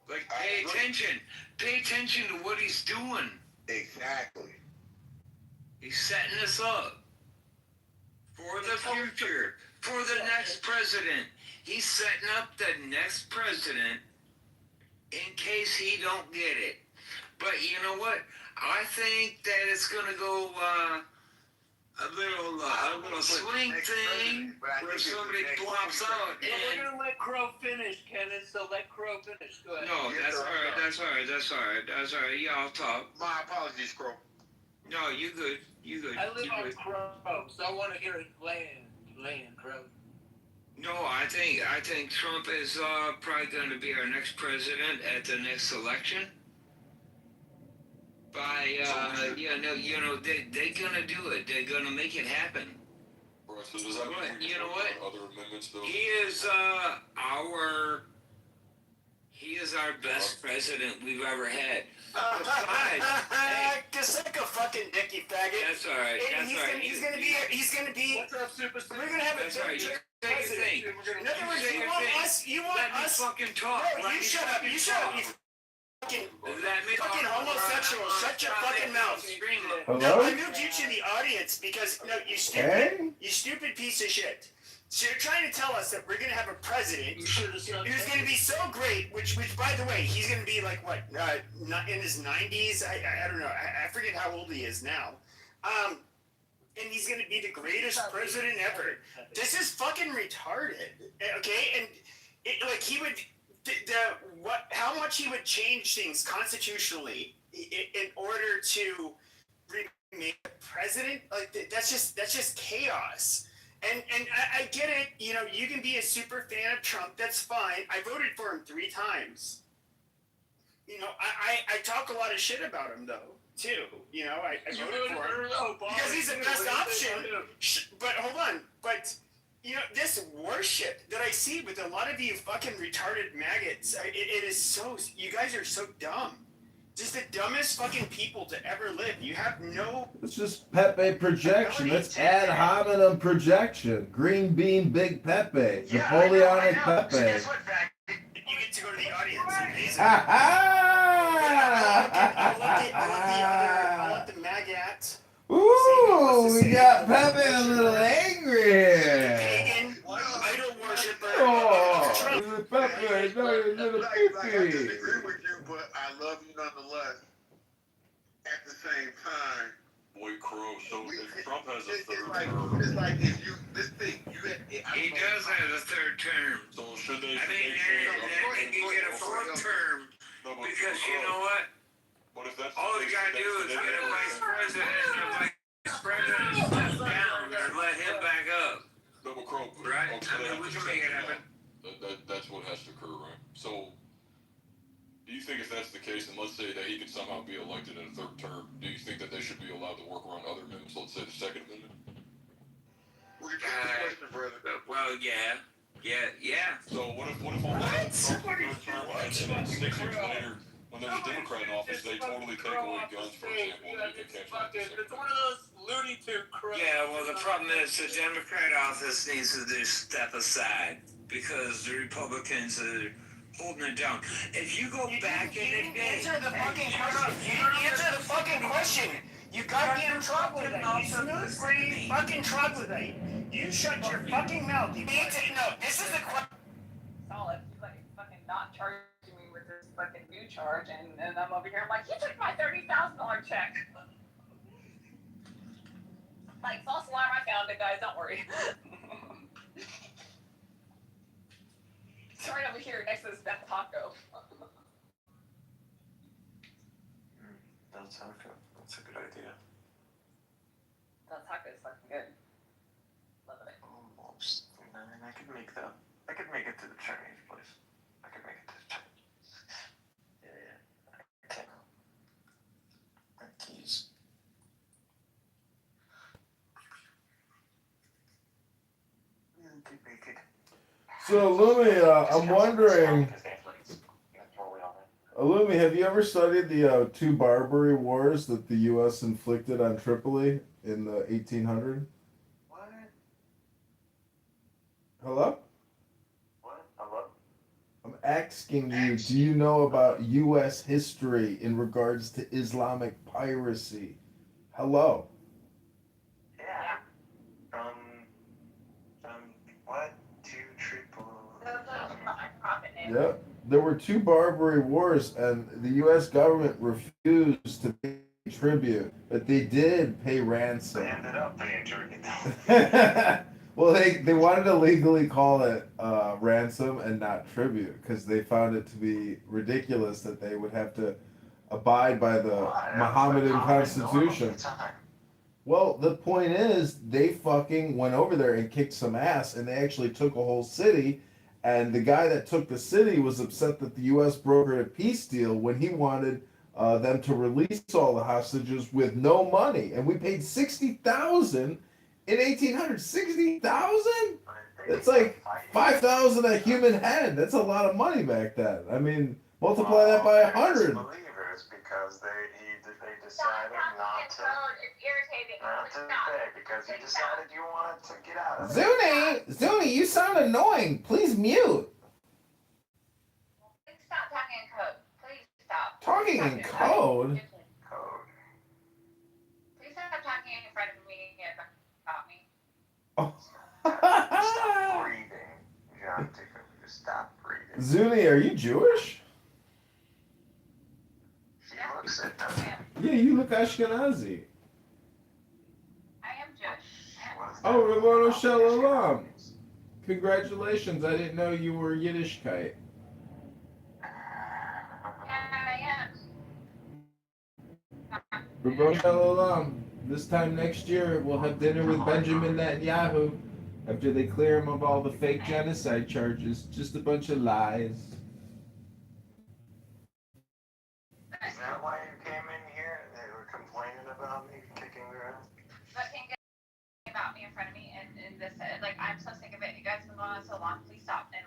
Like, pay attention. Pay attention to what he's doing. Exactly. He's setting us up for the future, for the next president. He's setting up the next president in case he don't get it. But you know what? I think that it's gonna go a little swing thing where somebody flops out. Well, we're gonna let Crow finish, Kenneth. So let Crow finish. Go ahead. No, that's all right. Yeah, I'll talk. My apologies, Crow. No, you good. I live on Crow, so I want to hear it land, Crow. No, I think Trump is probably going to be our next president at the next election. By they're gonna do it. They're gonna make it happen. Right, so does that mean we You can know vote what? on other amendments though? He is our best president we've ever had. Besides, hey, Kaseka fucking dick, you faggot. that's all right. And he's gonna be. What's up, Super? We're gonna have a That's all right. You third say your thing. president. In other words, you want Let me us. fucking talk. No, Let you me shut up. fucking You shut up. talk. You fucking Let me fucking talk. homosexual. Shut your fucking mouth. Hello? No, I moved you to the audience because you stupid, Hey? you stupid piece of shit. So you're trying to tell us that we're gonna have a president who's gonna be so great, which by the way, he's gonna be like what, not in his 90s? I don't know. I forget how old he is now. And he's gonna be the greatest president ever. This is fucking retarded. Okay, and he would. How much he would change things constitutionally in order to remain president? Like that's just chaos. And I get it. You can be a super fan of Trump. That's fine. I voted for him 3 times. I talk a lot of shit about him though too. I voted for him because he's the best option. But hold on. But this worship that I see with a lot of you fucking retarded maggots, it is so. You guys are so dumb. Just the dumbest fucking people to ever live. You have no. It's just Pepe projection. That's ad hominem projection. Green bean Big Pepe. Napoleonic Pepe. So guess what, faggot? You get to go to the audience. Amazing. Ha I want the maggot. Ooh, we got Pepe a little angry. Pagan, idol worshiper. Oh, Pepe, no, you little I pee-pee. disagree with you, but I love you nonetheless. At the same time, Boy, Crow, so if Trump has a third it's term, like if you this thing He does have a third term. so should they I think they can get a 4th term because you know what? But if that's All they gotta do is get a vice president and the vice president step down and let him back up. but Crow, Right. okay, I mean, we can make it happen. That's what has to occur, right? So, do you think if that's the case, and let's say that he could somehow be elected in a third term, do you think that they should be allowed to work around other amendments, let's say the Second Amendment? Repeat the question, brother. Well, yeah. So what if on that Trump goes through and then 6 years later, when there's a Democrat in office, they totally take away guns, for example, and they cancel out the Second It's one of those Looney Tune crowds. Yeah, well, the problem is the Democrat office needs to do step aside because the Republicans are holding it down. If you go back in the day, Answer the fucking question. You didn't answer the fucking question. You goddamn troglodyte. You snooze-free fucking troglodyte. You shut your fucking mouth. You need to know. This is the question. Solid. He's like fucking not charging me with this fucking new charge, and I'm over here. I'm like, he took my $30,000 check. Like, false alarm, I found it, guys. Don't worry. It's right over here next to this Beth Taco. That's okay. That's a good idea. That taco is fucking good. Love it. Almost. I mean, I could make it to the Chinese place. I could make it to the Chinese. Yeah. I can. Keys. Yeah, I could make it. So, Lumi, I'm wondering, Lumi, have you ever studied the two Barbary Wars that the U.S. inflicted on Tripoli in the 1800s? What? Hello? What? Hello? I'm asking you, do you know about U.S. history in regards to Islamic piracy? Hello? Yeah. What? To Tripoli. Yep. There were two Barbary Wars, and the U.S. government refused to pay tribute, but they did pay ransom. They ended up paying tribute. Well, they wanted to legally call it ransom and not tribute because they found it to be ridiculous that they would have to abide by the Mohammedan constitution. Well, the point is, they fucking went over there and kicked some ass, and they actually took a whole city. And the guy that took the city was upset that the U.S. brokered a peace deal when he wanted them to release all the hostages with no money. And we paid $60,000 in 1800. 60,000? That's like 5,000 a human head. That's a lot of money back then. I mean, multiply that by 100. Believers because they decided not to pay because you decided you wanted to get out of it. Zuni, you sound annoying. Please mute. Please stop talking in code. Please stop. Talking in code? Please stop talking in front of me about me. Stop breathing, John Ticker. Stop breathing. Zuni, are you Jewish? She looks it. Yeah, you look Ashkenazi. I am Jewish. Oh, Ramona Shalom. Congratulations. I didn't know you were Yiddishkeit. Ramona Shalom. This time next year, we'll have dinner with Benjamin Netanyahu after they clear him of all the fake genocide charges. Just a bunch of lies. Is that why you came in here? They were complaining about me kicking their ass? But can't get about me in front of me and this like I'm so sick of it. You guys have been going on so long. Please stop and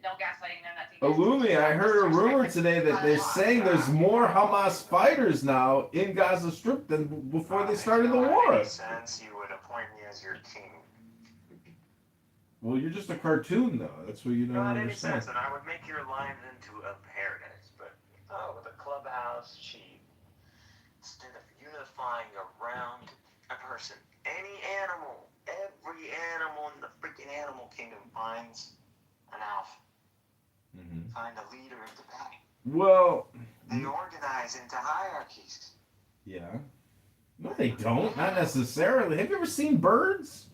no gaslighting, no nothing. Illumi, I heard a rumor today that they're saying there's more Hamas fighters now in Gaza Strip than before they started the war. Any sense you would appoint me as your king? Well, you're just a cartoon, though. That's what you don't Not any understand. sense, and I would make your lives into a paradise, but with a clubhouse, cheap. Instead of unifying around a person, any animal, every animal in the freaking animal kingdom finds an alpha. Mm-hmm. Find a leader of the pack. Well, They organize into hierarchies. yeah. No, they don't. Not necessarily. Have you ever seen birds?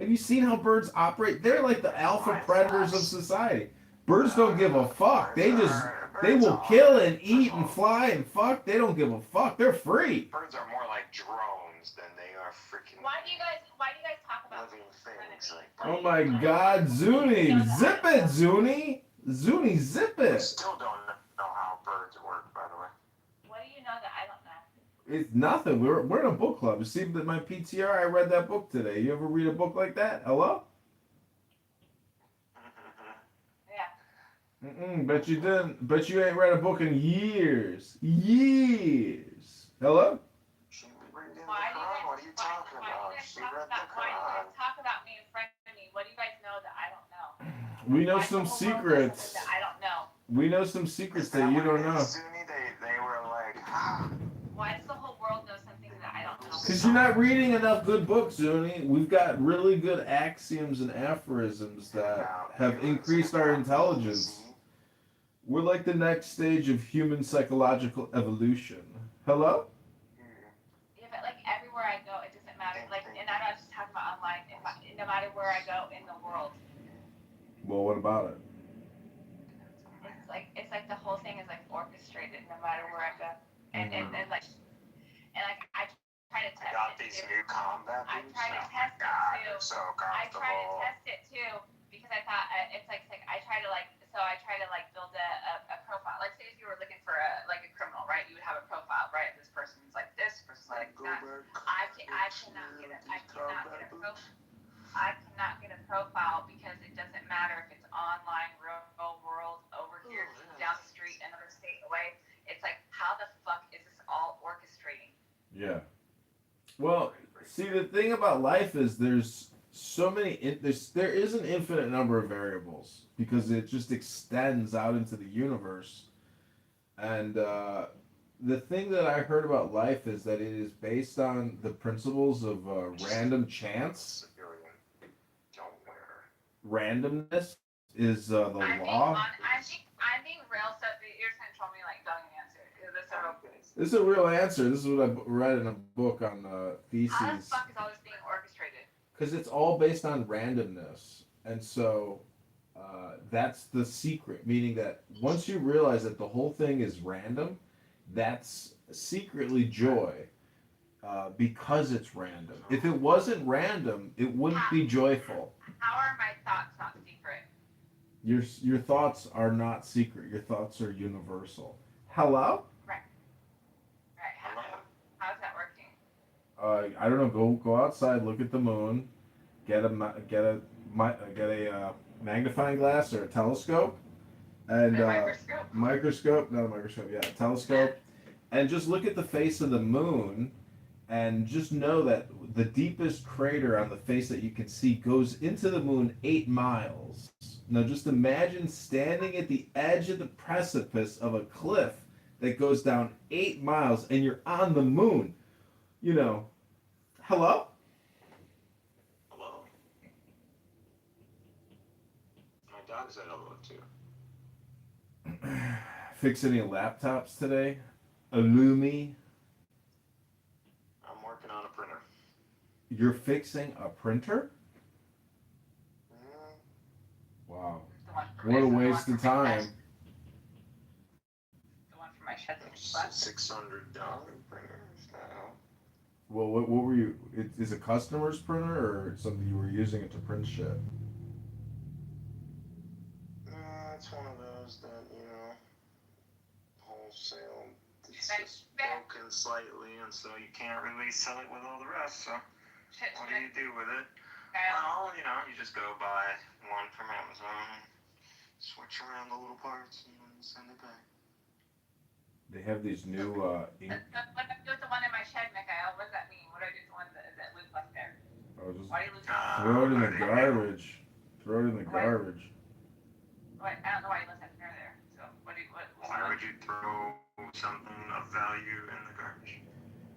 Have you seen how birds operate? They're like the alpha predators of society. Birds don't give a fuck. They will kill and eat and fly and fuck. They don't give a fuck. They're free. Birds are more like drones than they are freaking. Why do you guys talk living things. Like, Oh my God, Zuni, zip it, Zuni, Zuni, zip I it. still don't know how birds work, by the way. What do you know that I don't know? It's nothing. We're in a book club. You see that my PTR? I read that book today. You ever read a book like that? Hello? Yeah. Bet you didn't. Bet you ain't read a book in years. Years. Hello? Why do you guys talk about me in front of me? What do you guys know that I don't know? We know Why some does the whole world know secrets. something that I don't know? We know some secrets that you don't know. Zuni, they were like, Why does the whole world know something that I don't know? Because you're not reading enough good books, Zuni. We've got really good axioms and aphorisms that have increased our intelligence. We're like the next stage of human psychological evolution. Hello? Yeah, but like everywhere I go, it doesn't matter. Like, and I'm not just talking about online. No matter where I go in the world, Well, what about it? it's like the whole thing is like orchestrated. No matter where I go, and like I try to test I got it these too. new combat boots. I try to Oh my test God, it they're too. so I try to comfortable. test it too because I thought it's like I try to build a profile. Like say if you were looking for a criminal, right? You would have a profile, right? This person's like this, person's like that. I cannot get a profile because it doesn't matter if it's online, real world, over here, down the street, another state away. It's like how the fuck is this all orchestrating? Yeah. Well, see, the thing about life is there's so many. There is an infinite number of variables because it just extends out into the universe. And the thing that I heard about life is that it is based on the principles of random chance. Randomness is the law. I'm being real, so you're just gonna troll me like don't even answer. This is a real This is a real answer. This is what I read in a book on theses. How the fuck is all this being orchestrated? Because it's all based on randomness. And so that's the secret, meaning that once you realize that the whole thing is random, that's secretly joy because it's random. If it wasn't random, it wouldn't be joyful. How are my thoughts not secret? Your thoughts are not secret. Your thoughts are universal. Hello? Right. How's that working? I don't know. Go outside, look at the moon, get a magnifying glass or a telescope, and microscope, not a microscope, yeah, a telescope, and just look at the face of the moon, and just know that the deepest crater on the face that you can see goes into the moon 8 miles. Now just imagine standing at the edge of the precipice of a cliff that goes down 8 miles, and you're on the moon. You know, hello? Hello. My dog said hello too. Fix any laptops today? Illumi? I'm working on a printer. You're fixing a printer? Wow. What a waste of time. The one for my shed. $600 printer. Well, what were you? Is a customer's printer or something you were using it to print shit? It's one of those that, wholesale. It's just broken slightly, and so you can't really sell it with all the rest, so what do you do with it? Well, you just go buy one from Amazon and switch around the little parts and then send it back. They have these new ink. What do I do with the one in my shed, Mikhail? What does that mean? What do I do with the one that lives left there? Oh, just Why do you lose throw it in the garbage. Throw it in the garbage. I don't know why you left that printer there. So Why would you throw something of value in the garbage?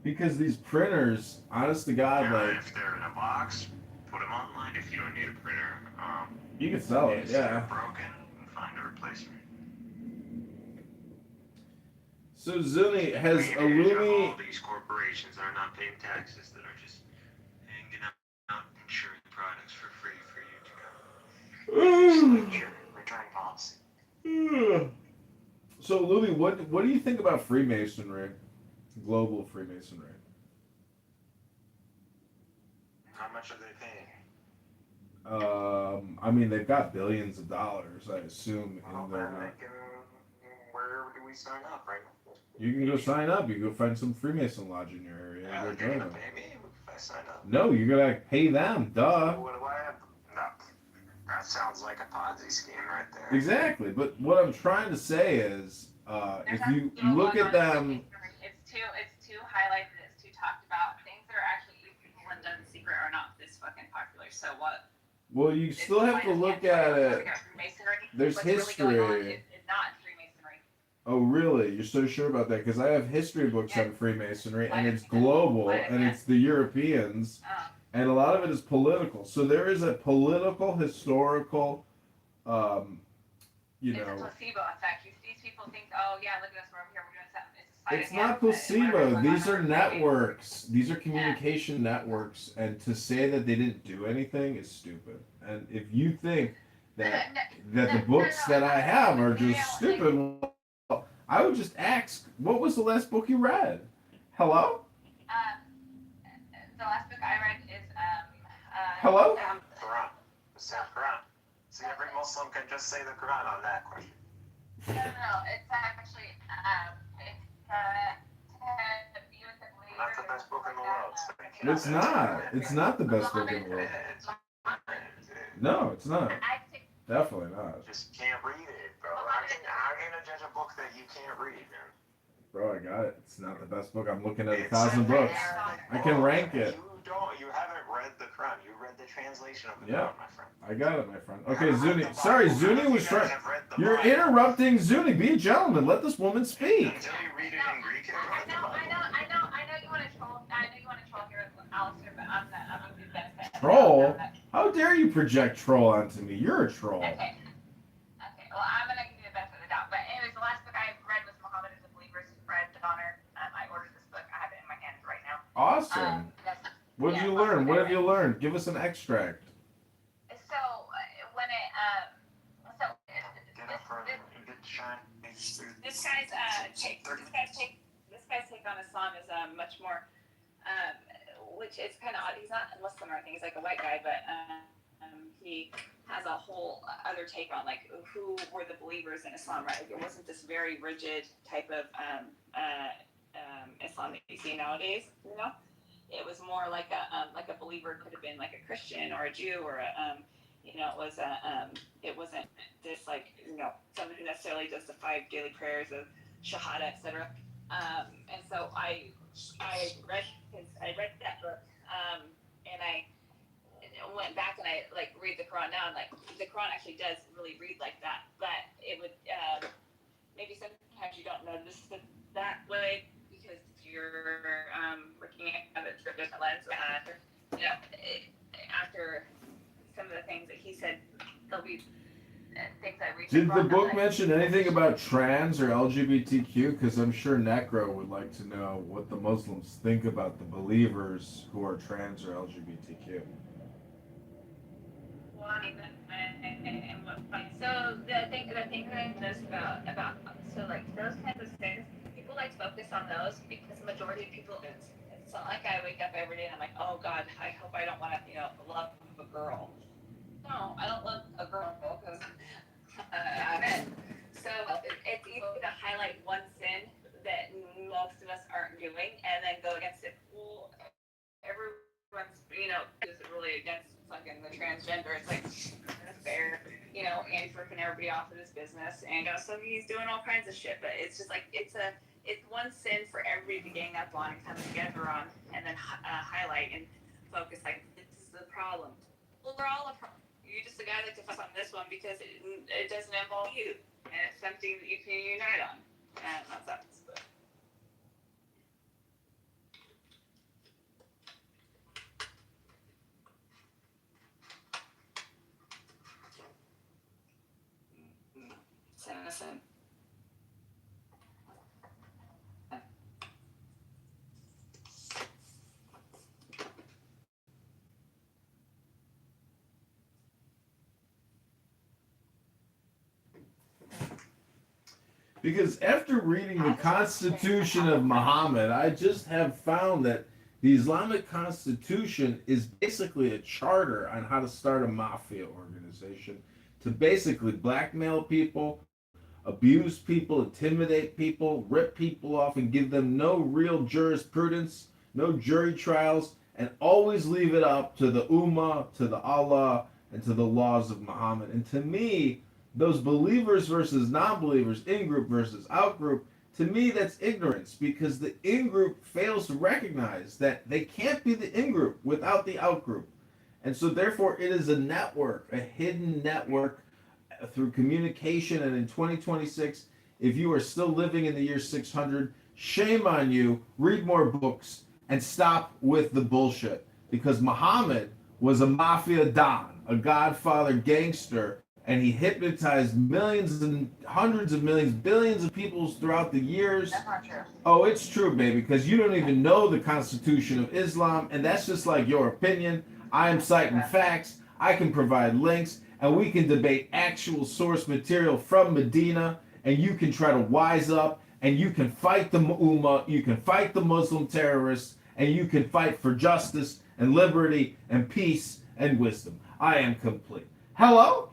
Because these printers, honest to God, like if they're in a box, put them online. If you don't need a printer, you can sell it, if yeah. they're broken, find a replacement. So Zuni has Illumi. All these corporations that are not paying taxes that are just hanging out insurance products for free for you to go. Return policy. So Illumi, what do you think about Freemasonry? Global Freemasonry. How much are they paying? I mean, they've got billions of dollars, I assume, Well, in their. then they can. Where do we sign up, right? You can go sign up. You go find some Freemason lodge in your area Yeah, and go they're join gonna them. pay me if I sign up. No, you gotta pay them. Duh. So what do I have? No, that sounds like a Ponzi scheme right there. Exactly. But what I'm trying to say is, if you look at them. It's too highlighted. It's too talked about. Things that are actually evil and done in secret are not this fucking popular. So what? Well, you still have to look at it. There's history. It's not Freemasonry. Oh, really? You're so sure about that? Because I have history books on Freemasonry, and it's global, and it's the Europeans, and a lot of it is political. So there is a political, historical, you It's a know. placebo effect. These people think, oh yeah, look at us, we're over here, we're doing something. It's a side It's not placebo. These are networks. These are communication networks, and to say that they didn't do anything is stupid. And if you think that the books that I have are just stupid, well, I would just ask, what was the last book you read? Hello? The last book I read is Hello? Quran. The same Quran. See, every Muslim can just say the Quran on that question. No, it's actually Not the best book in the world. So It's not. It's not the best book in the world. No, it's not. Definitely not. Just can't read it, bro. How can I judge a book that you can't read, man? Bro, I got it. It's not the best book. I'm looking at 1,000 books. I can rank it. You haven't read the Quran. You read the translation of the Yeah, Quran, my friend. I got it, my friend. Okay, Zuni. Sorry, Zuni was trying. You're interrupting Zuni. Be a gentleman. Let this woman speak. Until you read it in Greek, I know you want to troll. I know you want to troll here, Alistair, but I'm gonna do that. Troll? How dare you project troll onto me? You're a troll. Okay. Well, I'm gonna give you the benefit of the doubt. But anyways, the last book I read was Muhammad is a Believer's Bread to Honor. I ordered this book. I have it in my hands right now. Awesome. What did you learn? What have you learned? Give us an extract. So when it this guy's take on Islam is much more which is kind of odd. He's not Muslim or anything. He's like a white guy, but he has a whole other take on like who were the believers in Islam, right? Like, it wasn't this very rigid type of Islam that you see nowadays, you know. It was more like a believer could have been like a Christian or a Jew or a it wasn't this like someone who necessarily does the 5 daily prayers of Shahada, etc. And so I read that book and I went back and I like read the Quran now, and like the Quran actually does really read like that, but it would maybe sometimes you don't notice it that way because you're looking at it through a different lens. After some of the things that he said, there'll be things I read. Did the book mention anything about trans or LGBTQ? Because I'm sure Necro would like to know what the Muslims think about the believers who are trans or LGBTQ. So the thing that I noticed about so like those kinds of things, people like to focus on those because the majority of people, it's not like I wake up every day and I'm like, oh God, I hope I don't want to love a girl. No, I don't love a girl because I'm in. So it's easy to highlight one sin that most of us aren't doing and then go against it. Well, everyone's is really against fucking the transgender. It's like that's fair, Andy's working everybody off of his business, and so he's doing all kinds of shit. But it's just like it's one sin for everybody to gang up on and come together on, and then highlight and focus. Like this is the problem. Well, we're all a problem. You're just the guy that focus on this one because it doesn't involve you, and it's something that you can unite on, and that's that. Innocent. Because after reading the Constitution of Muhammad, I just have found that The Islamic Constitution is basically a charter on how to start a mafia organization to basically blackmail people, abuse people, intimidate people, rip people off, and give them no real jurisprudence, no jury trials, and always leave it up to the Ummah, to the Allah, and to the laws of Muhammad. And to me, those believers versus non believers, in group versus out group, to me, that's ignorance because the in group fails to recognize that they can't be the in group without the out group. And so, therefore, it is a network, a hidden network through communication. And in 2026, if you are still living in the year 600, shame on you. Read more books and stop with the bullshit. Because Muhammad was a mafia don, a godfather gangster, and he hypnotized millions and hundreds of millions, billions of people throughout the years. That's not true. Oh, it's true, baby, because you don't even know the Constitution of Islam, and that's just like your opinion. I am citing facts. I can provide links, and we can debate actual source material from Medina, and you can try to wise up, and you can fight the Ummah, you can fight the Muslim terrorists, and you can fight for justice and liberty and peace and wisdom. I am complete. Hello?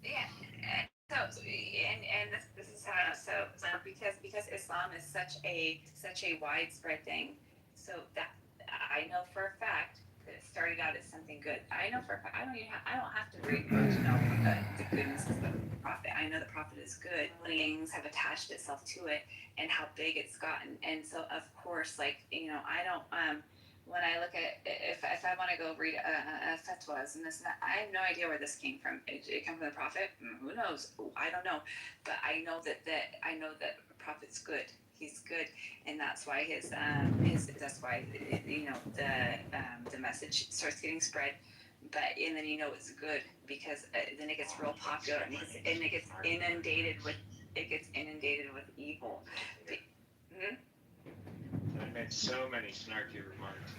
Yeah. And this is how so because Islam is such a widespread thing, so that I know for a fact that it started out as something good. I know for a fact I don't have to read much to know the goodness of the prophet. I know the prophet is good. Things have attached itself to it and how big it's gotten. And so of course, like, I don't when I look at if I want to go read fatwas and this and that, I have no idea where this came from. It came from the prophet. Who knows? I don't know, but I know that the prophet's good. He's good, and that's why his that's why the message starts getting spread. But and then it's good because then it gets real popular and it gets inundated with evil. I made so many snarky remarks.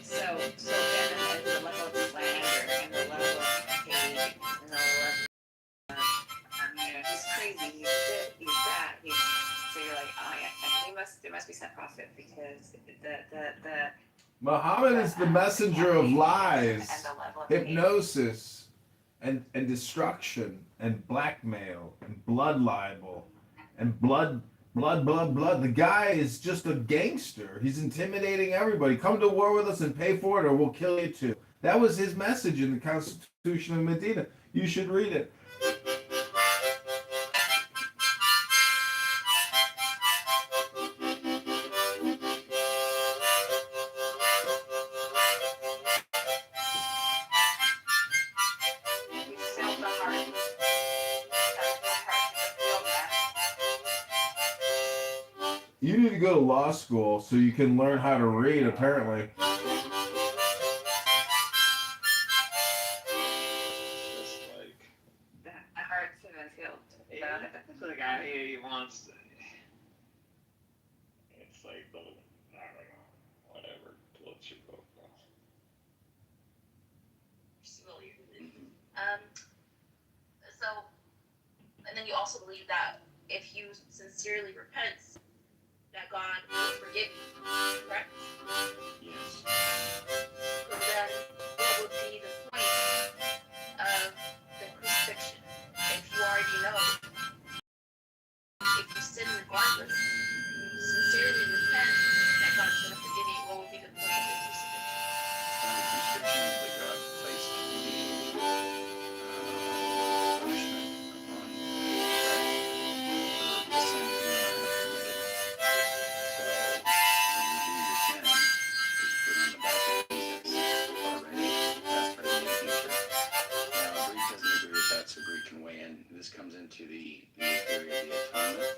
So then the level of slander and the level of hate and the level he's crazy, he's this, he's that, so you're like, oh yeah, and there must be some prophet because the Muhammad is the messenger of lies, hypnosis, and destruction, and blackmail, and blood libel, and blood. The guy is just a gangster. He's intimidating everybody. Come to war with us and pay for it, or we'll kill you too. That was his message in the Constitution of Medina. You should read it. You need to go to law school so you can learn how to read, apparently. It's like he wants. It's like I don't know, whatever floats your boat. So, and then you also believe that if you sincerely repent, that God will forgive you, correct? Yes. So then, what would be the point of the crucifixion? If you already know, if you sin regardless, sincerely repent that God's going to forgive you, what would be the point of the crucifixion? The crucifixion that God placed the punishment upon the sin that you and I have committed. So when you do your sin, it's put on the back of Jesus already, past, present, and future. Now, Greek doesn't agree with that, so Greek can weigh in. This comes into the theory of the atonement,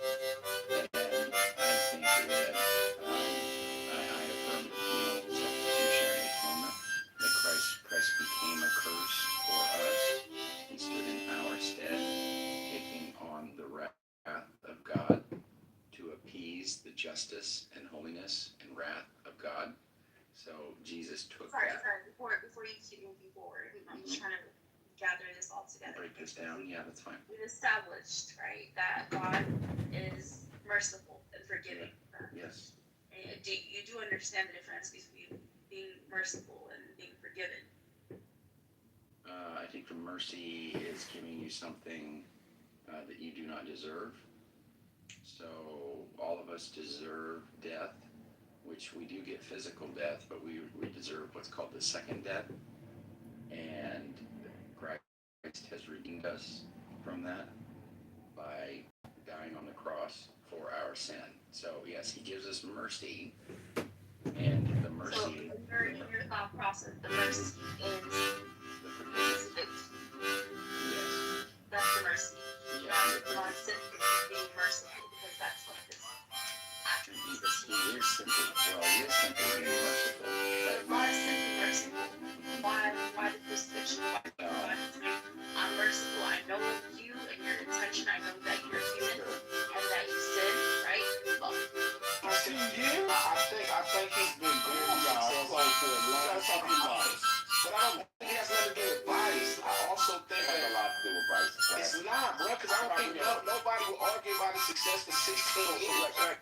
and I think that I affirm substitutionary atonement, that Christ became a curse for us. He stood in our stead, taking on the wrath of God to appease the justice and holiness and wrath of God. So Jesus took Sorry, that. before you keep moving forward, I'm just trying to gather this all together. Break this down. Yeah, that's fine. We've established, right, that God is merciful and forgiving. Yes. And you do understand the difference between being merciful and being forgiven? I think the mercy is giving you something that you do not deserve. So all of us deserve death, which we do get physical death, but we deserve what's called the second death. And Christ has redeemed us from that by dying on the cross for our sin. So yes, he gives us mercy, and the mercy. So in your thought process, the mercy is the forgiveness. Yes. That's the mercy. Yeah. God simply being merciful, because that's what this Because he is simply, being merciful. But God is simply merciful. Why the crucifixion? I'm merciful. I know you and your intention. I know that you're human and that you sin, right? I think he's been very successful for a long time. But I don't think it has nothing to do with bias. I also think that a lot to do with bias. It's not, bro, because I don't think nobody will argue about his success for 16 years. Right?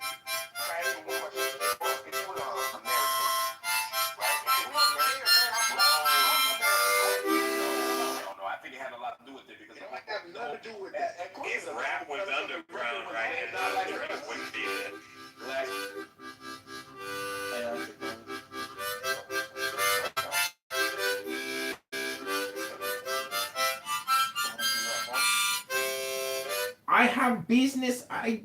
I think it had a lot to do with it because it might have nothing to do with it. If rap was underground, right, and Drake wouldn't be there. I have business. I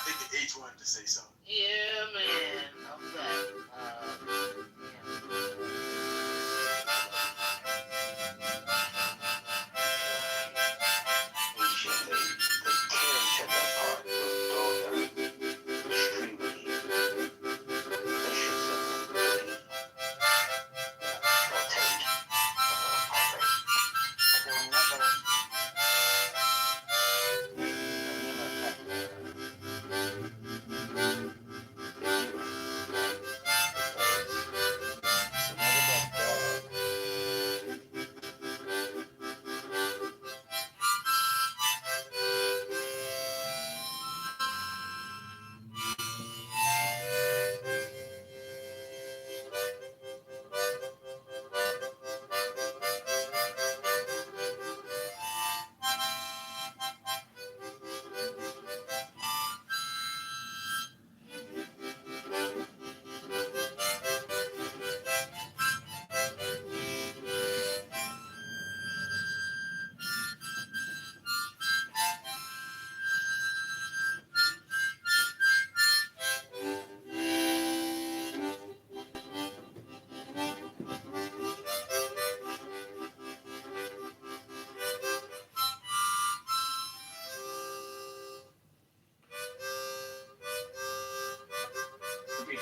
think the H wanted to say something. Yeah, man. Okay.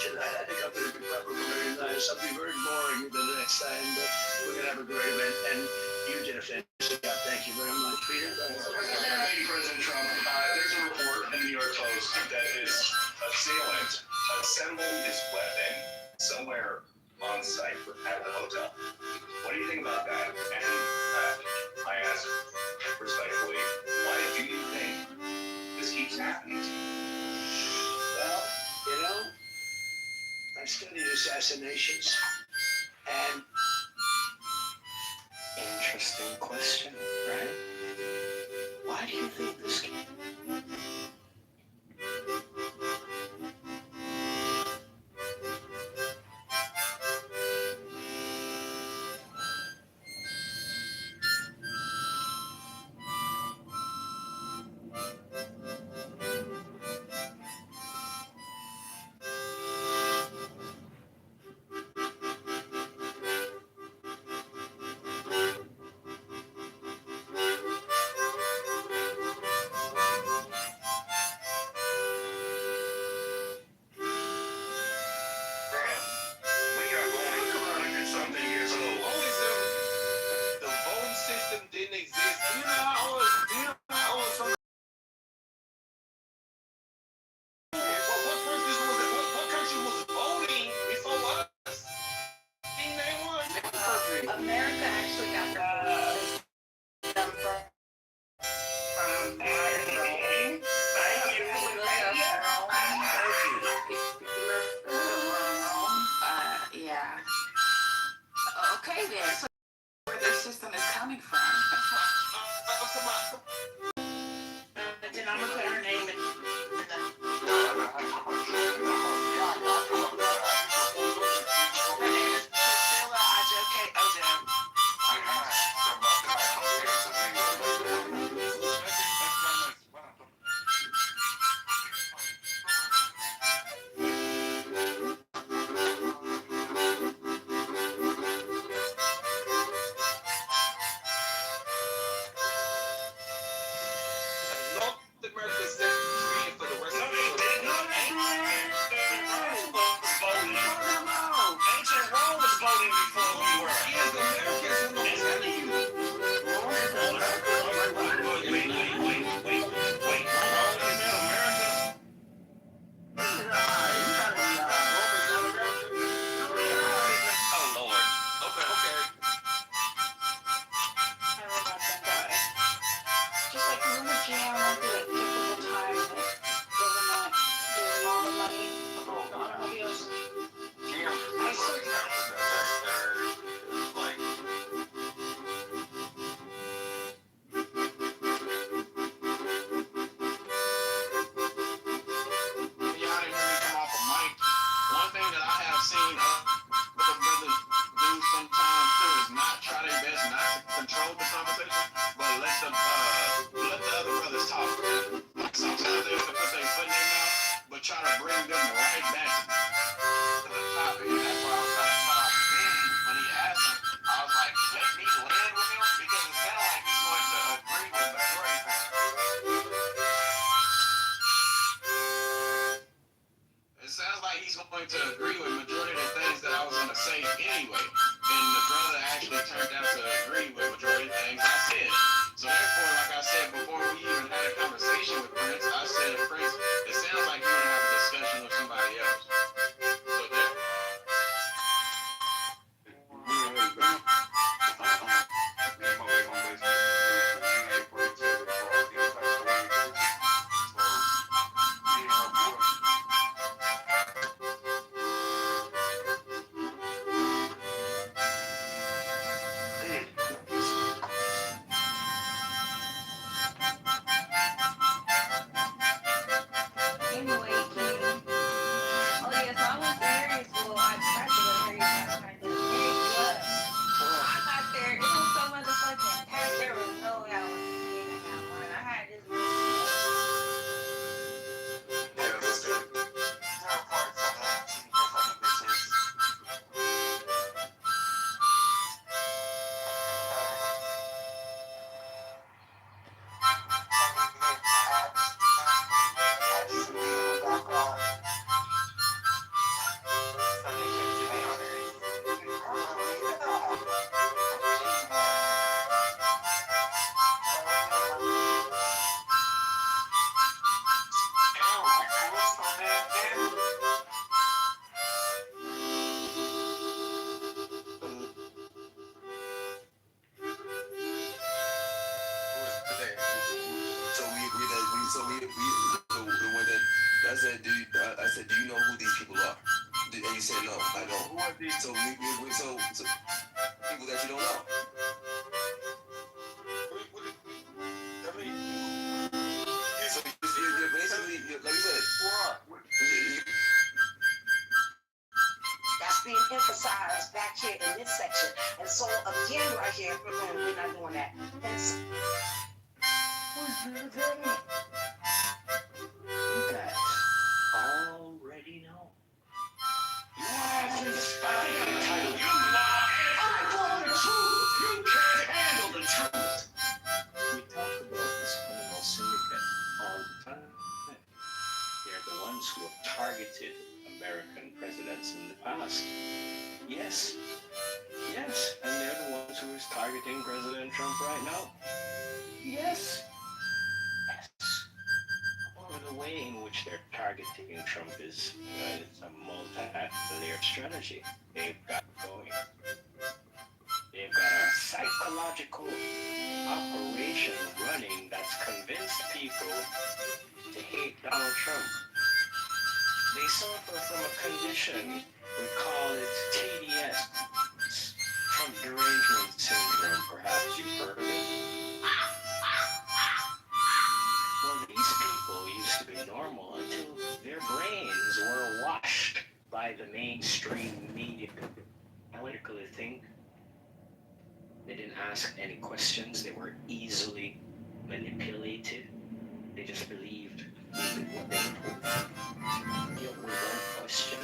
Tonight, I think I'm going to be probably very nice. I'll be very boring the next time, but we're going to have a great event. And you did a fantastic job. Thank you very much, Peter. Thank you, President Trump. There's a report in the New York Post that his assailant assembled his weapon somewhere on site at the hotel. What do you think about that? And I ask respectfully, why do you think this keeps happening? Well, I've studied assassinations, and Interesting question, right? Why do you think this came? America actually got the from yeah. Okay then. So where their system is coming from. Then I'm gonna put her name in Priscilla Ajoke Ojo. Just like remember Jam went through a difficult time with government doing all the money for automobiles. I still One thing that I have seen other brothers do sometimes too is not try their best not to control the conversation, but let the other brothers talk. Like sometimes they have to put their foot in their mouth, but try to bring them right back to the topic. And that's why I was trying to cut off when he asked him. I was like, let me land with him because it sounds like he's going to agree with the majority. It sounds like he's going to agree with majority of the things that I was going to say anyway. And the brother actually turned out to agree with majority of the things I said. So therefore, like I said before we even had a conversation with Prince, I said, Prince, it sounds like you want to have a discussion with somebody else. So Anyway, oh yes, I was there. Well, I tried to go there. I tried to. I got there. It was so motherfucking packed. There was no way I was getting in that one. I had this. That's being emphasized back here in this section. And so again right here, we're not doing that. And so, you guys already know. You have to start the title. I want the truth. You can't handle the truth. We talk about this criminal syndicate all the time. They're the ones who have targeted American presidents in the past. Yes. Yes. And they're the ones who is targeting President Trump right now. Yes. Yes. Well, the way in which they're targeting Trump is it's a multi-layered strategy they've got going. They to hate Donald Trump. They suffer from a condition, we call it TDS, Trump derangement syndrome. Perhaps you've heard of it. Well, these people used to be normal until their brains were washed by the mainstream media. What do they think? They didn't ask any questions. They were easily manipulated. They just believed what they were told. Without question.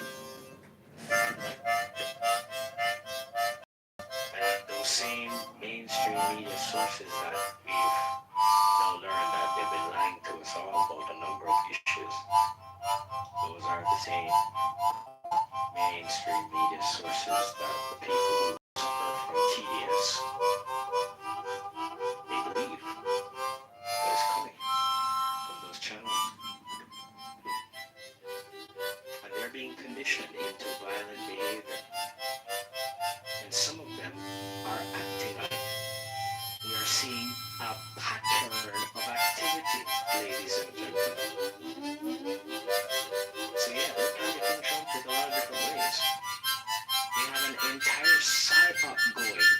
And those same mainstream media sources that we've now learned that they've been lying to us all about a number of issues, those are the same mainstream media sources that the people who suffer from TDS, they believe what is coming from those channels. And they're being conditioned into violent behavior. And some of them are acting like it. We are seeing a pattern of activity, ladies and gentlemen. So yeah, we're targeting Trump with a lot of different ways. They have an entire psyop going,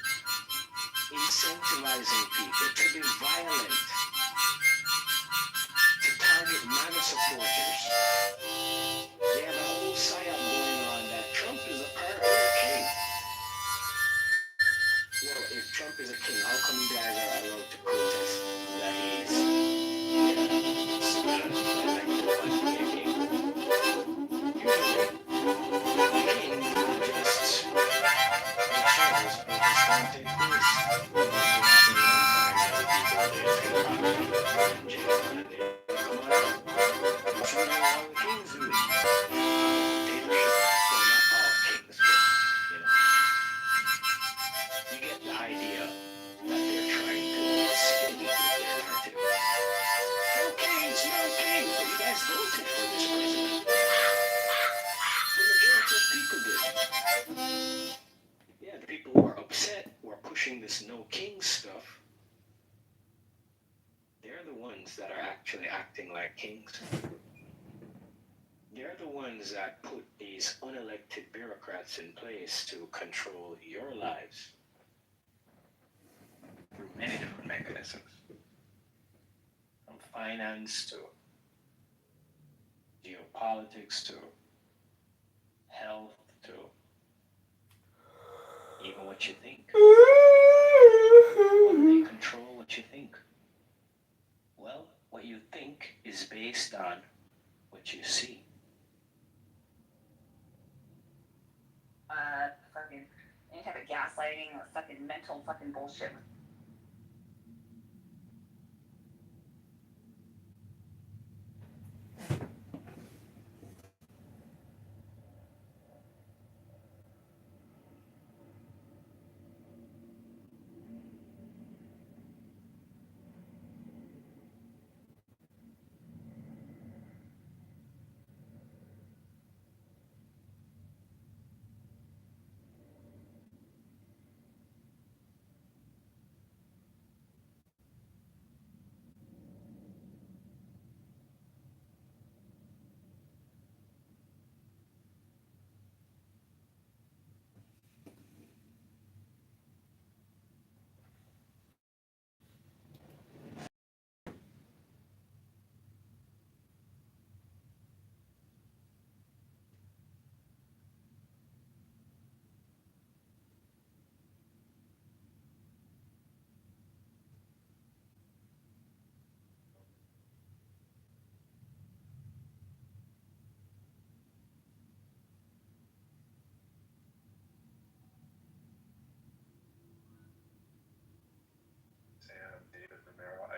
incentivizing people to be violent, to target MAGA supporters. They have a whole psyop going on that Trump is a part of a king. Well, if Trump is a king, how come you guys are allowed to protest that he's elected by the king? Usually, the king just ensures protest don't take place. We've seen one time that people they feel happy, they put in jail, and they come out. It's really how the kings do it. Dictatorship. Well, not all kings, but you know. You get the idea that they're trying to spin with their narrative. No kings, no kings. But you guys voted for this president. The majority of people did. Yeah, the people who are upset, who are pushing this no king stuff, they're the ones that are actually acting like kings. They're the ones that put these unelected bureaucrats in place to control your lives through many different mechanisms. From finance to geopolitics to health to even what you think. How do they control what you think? Well, what you think is based on what you see. Fucking any type of gaslighting or fucking mental fucking bullshit.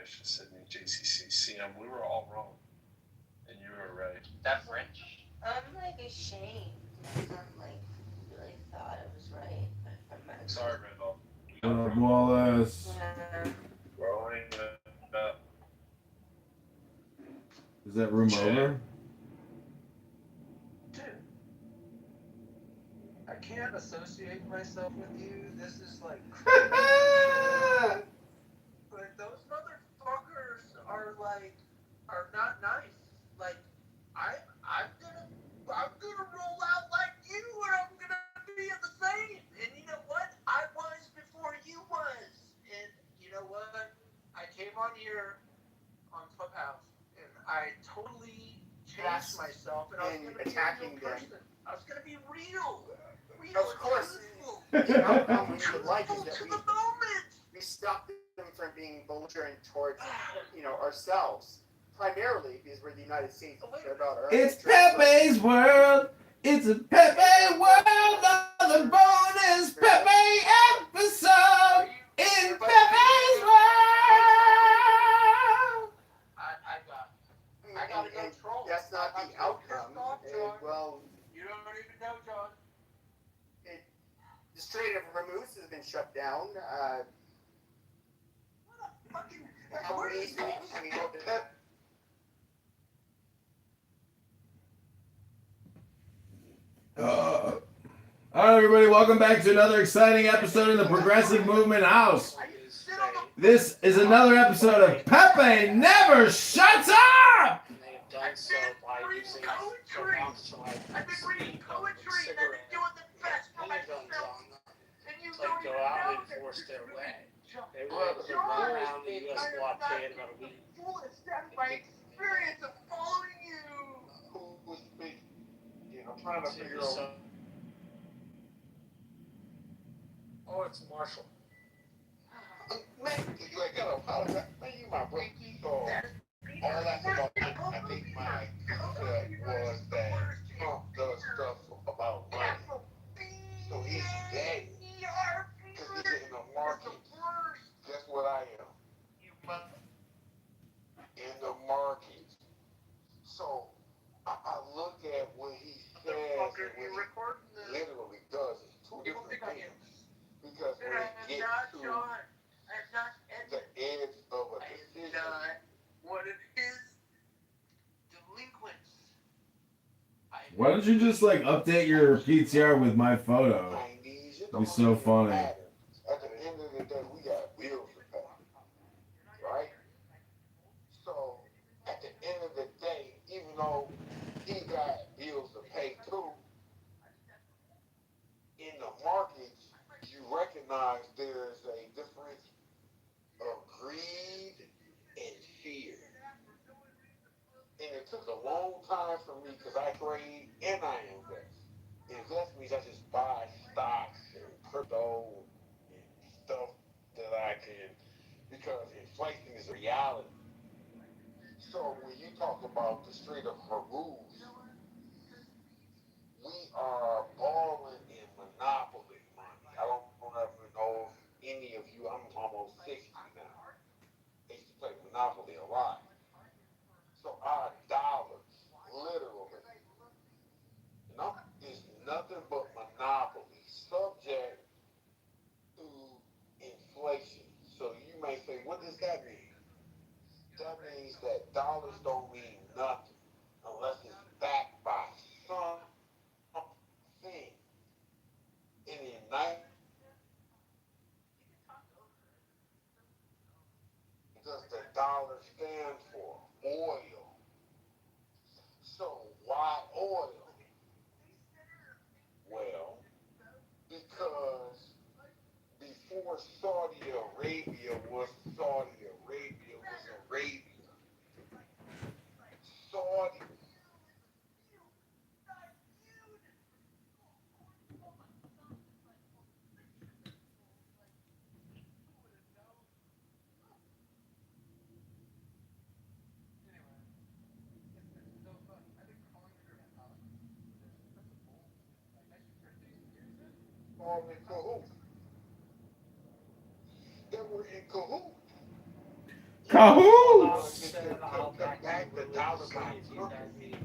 Aisha, Sydney, JCC, CM, we were all wrong. And you were right. That French? I'm like ashamed. I'm like really thought it was right. Sorry, Randolph. Wallace. Growing up. Is that room over? Dude, I can't associate myself with you. This is like crazy. But those motherfuckers are on here on Clubhouse, and I totally changed myself, and I was going to be a real person. I was going to be real. Of course, the outcome we would like is that we stop them from being belligerent towards, ourselves. Primarily because we're the United States. About our It's Pepe's world. It's a Pepe world. Another bonus Pepe episode in Pepe's world. I got to go troll. That's not the outcome. Well, You don't even know, John. The Strait of Hormuz has been shut down. How many weeks? I mean, All right, everybody, welcome back to another exciting episode in the Progressive Movement House. This is another episode of Pepe Never Shuts Up! And they have done so by using poetry. I've been reading poetry, and I've been doing the best for myself. And you to go out and enforce their way. They were able to run around the U.S. blockade about a week. That's my experience of following you. Who was speaking? I'm trying to figure out. Oh, it's Marshall. Man, you ain't gotta apologize. Man, you my brother. So, all that's about it. I think my concept was that Trump does stuff about money. So he's dead. Because he's in the market. Guess what I am? In the market. So, I look at what he says and what he literally does. It's two different things. Because when it gets to the edge of a decision, One of his delinquents. Why don't you just update your PTR with my photo? It'd be so funny. at the end of the day, we got bills to pay. Right? So, at the end of the day, even though he got bills to pay too, in the markets, you recognize there's a difference of greed and fear. And it took a long time for me because I trade and I invest. Invest means I just buy stocks and crypto and stuff that I can, because inflation is a reality. So when you talk about the Strait of Hormuz, we are borrowing in monopoly money. I don't ever know if any of you, I'm almost 60 now. I used to play Monopoly a lot. So our dollars, literally, is nothing but monopoly, subject to inflation. So you may say, what does that mean? That means that dollars don't mean nothing unless it's backed by something. In the United does the dollar stand for? Oil. So why oil? Well, because before Saudi Arabia was Saudi Arabia was Arabia. Saudi. All in cahoots. They were in cahoots. Cahoots! Back the dollar by crooked.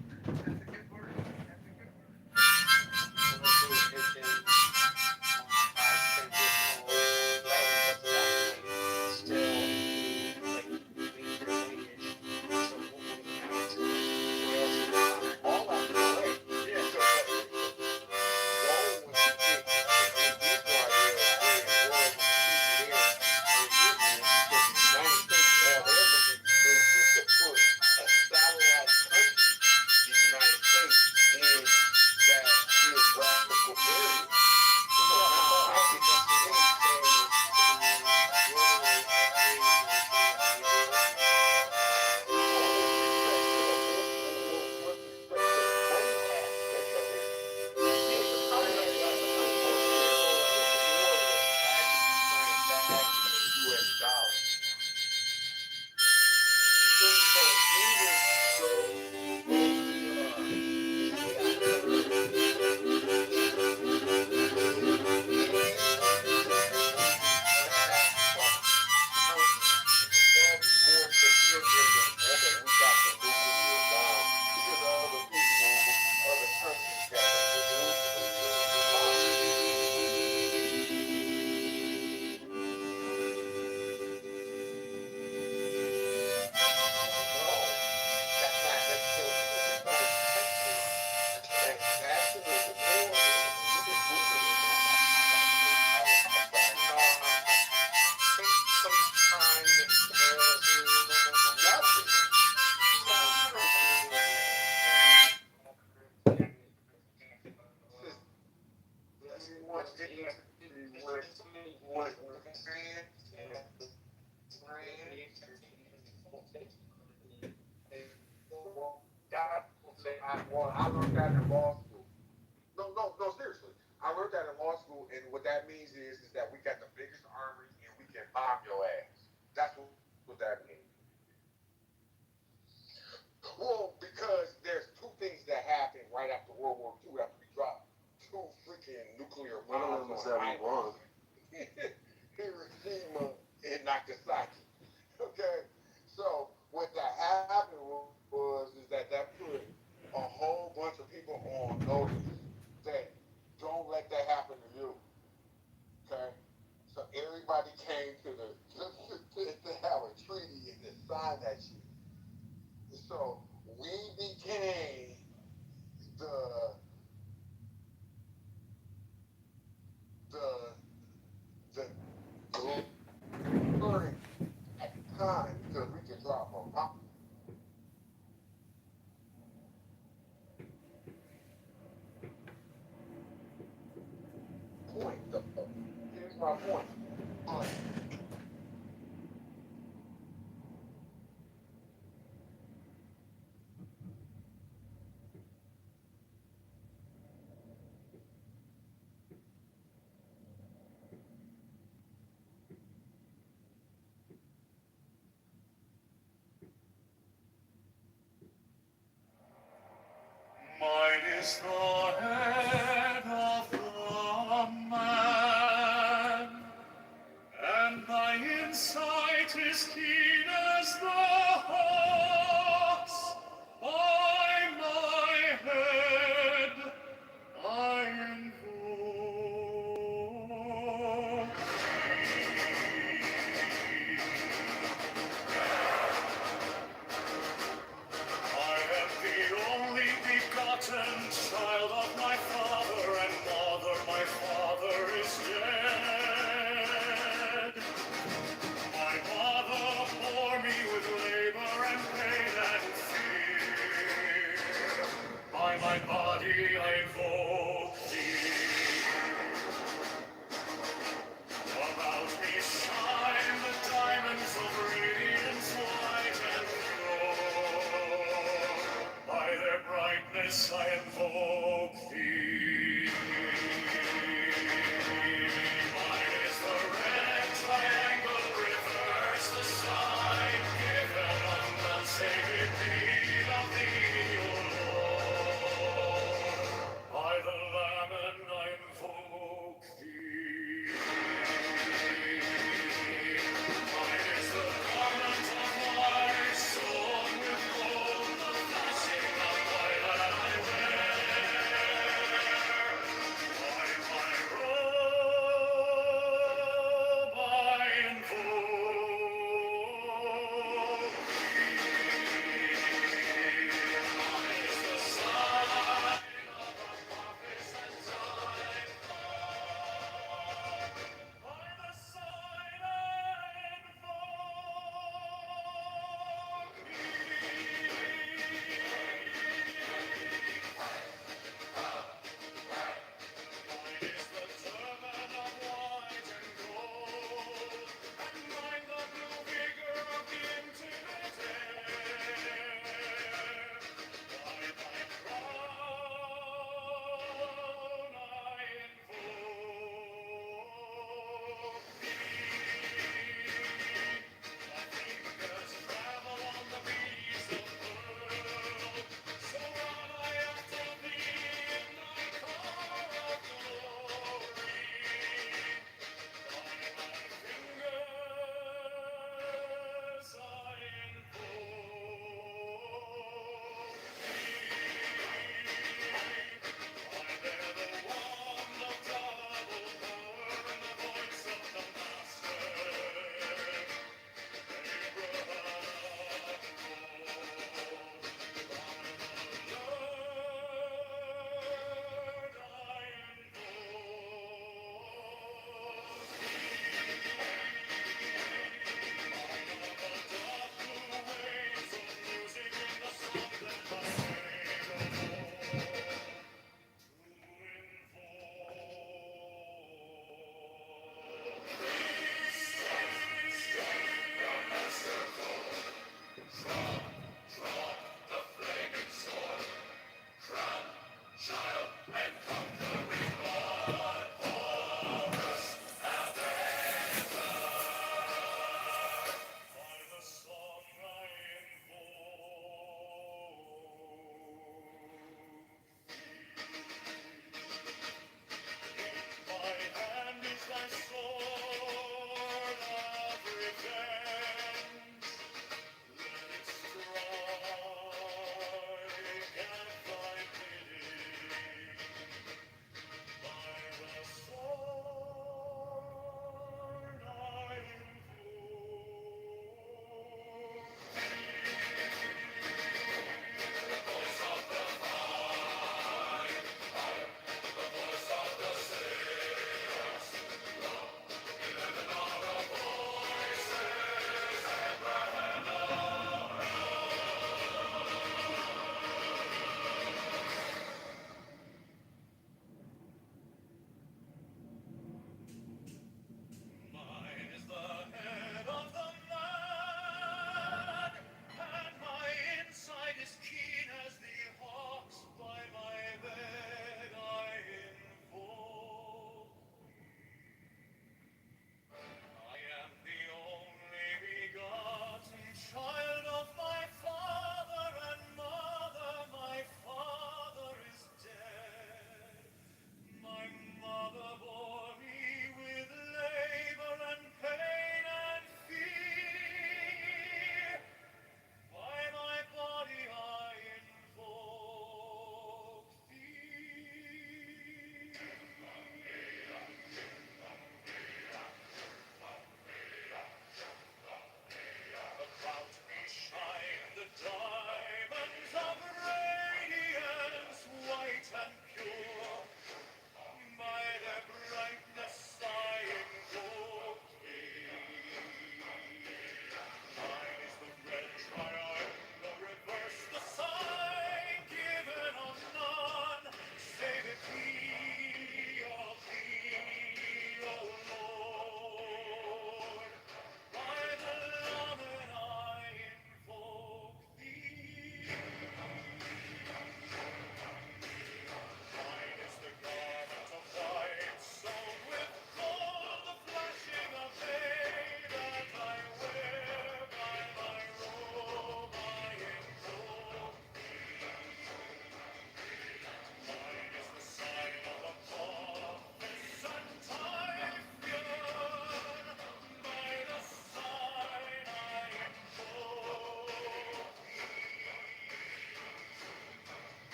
that in law school. No, seriously. I learned that in law school, and what that means is that we got the biggest army and we can bomb your ass. That's what that means. Well, because there's two things that happened right after World War II after we dropped two freaking nuclear bombs. One of them was that we won. Hiroshima and Nagasaki. Okay? So what that happened is that put a whole bunch of people on notice that don't let that happen to you. Okay? So everybody came to have a treaty and to sign that shit. So we became the glory at the time because we could drop a bomb. Point though. Here's my point. Mine is the head of the man, and my insight is keen as the hawk's. By my head I invoke I am the only begotten child of my father and mother. My father is dead. My mother bore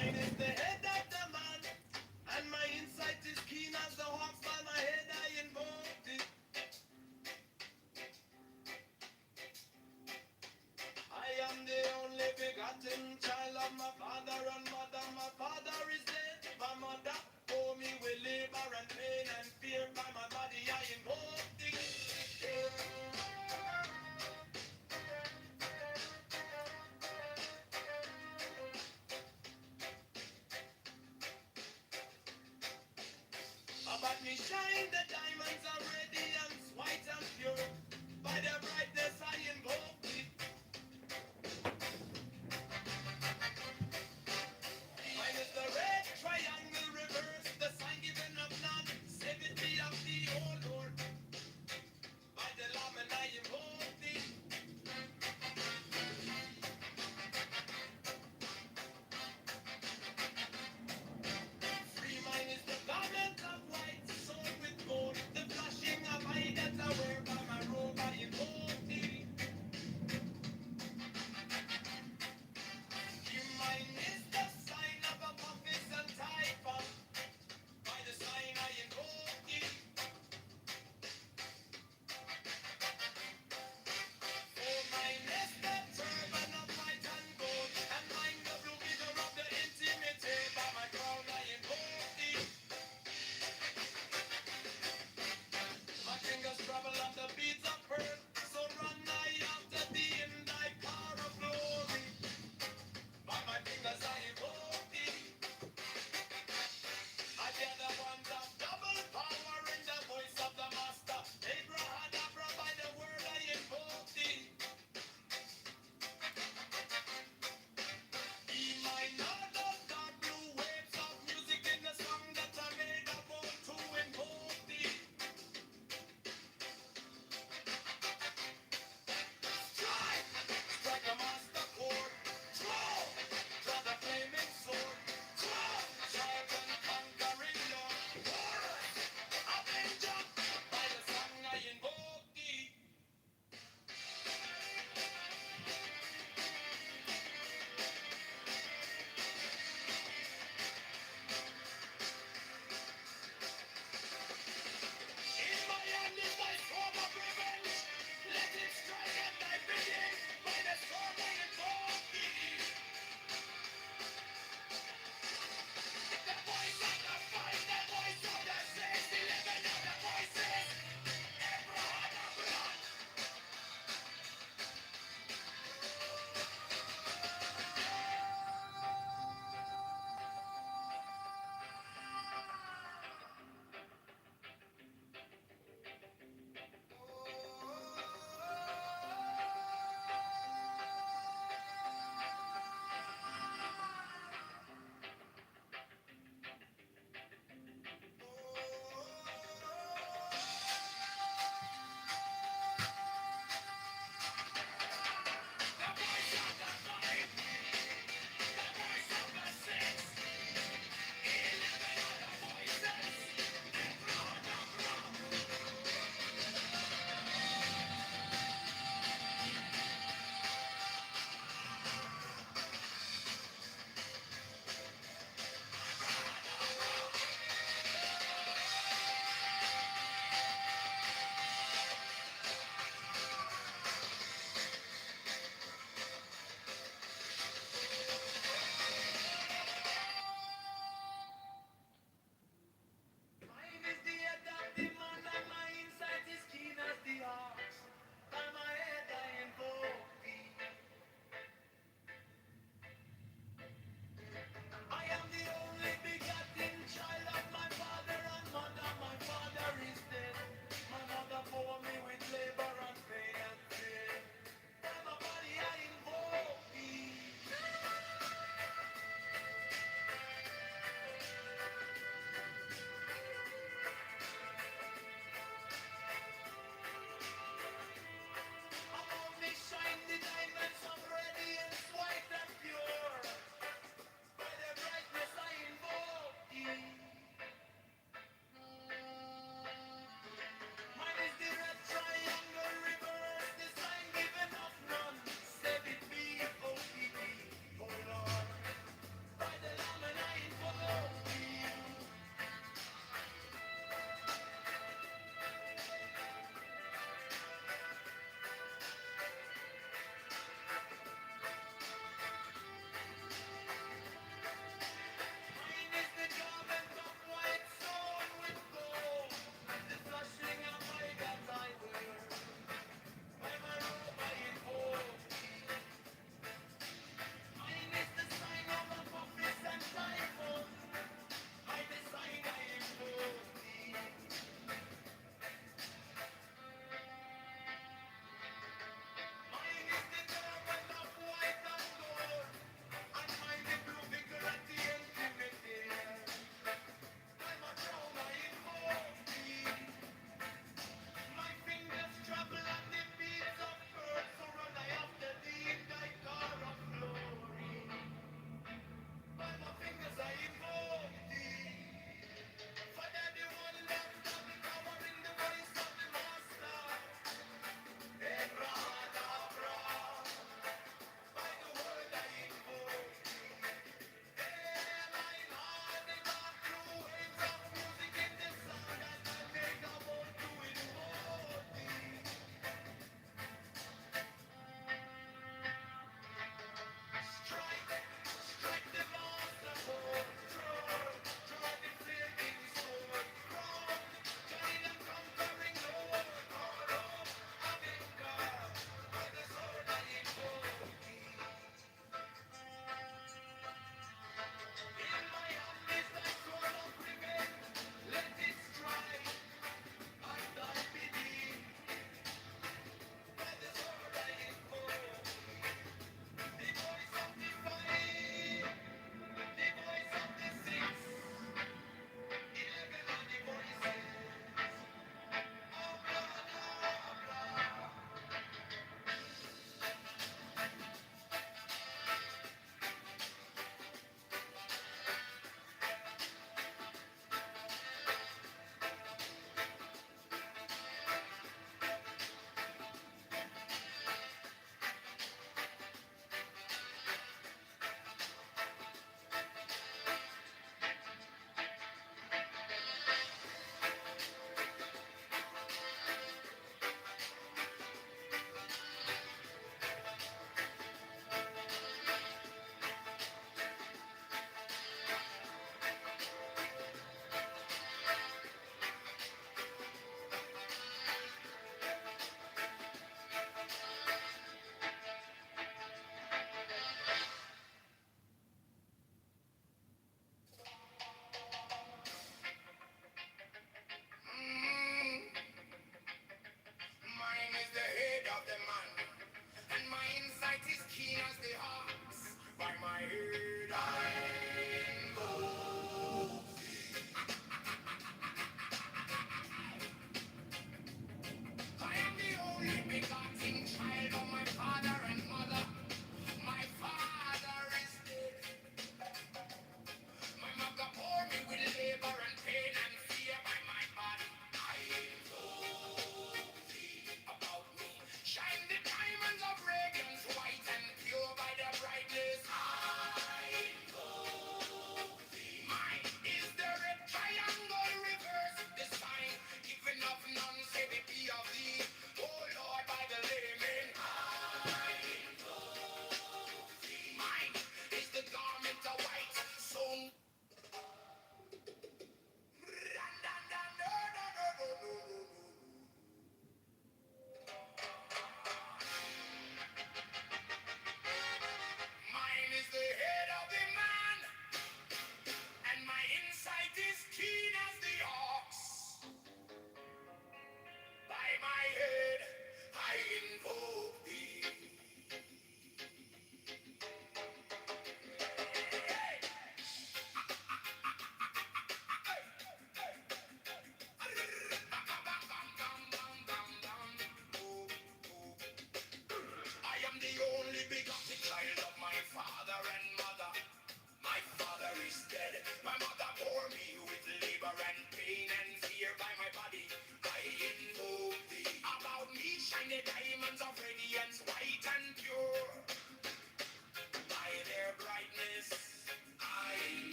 Mine is the head of the man, and my insight is keen as the hawk. By my head I invoked it. I am the only begotten child of my father and mother. My father is dead. My mother bore me with labor and pain and fear. By my body I invoked it.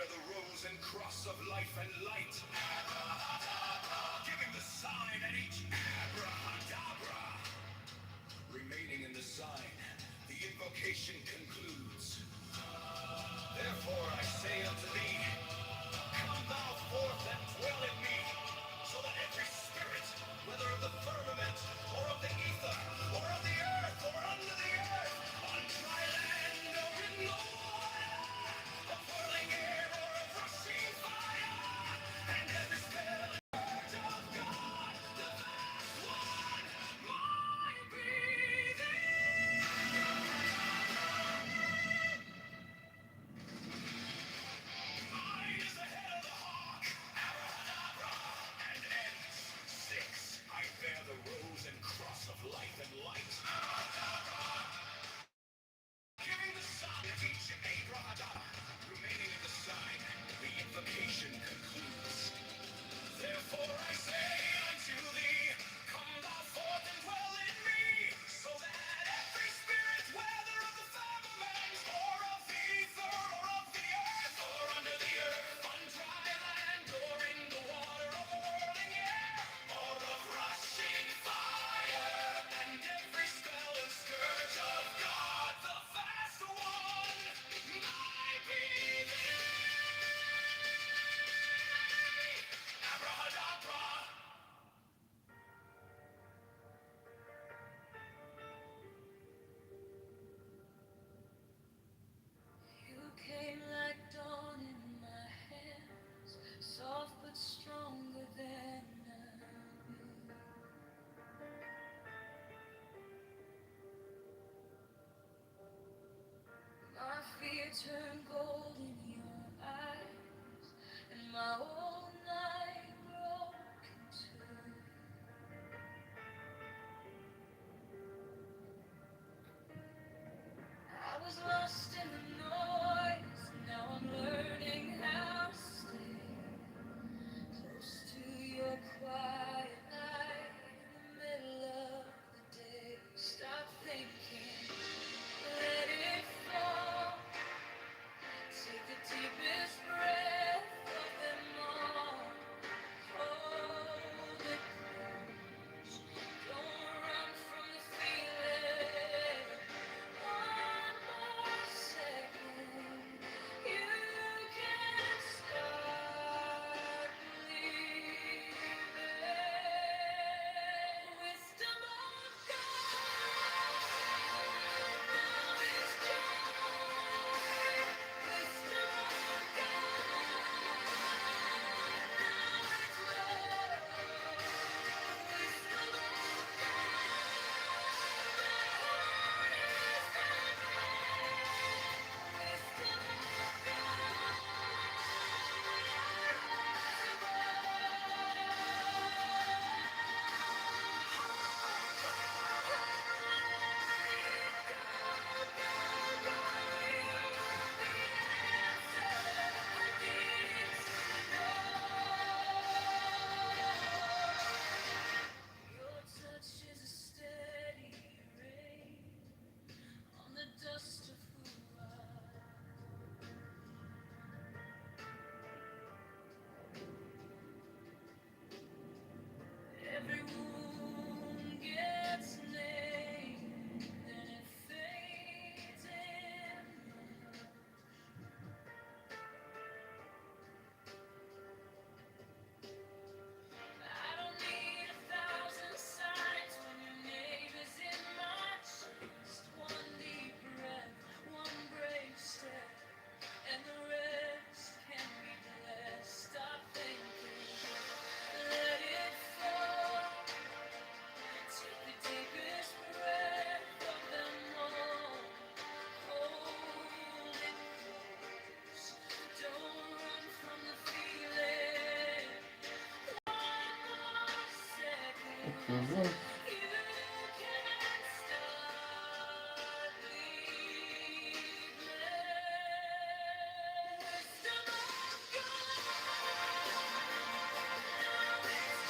bear the rose and cross of life and light. Giving the sign at each abracadabra. Remaining in the sign, the invocation concludes. Therefore I say unto thee, come thou forth and dwell in me, so that every spirit, whether of the firmament, or of the ether, or of the earth, or under the earth, on dry land, or in the water, of whirling air, or of rushing fire, and every spell and word of God, the vast one, might be mine is the head of the hawk, abracadabra, and ends. 6. I bear the rose and cross of life and light. Giving the sign of each abracadabra, remaining in the sign, the invocation concludes. Therefore I say unto thee, come thou forth and dwell in me, so that every spirit, whether of the firmament, or of the ether, or of the earth, or under the earth, on dry land, or in the water, of a whirling air, or of rushing fire, and every spell and scourge of God, the vast one, might be abracadabra. You came like dawn in my hands, soft but stronger than my fear turned gold in your eyes, and my whole night broke in two. I was lost in the noise, now I'm learning how to stay close to your quiet light in the middle of the day. Stop thinking, let it fall. Take the deepest breath of them all. Hold it close. Don't run from the feeling. One more second. You can start believing. Wisdom of God. Now is joy. Wisdom of God. Your touch is a steady rain on the dust of who every wound gets named, then it fades in. I don't need 1,000 signs when your name is in my chest. One deep breath, one brave step, and the rest can be blessed. Stop thinking, let it fall. Take the deepest breath of them all. Hold it close. Don't run from the feeling. One more second. You can start believing. Wisdom of God. Now it's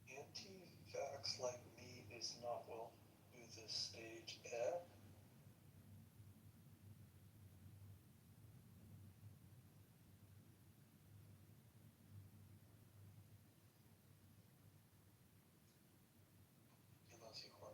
Anti-vax like me is not welcome to this stage at. Unless you want.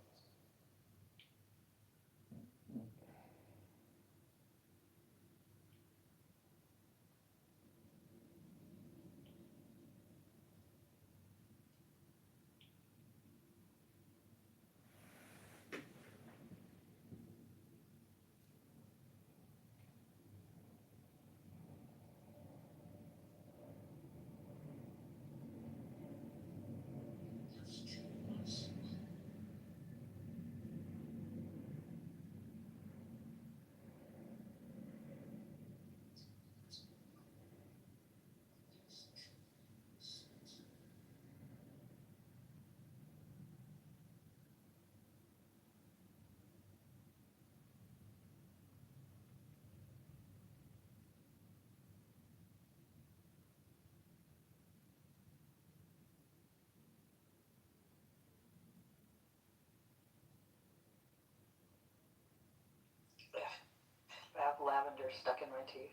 I have lavender stuck in my teeth.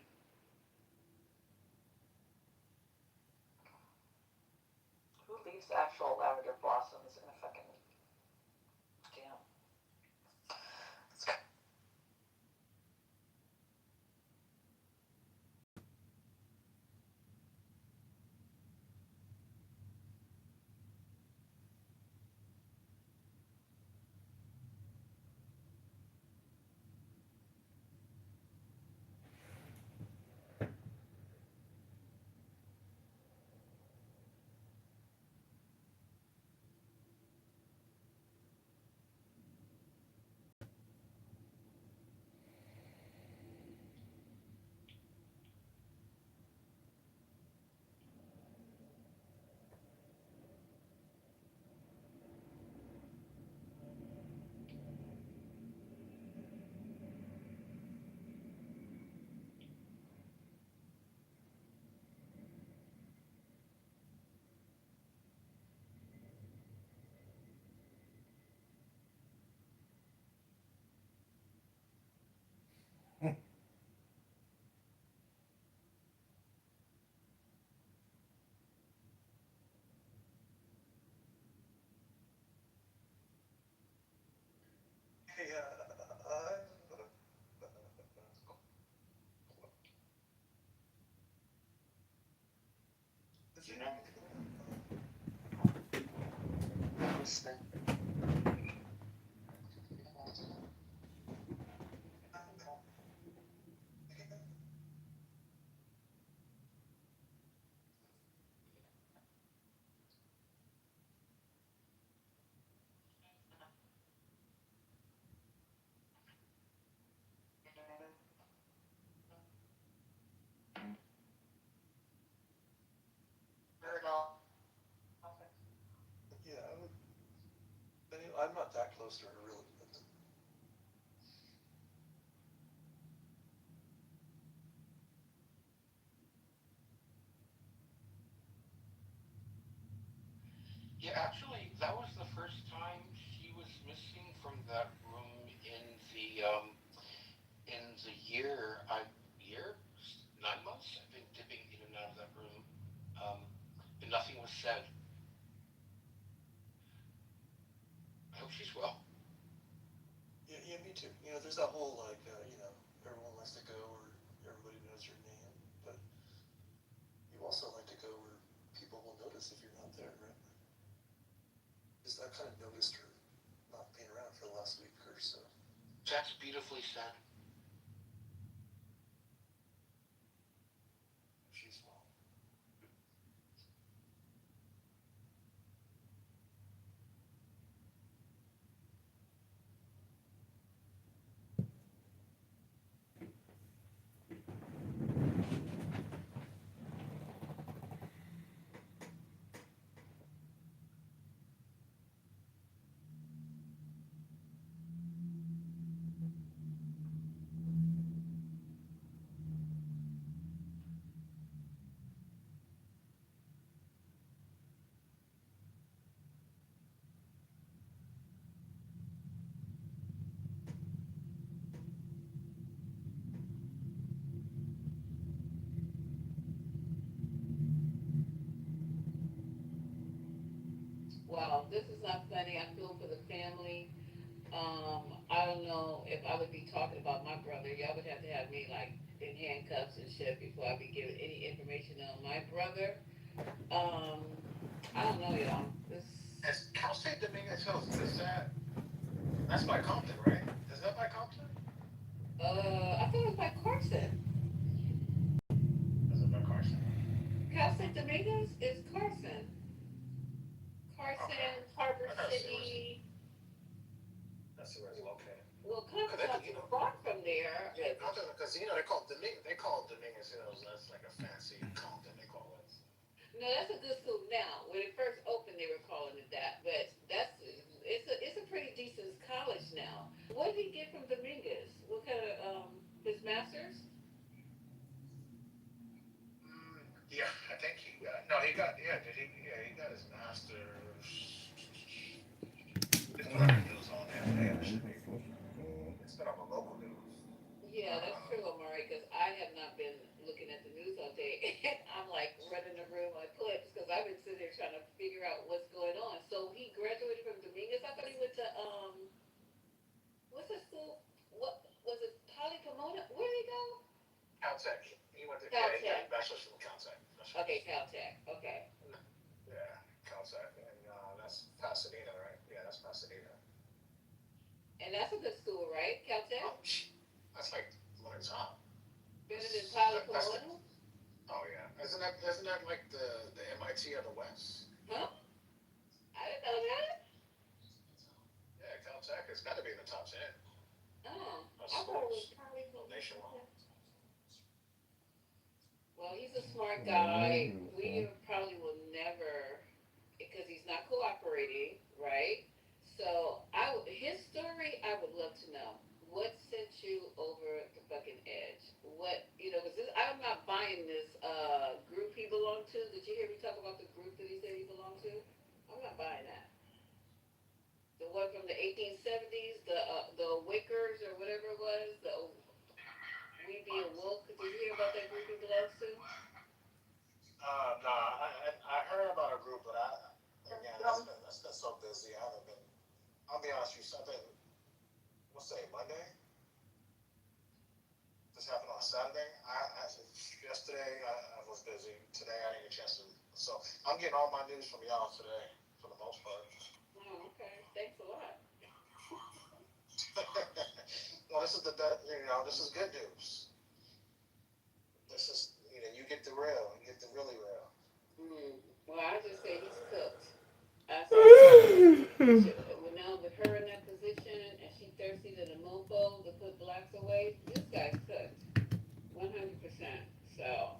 Who leaves actual lavender blossoms in a fucking jam? Hey, You know, listening. yeah, I'm not that close to her, really. Yeah, actually, that was the first time she was missing from that room in the year, 9 months. I've been dipping in and out of that room, and nothing was said. I hope she's well. Yeah, me too. There's that whole, like, everyone wants to go where everybody knows your name, but you also like to go where people will notice if you're not there, right? Just, I kind of noticed her not being around for the last week or so. That's beautifully said. She's well. this is not funny. I feel for the family. I don't know if I would be talking about my brother. Y'all would have to have me like in handcuffs and shit before I be giving any information on my brother. I don't know, y'all. This. As Cal State Dominguez Hills, that's by Compton, right? Is that by Compton? I thought it was by Carson. Is it by Carson? Cal State Dominguez is Carson. Carson, Okay. Harbor I gotta see City. Let's see where it's located. Well, Compton's not too far from there. Yeah, Compton, because they call it Dominguez Hills. That's like a fancy Compton, they call it. No, that's a good school now. When it first opened, they were calling it that, but it's a pretty decent college now. What did he get from Dominguez? What kind of his master's? Yeah, I think he got he got his master's. It's been on the news all day, actually. It's been on the local news. Yeah, that's true, Amari, because I have not been looking at the news all day. I'm like running the room on clips because I've been sitting there trying to figure out what's going on. So he graduated from Dominguez. I thought he went to what's the school? What was it? Poly Pomona? Where did he go? Caltech. He went to Caltech. he got a bachelor's from Caltech. Okay, Caltech. Okay. Yeah, Caltech, and that's Pasadena, right? Yeah, that's Pasadena. And that's a good school, right? Caltech? That's like my top. Better than Poly Pomona? Oh yeah, isn't that like the MIT of the West? Huh? I didn't know that. Yeah, Caltech has got to be in the top 10. Oh, I thought it was Poly Pomona. Nationwide. Well, he's a smart guy. We probably will never, because he's not cooperating, right? So his story, I would love to know. What sent you over the fucking edge? What, because I'm not buying this group he belonged to. Did you hear me talk about the group that he said he belonged to? I'm not buying that. The one from the 1870s, the Wakers or whatever it was, We Be Awoke. Did you hear about that group he belongs to? Nah, I heard about a group, but that's been so busy. I haven't been. I'll be honest with you, something. What's today? Monday. This happened on Saturday. Yesterday I was busy. Today I didn't get a chance to. So I'm getting all my news from y'all today, for the most part. Oh, okay. Thanks a lot. Well, this is the best. This is good news. This is you get the real. You get the really real. Well, I just say he's cooked. I say now with her in that position and she thirsty to the mofo to put blacks away, this guy's cooked. 100%. So